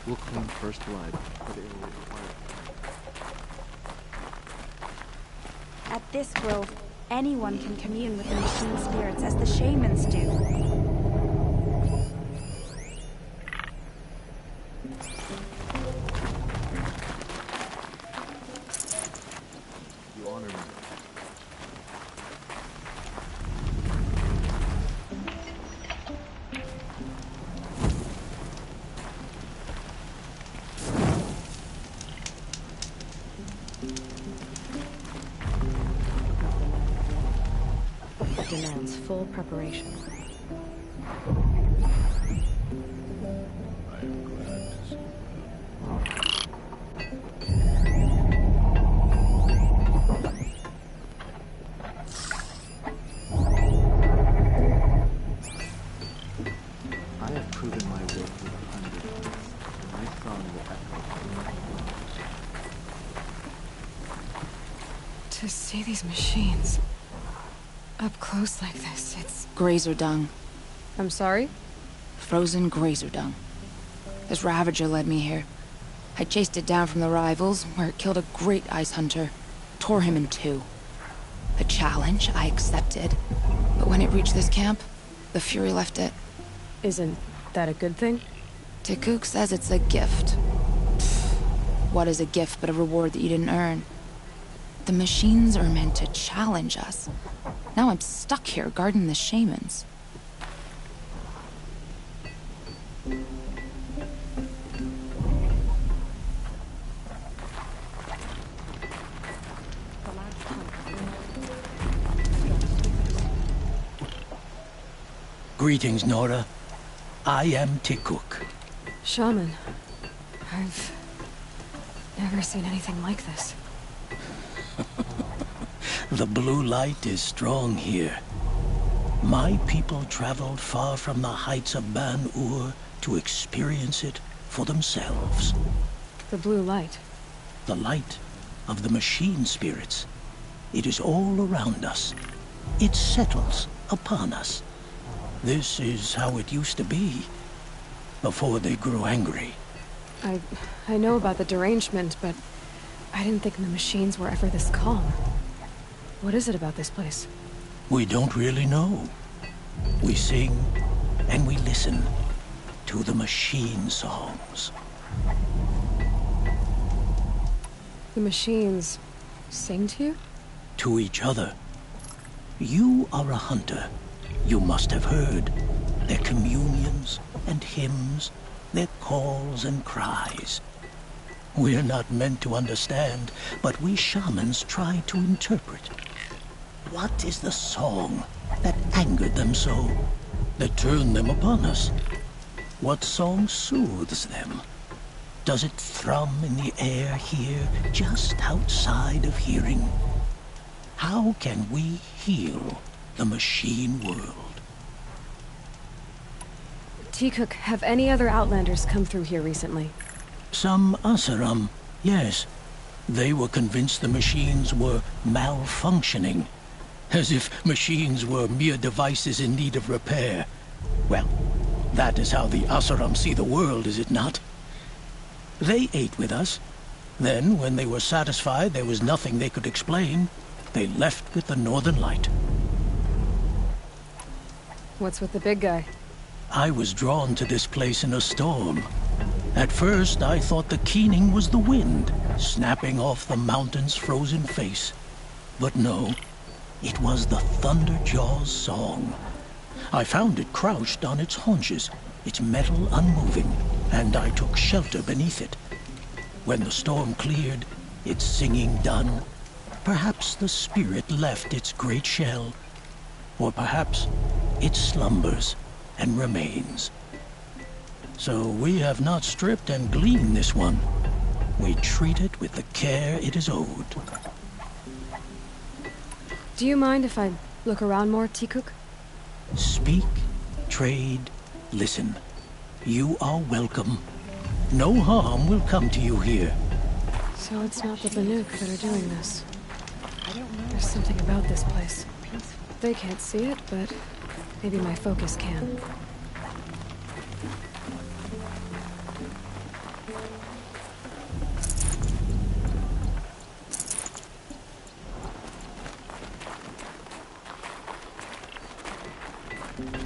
We'll claim first blood, but it will require... At this grove, anyone can commune with the machine spirits as the shamans do. You honor me. Demands full preparation. I am glad to see you. I have proven my worth with 100 years, and my song will echo. To see these machines up close like this, it's... Grazer dung. I'm sorry? Frozen grazer dung. This Ravager led me here. I chased it down from the rivals, where it killed a great ice hunter. Tore him in two. A challenge I accepted. But when it reached this camp, the Fury left it. Isn't that a good thing? Tikuk says it's a gift. What is a gift but a reward that you didn't earn? The machines are meant to challenge us. Now I'm stuck here guarding the shamans. Greetings, Nora. I am Tikuk. Shaman. I've never seen anything like this. The blue light is strong here. My people traveled far from the heights of Ban-Ur to experience it for themselves. The blue light? The light of the machine spirits. It is all around us. It settles upon us. This is how it used to be, before they grew angry. I know about the derangement, but I didn't think the machines were ever this calm. What is it about this place? We don't really know. We sing and we listen to the machine songs. The machines sing to you? To each other. You are a hunter. You must have heard their communions and hymns, their calls and cries. We're not meant to understand, but we shamans try to interpret. What is the song that angered them so, that turned them upon us? What song soothes them? Does it thrum in the air here, just outside of hearing? How can we heal the machine world? Tikuk, have any other Outlanders come through here recently? Some Asaram, yes. They were convinced the machines were malfunctioning. As if machines were mere devices in need of repair. Well, that is how the Asaram see the world, is it not? They ate with us. Then, when they were satisfied there was nothing they could explain, they left with the Northern Light. What's with the big guy? I was drawn to this place in a storm. At first, I thought the keening was the wind, snapping off the mountain's frozen face. But no, it was the Thunderjaw's song. I found it crouched on its haunches, its metal unmoving, and I took shelter beneath it. When the storm cleared, its singing done, perhaps the spirit left its great shell, or perhaps it slumbers and remains. So we have not stripped and gleaned this one. We treat it with the care it is owed. Do you mind if I look around more, Tikuk? Speak, trade, listen. You are welcome. No harm will come to you here. So it's not the Banuk that are doing this. There's something about this place. They can't see it, but maybe my focus can.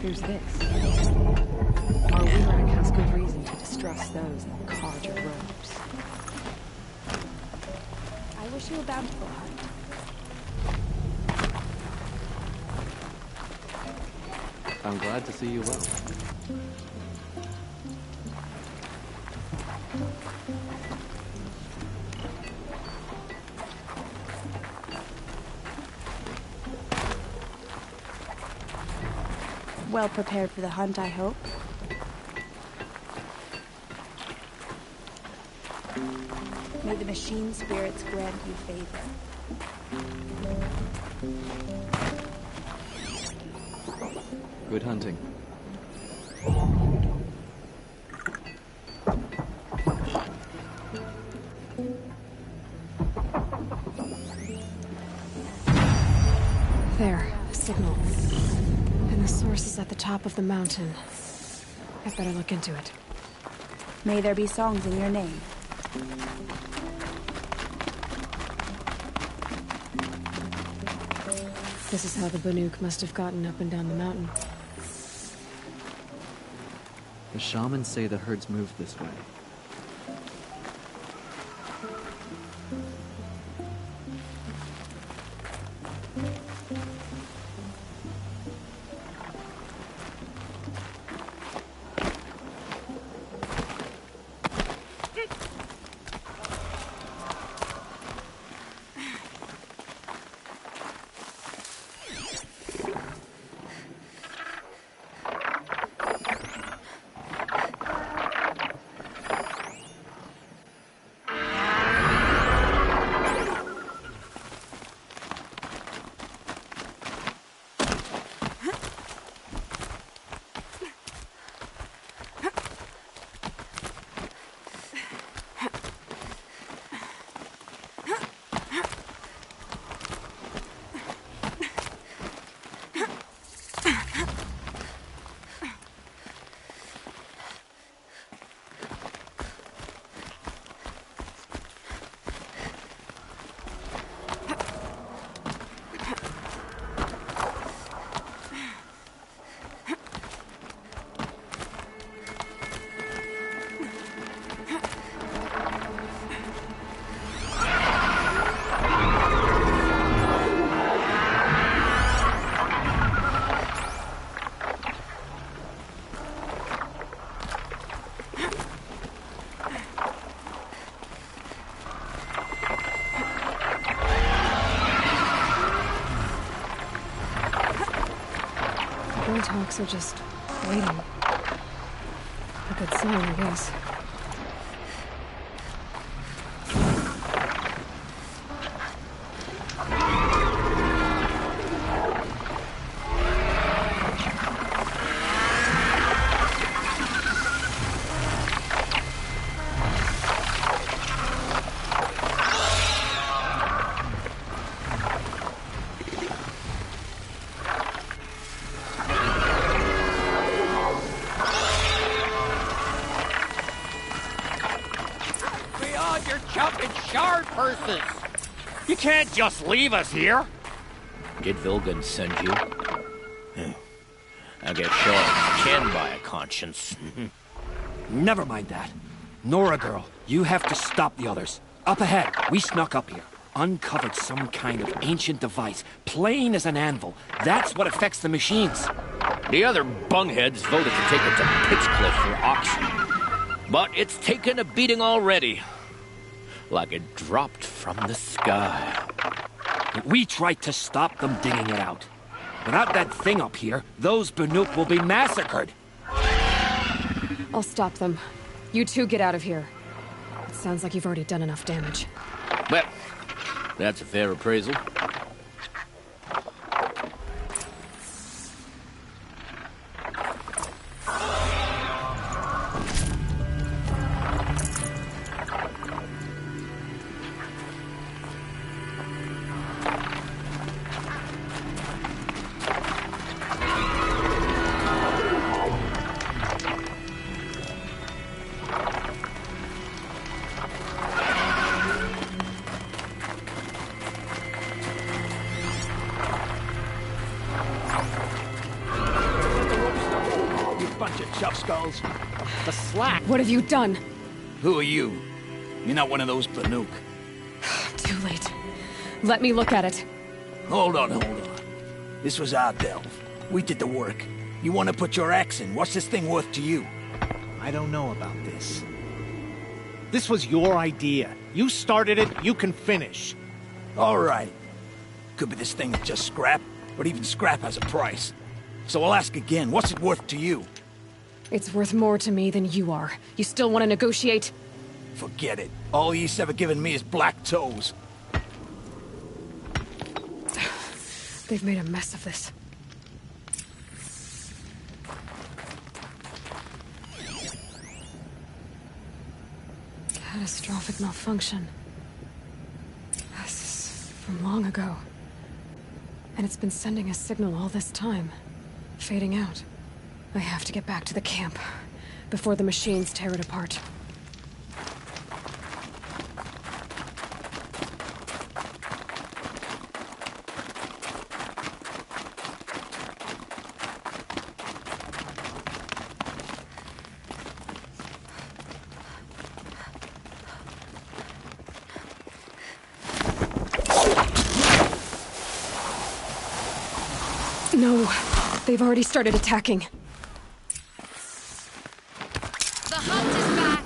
Here's this. Our Wirak has good reason to distrust those that card your robes. I wish you a bountiful hunt. I'm glad to see you well. Well prepared for the hunt, I hope. May the machine spirits grant you favor. Good hunting. There, a signal. And the source is at the top of the mountain. I'd better look into it. May there be songs in your name. This is how the Banuk must have gotten up and down the mountain. The shamans say the herds moved this way. Warthogs are just waiting. A good sign, I guess. You can't just leave us here. Did Vilgan send you? I get sure kin by a conscience. Never mind that. Nora girl, you have to stop the others. Up ahead, we snuck up here. Uncovered some kind of ancient device, plain as an anvil. That's what affects the machines. The other bungheads voted to take it to Pitchcliff for auction. But it's taken a beating already. Like it dropped from the sky. We tried to stop them digging it out. Without that thing up here, those Banuk will be massacred. I'll stop them. You two get out of here. It sounds like you've already done enough damage. Well, that's a fair appraisal. The slack. What have you done? Who are you? You're not one of those Banuk. Too late. Let me look at it. Hold on. This was our delve. We did the work. You want to put your axe in? What's this thing worth to you? I don't know about this. This was your idea. You started it, you can finish. All right. Could be this thing is just scrap, but even scrap has a price. So I'll ask again, what's it worth to you? It's worth more to me than you are. You still want to negotiate? Forget it. All ye's ever given me is black toes. They've made a mess of this. Catastrophic malfunction. This is from long ago. And it's been sending a signal all this time. Fading out. I have to get back to the camp before the machines tear it apart. No, they've already started attacking. The hunt is back!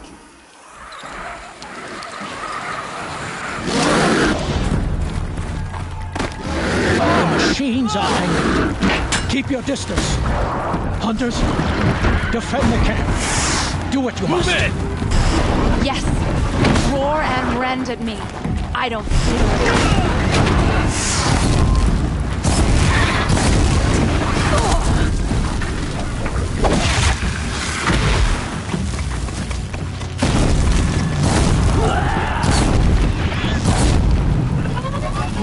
The machines are angry. Keep your distance. Hunters, defend the camp. Do what you must. Move it! Yes! Roar and rend at me. I don't fear it.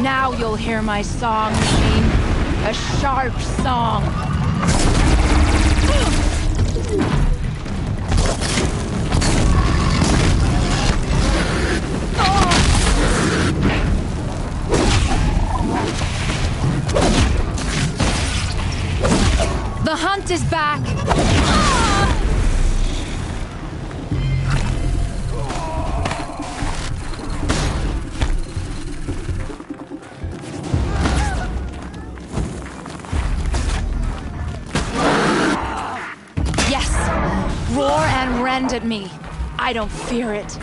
Now you'll hear my song, machine. A sharp song. The hunt is back! Yes! Roar and rend at me. I don't fear it.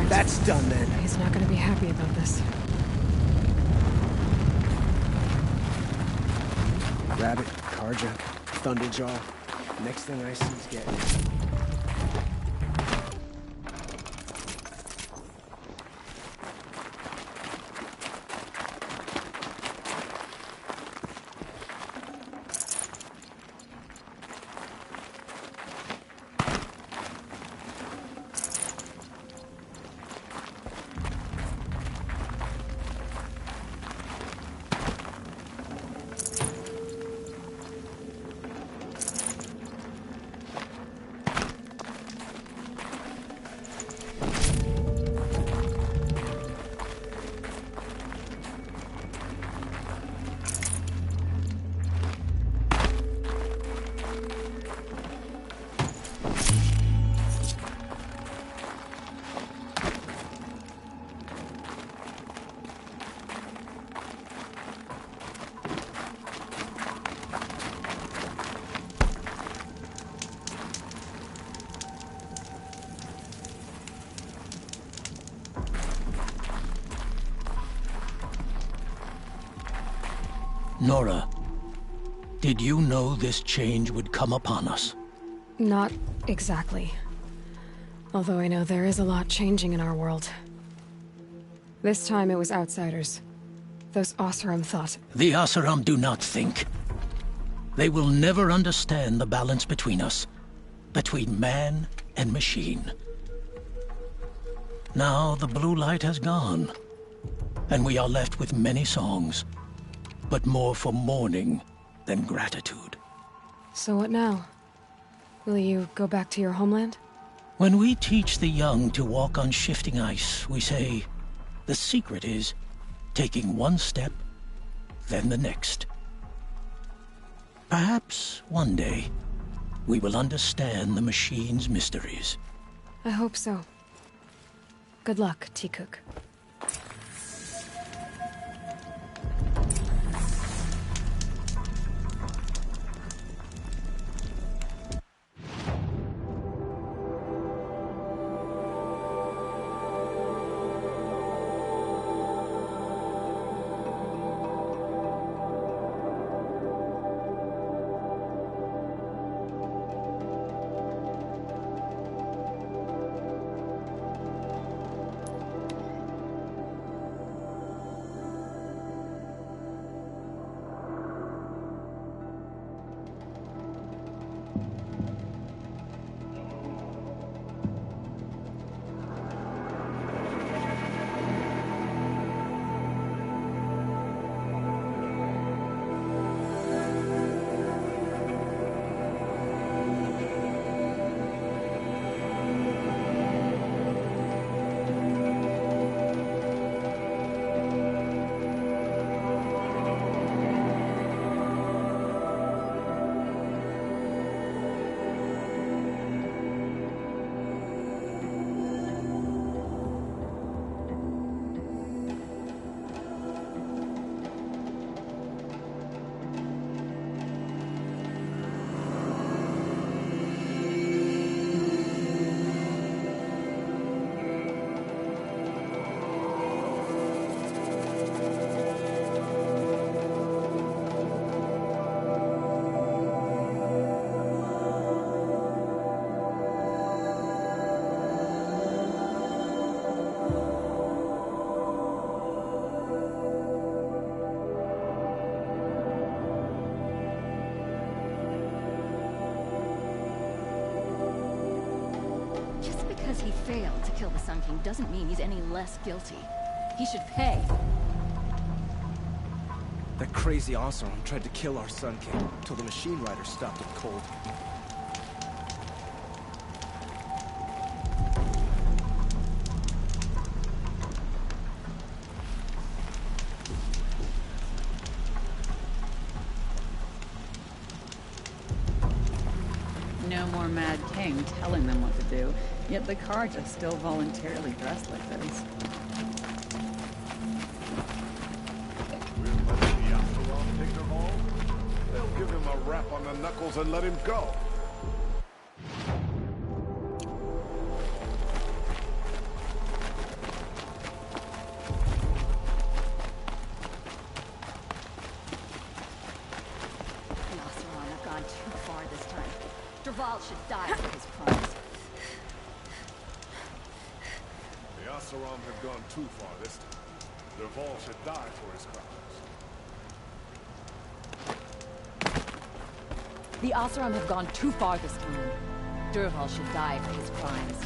That's done then. He's not going to be happy about this. Rabbit, Carja, Thunderjaw. Next thing I see is getting... Nora, did you know this change would come upon us? Not exactly. Although I know there is a lot changing in our world. This time it was outsiders. Those Oseram thought. The Oseram do not think. They will never understand the balance between us. Between man and machine. Now the blue light has gone. And we are left with many songs. But more for mourning than gratitude. So what now? Will you go back to your homeland? When we teach the young to walk on shifting ice, we say, the secret is taking one step, then the next. Perhaps one day, we will understand the machine's mysteries. I hope so. Good luck, T-Cook. failed to kill the Sun King doesn't mean he's any less guilty. He should pay. That crazy Oseram tried to kill our Sun King till the machine rider stopped him cold. No more Mad King telling them what to do, yet the Carja still voluntarily dressed like this. We'll let the Oseram take their ball. They'll give him a rap on the knuckles and let him go. Should die for his crimes. The Oseram have gone too far this time. Dervahl should die for his crimes. The Oseram have gone too far this time. Dervahl should die for his crimes.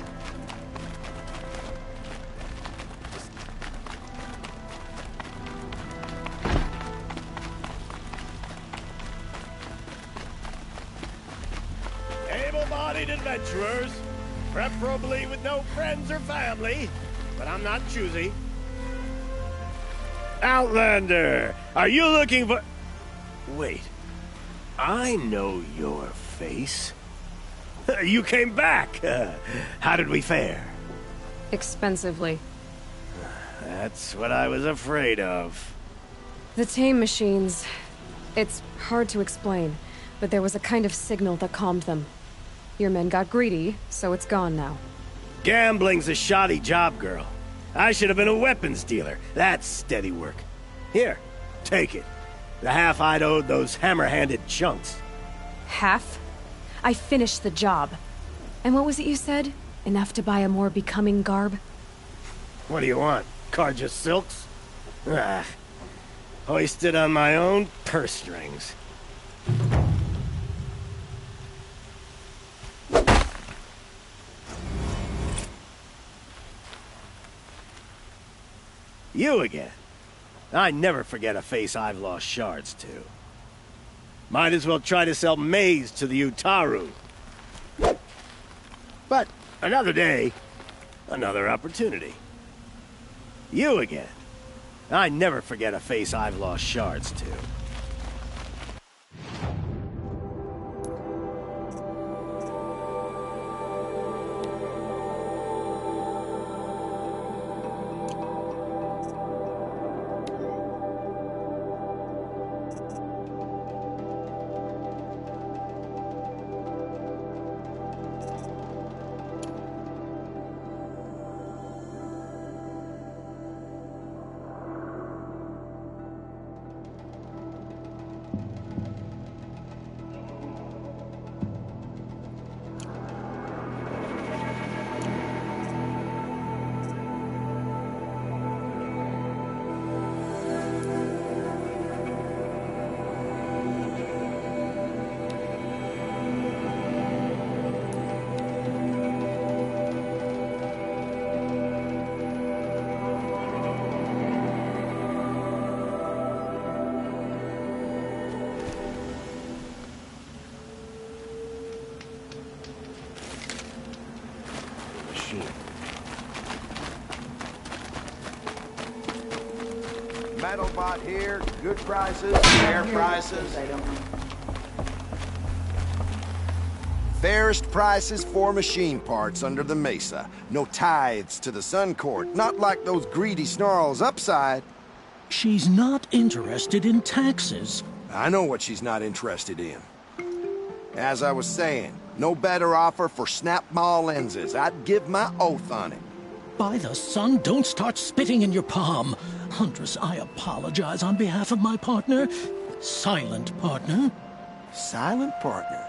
Able-bodied adventurers, preferably with no friends or family, but I'm not choosy. Outlander, are you looking for... Wait, I know your face. You came back. How did we fare? Expensively. That's what I was afraid of. The tame machines... It's hard to explain, but there was a kind of signal that calmed them. Your men got greedy, so it's gone now. Gambling's a shoddy job, girl. I should have been a weapons dealer. That's steady work. Here, take it. The half I'd owed those hammer-handed chunks. Half? I finished the job. And what was it you said? Enough to buy a more becoming garb? What do you want? Carja silks? Ah, hoisted on my own purse strings. You again. I never forget a face I've lost shards to. Might as well try to sell maize to the Utaru. But another day, another opportunity. You again. I never forget a face I've lost shards to. Metalbot here, good prices, fair prices. Fairest prices for machine parts under the mesa. No tithes to the Sun Court, not like those greedy snarls upside. She's not interested in taxes. I know what she's not interested in. As I was saying, no better offer for snap-maw lenses. I'd give my oath on it. By the sun, don't start spitting in your palm. Huntress, I apologize on behalf of my partner. Silent partner. Silent partner?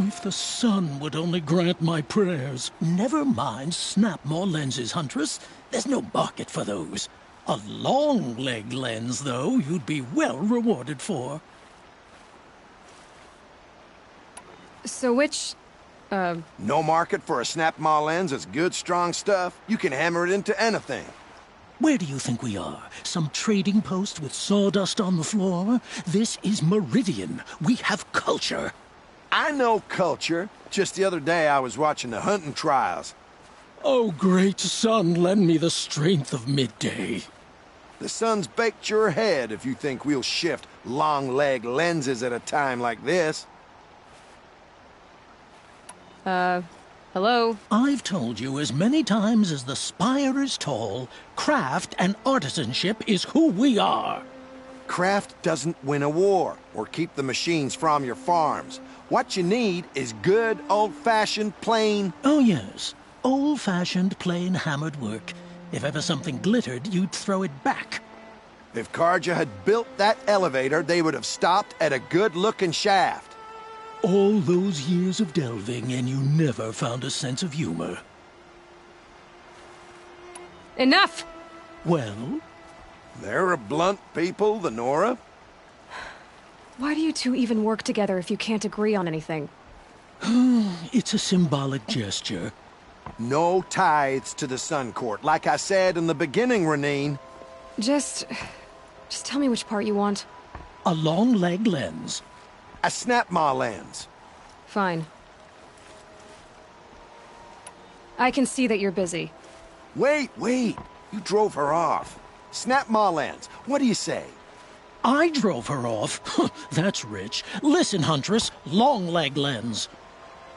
If the sun would only grant my prayers. Never mind snap-maw lenses, Huntress. There's no market for those. A long-leg lens, though, you'd be well rewarded for. So which No market for a snap-maw lens is good, strong stuff. You can hammer it into anything. Where do you think we are? Some trading post with sawdust on the floor? This is Meridian. We have culture. I know culture. Just the other day I was watching the hunting trials. Oh, great sun, lend me the strength of midday. The sun's baked your head if you think we'll shift long-leg lenses at a time like this. Hello? I've told you as many times as the spire is tall, craft and artisanship is who we are. Craft doesn't win a war or keep the machines from your farms. What you need is good, old-fashioned, plain... Oh, yes. Old-fashioned, plain hammered work. If ever something glittered, you'd throw it back. If Karja had built that elevator, they would have stopped at a good-looking shaft. All those years of delving, and you never found a sense of humor. Enough! Well? They're a blunt people, the Nora. Why do you two even work together if you can't agree on anything? It's a symbolic gesture. No tithes to the Sun Court, like I said in the beginning, Renine. Just tell me which part you want. A long-leg lens. A snap-maw lens. Fine. I can see that you're busy. Wait. You drove her off. Snap-maw lens. What do you say? I drove her off? That's rich. Listen, Huntress. Long-leg lens.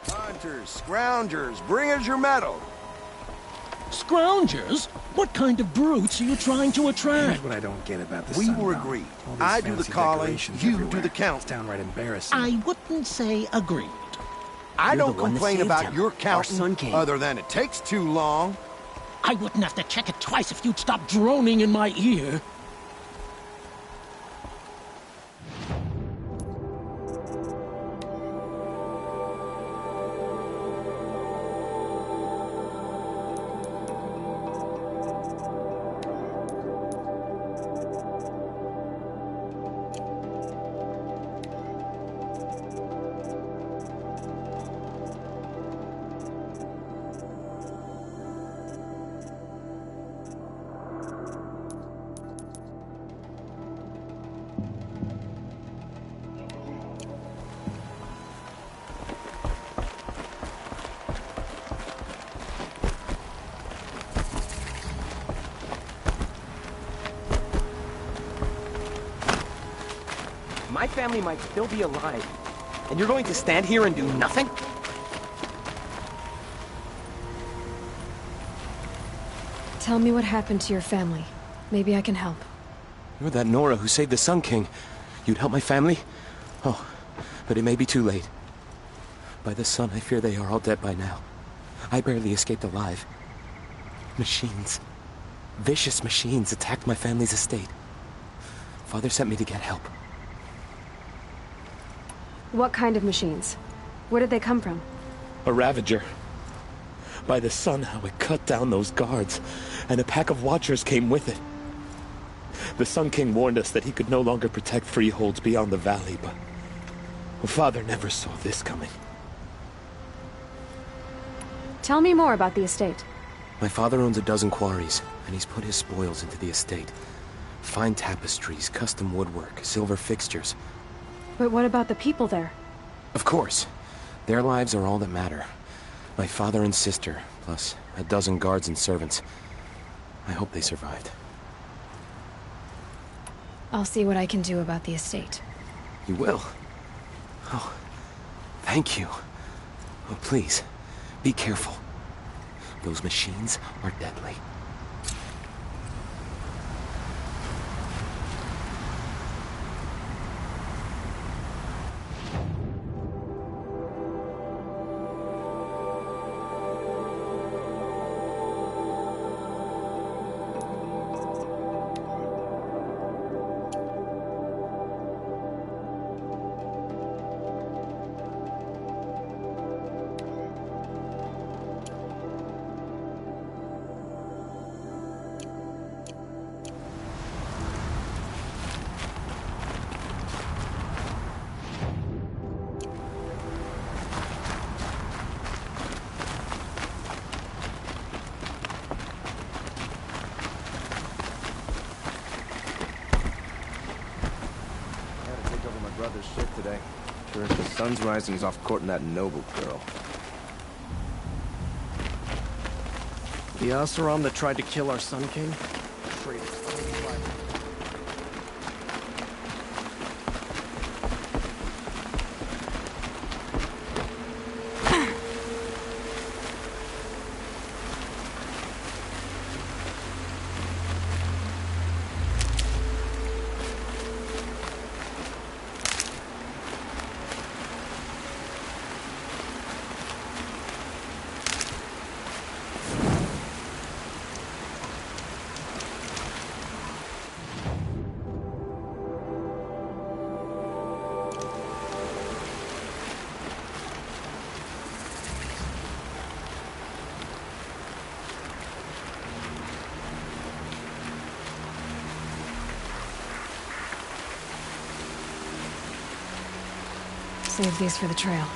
Hunters, scroungers, bring us your metal. Scroungers? What kind of brutes are you trying to attract? Here's what I don't get about this. We were agreed. I do the calling, you do the count. It's downright embarrassing. I wouldn't say agreed. I don't complain about your counting, other than it takes too long. I wouldn't have to check it twice if you'd stop droning in my ear. My family might still be alive, and you're going to stand here and do nothing? Tell me what happened to your family. Maybe I can help. You're that Nora who saved the Sun King. You'd help my family? Oh, but it may be too late. By the sun, I fear they are all dead by now. I barely escaped alive. Machines. Vicious machines attacked my family's estate. Father sent me to get help. What kind of machines? Where did they come from? A Ravager. By the sun, how it cut down those guards, and a pack of Watchers came with it. The Sun King warned us that he could no longer protect freeholds beyond the valley, but Father never saw this coming. Tell me more about the estate. My father owns a dozen quarries, and he's put his spoils into the estate. Fine tapestries, custom woodwork, silver fixtures. But what about the people there? Of course. Their lives are all that matter. My father and sister, plus a dozen guards and servants. I hope they survived. I'll see what I can do about the estate. You will? Oh, thank you. Oh, please, be careful. Those machines are deadly. Sun's rising, he's off courting that noble girl. The Oseram that tried to kill our Sun King? Traitor. Save these for the trail.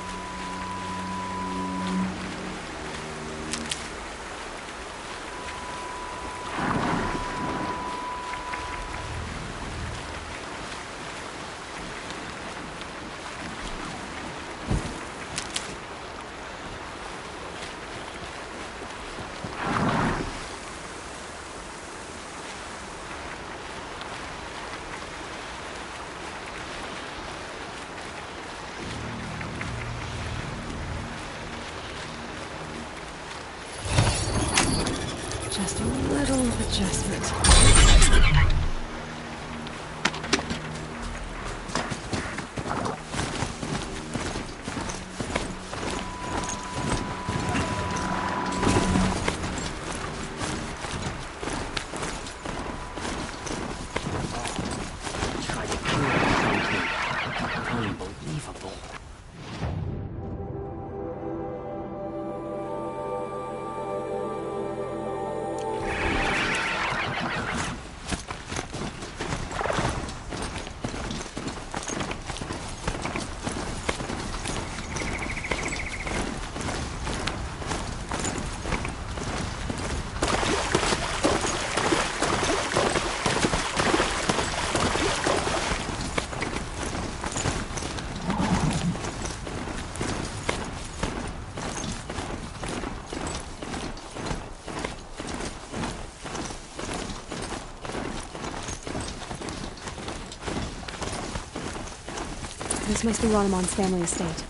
Just a little adjustment. Unbelievable. This must be Ranamon's family estate.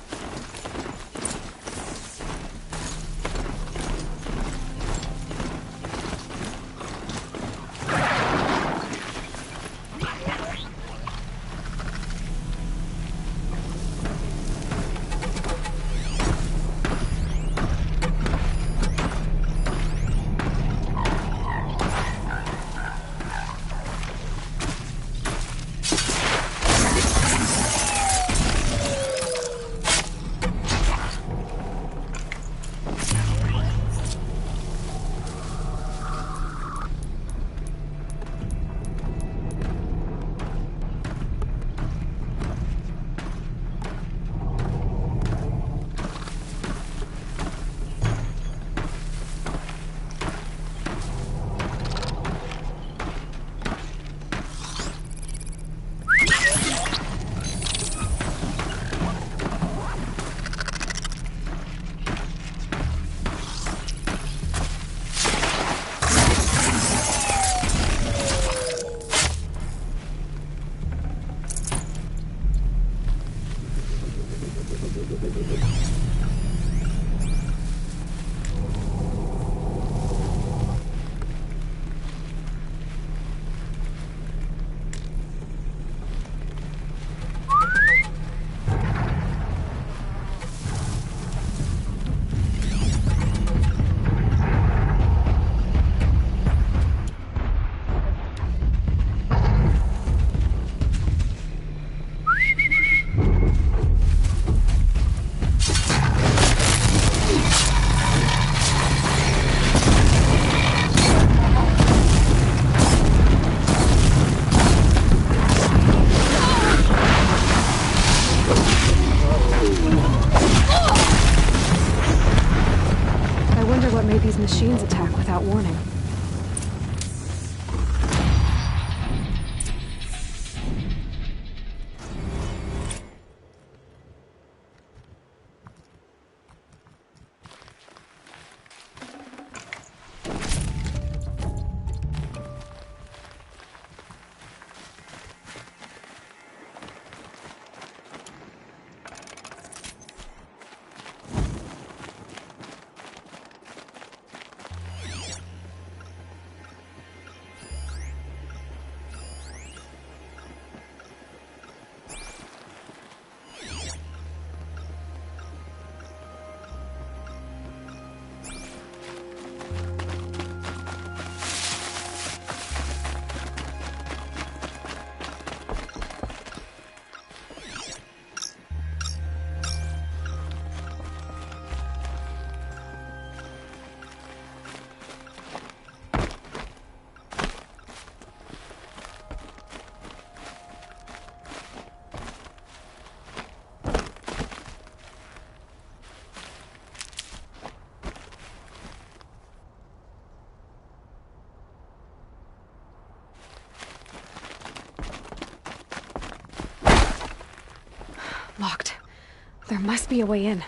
These machines attack without warning. There must be a way in.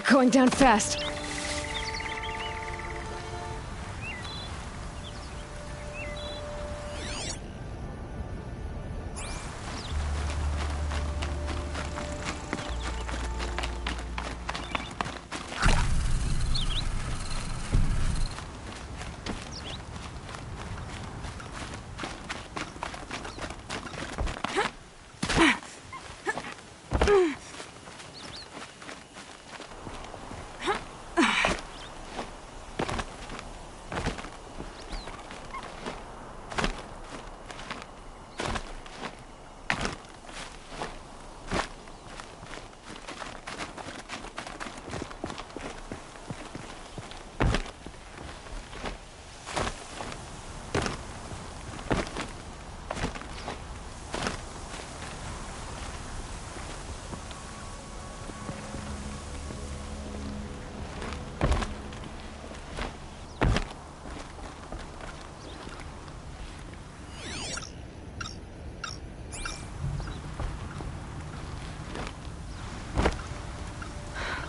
Going down fast.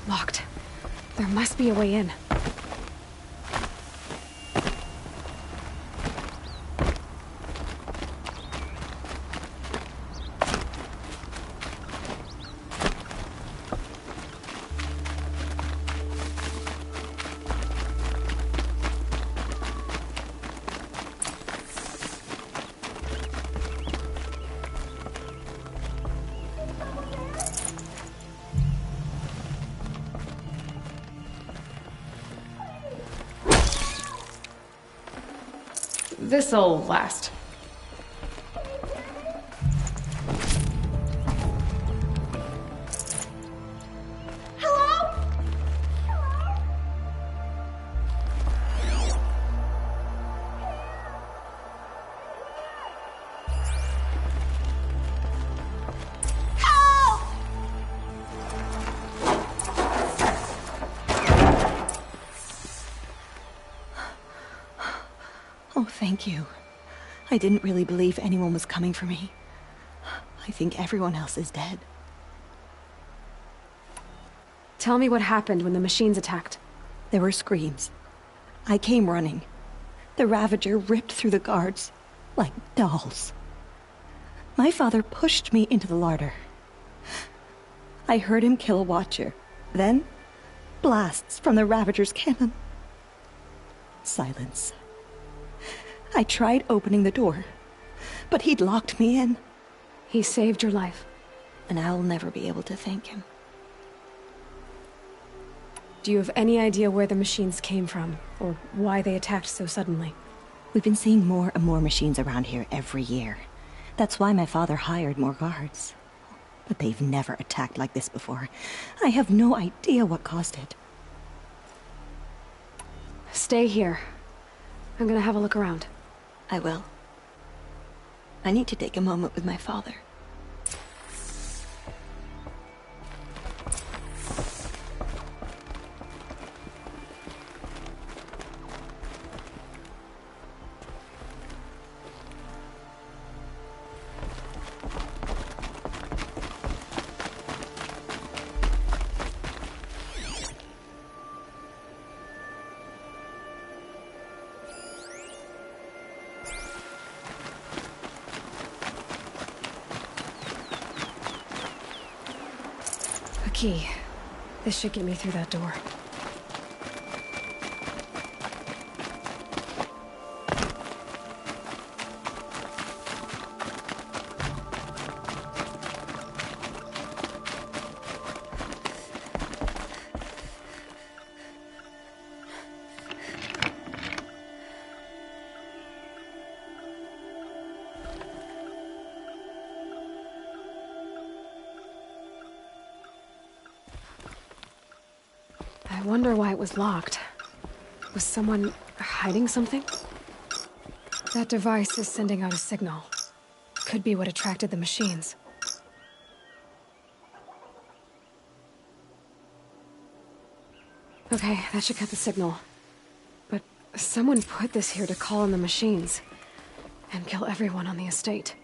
Locked. There must be a way in. This'll last. Oh, thank you. I didn't really believe anyone was coming for me. I think everyone else is dead. Tell me what happened when the machines attacked. There were screams. I came running. The Ravager ripped through the guards like dolls. My father pushed me into the larder. I heard him kill a watcher. Then, blasts from the Ravager's cannon. Silence. I tried opening the door, but he'd locked me in. He saved your life. And I'll never be able to thank him. Do you have any idea where the machines came from, or why they attacked so suddenly? We've been seeing more and more machines around here every year. That's why my father hired more guards. But they've never attacked like this before. I have no idea what caused it. Stay here. I'm gonna have a look around. I will. I need to take a moment with my father. Key. This should get me through that door. I wonder why it was locked. Was someone hiding something? That device is sending out a signal. Could be what attracted the machines. Okay, that should cut the signal. But someone put this here to call in the machines and kill everyone on the estate.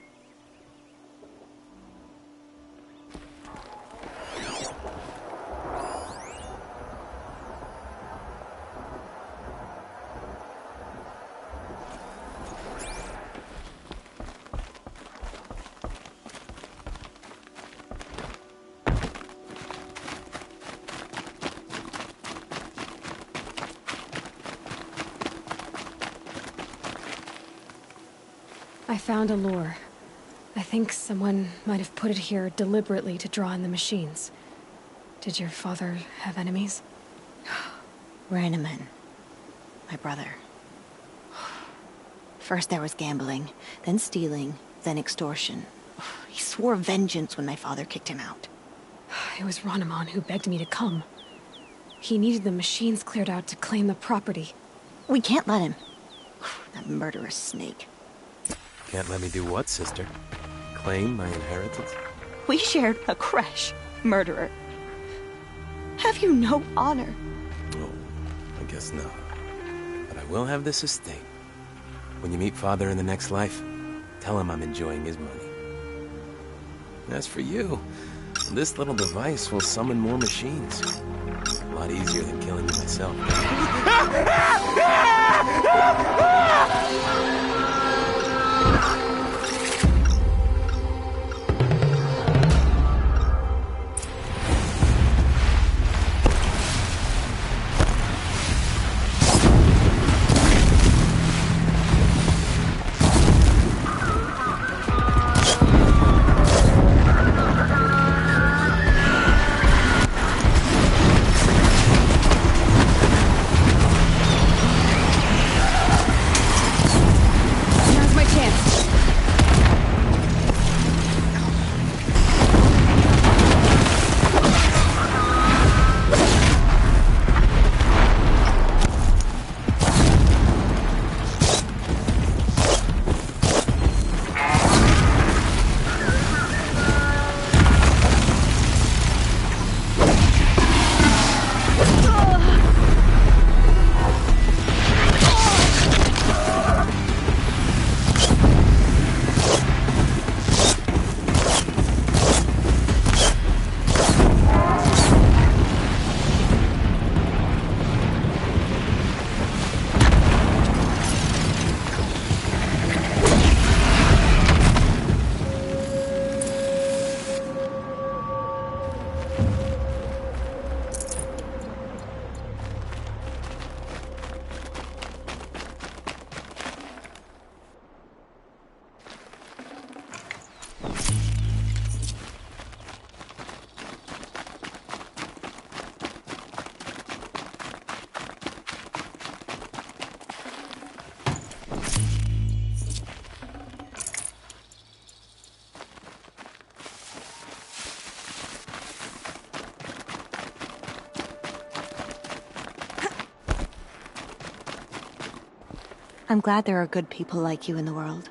I found a lure. I think someone might have put it here deliberately to draw in the machines. Did your father have enemies? Rainaman. My brother. First there was gambling, then stealing, then extortion. He swore vengeance when my father kicked him out. It was Rainaman who begged me to come. He needed the machines cleared out to claim the property. We can't let him. That murderous snake. Can't let me do what, sister? Claim my inheritance? We shared a creche, murderer. Have you no honor? Oh, I guess not. But I will have this estate. When you meet Father in the next life, tell him I'm enjoying his money. As for you, this little device will summon more machines. A lot easier than killing you myself. I'm glad there are good people like you in the world.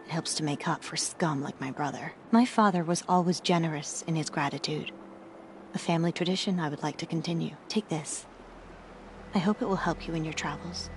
It helps to make up for scum like my brother. My father was always generous in his gratitude. A family tradition I would like to continue. Take this. I hope it will help you in your travels.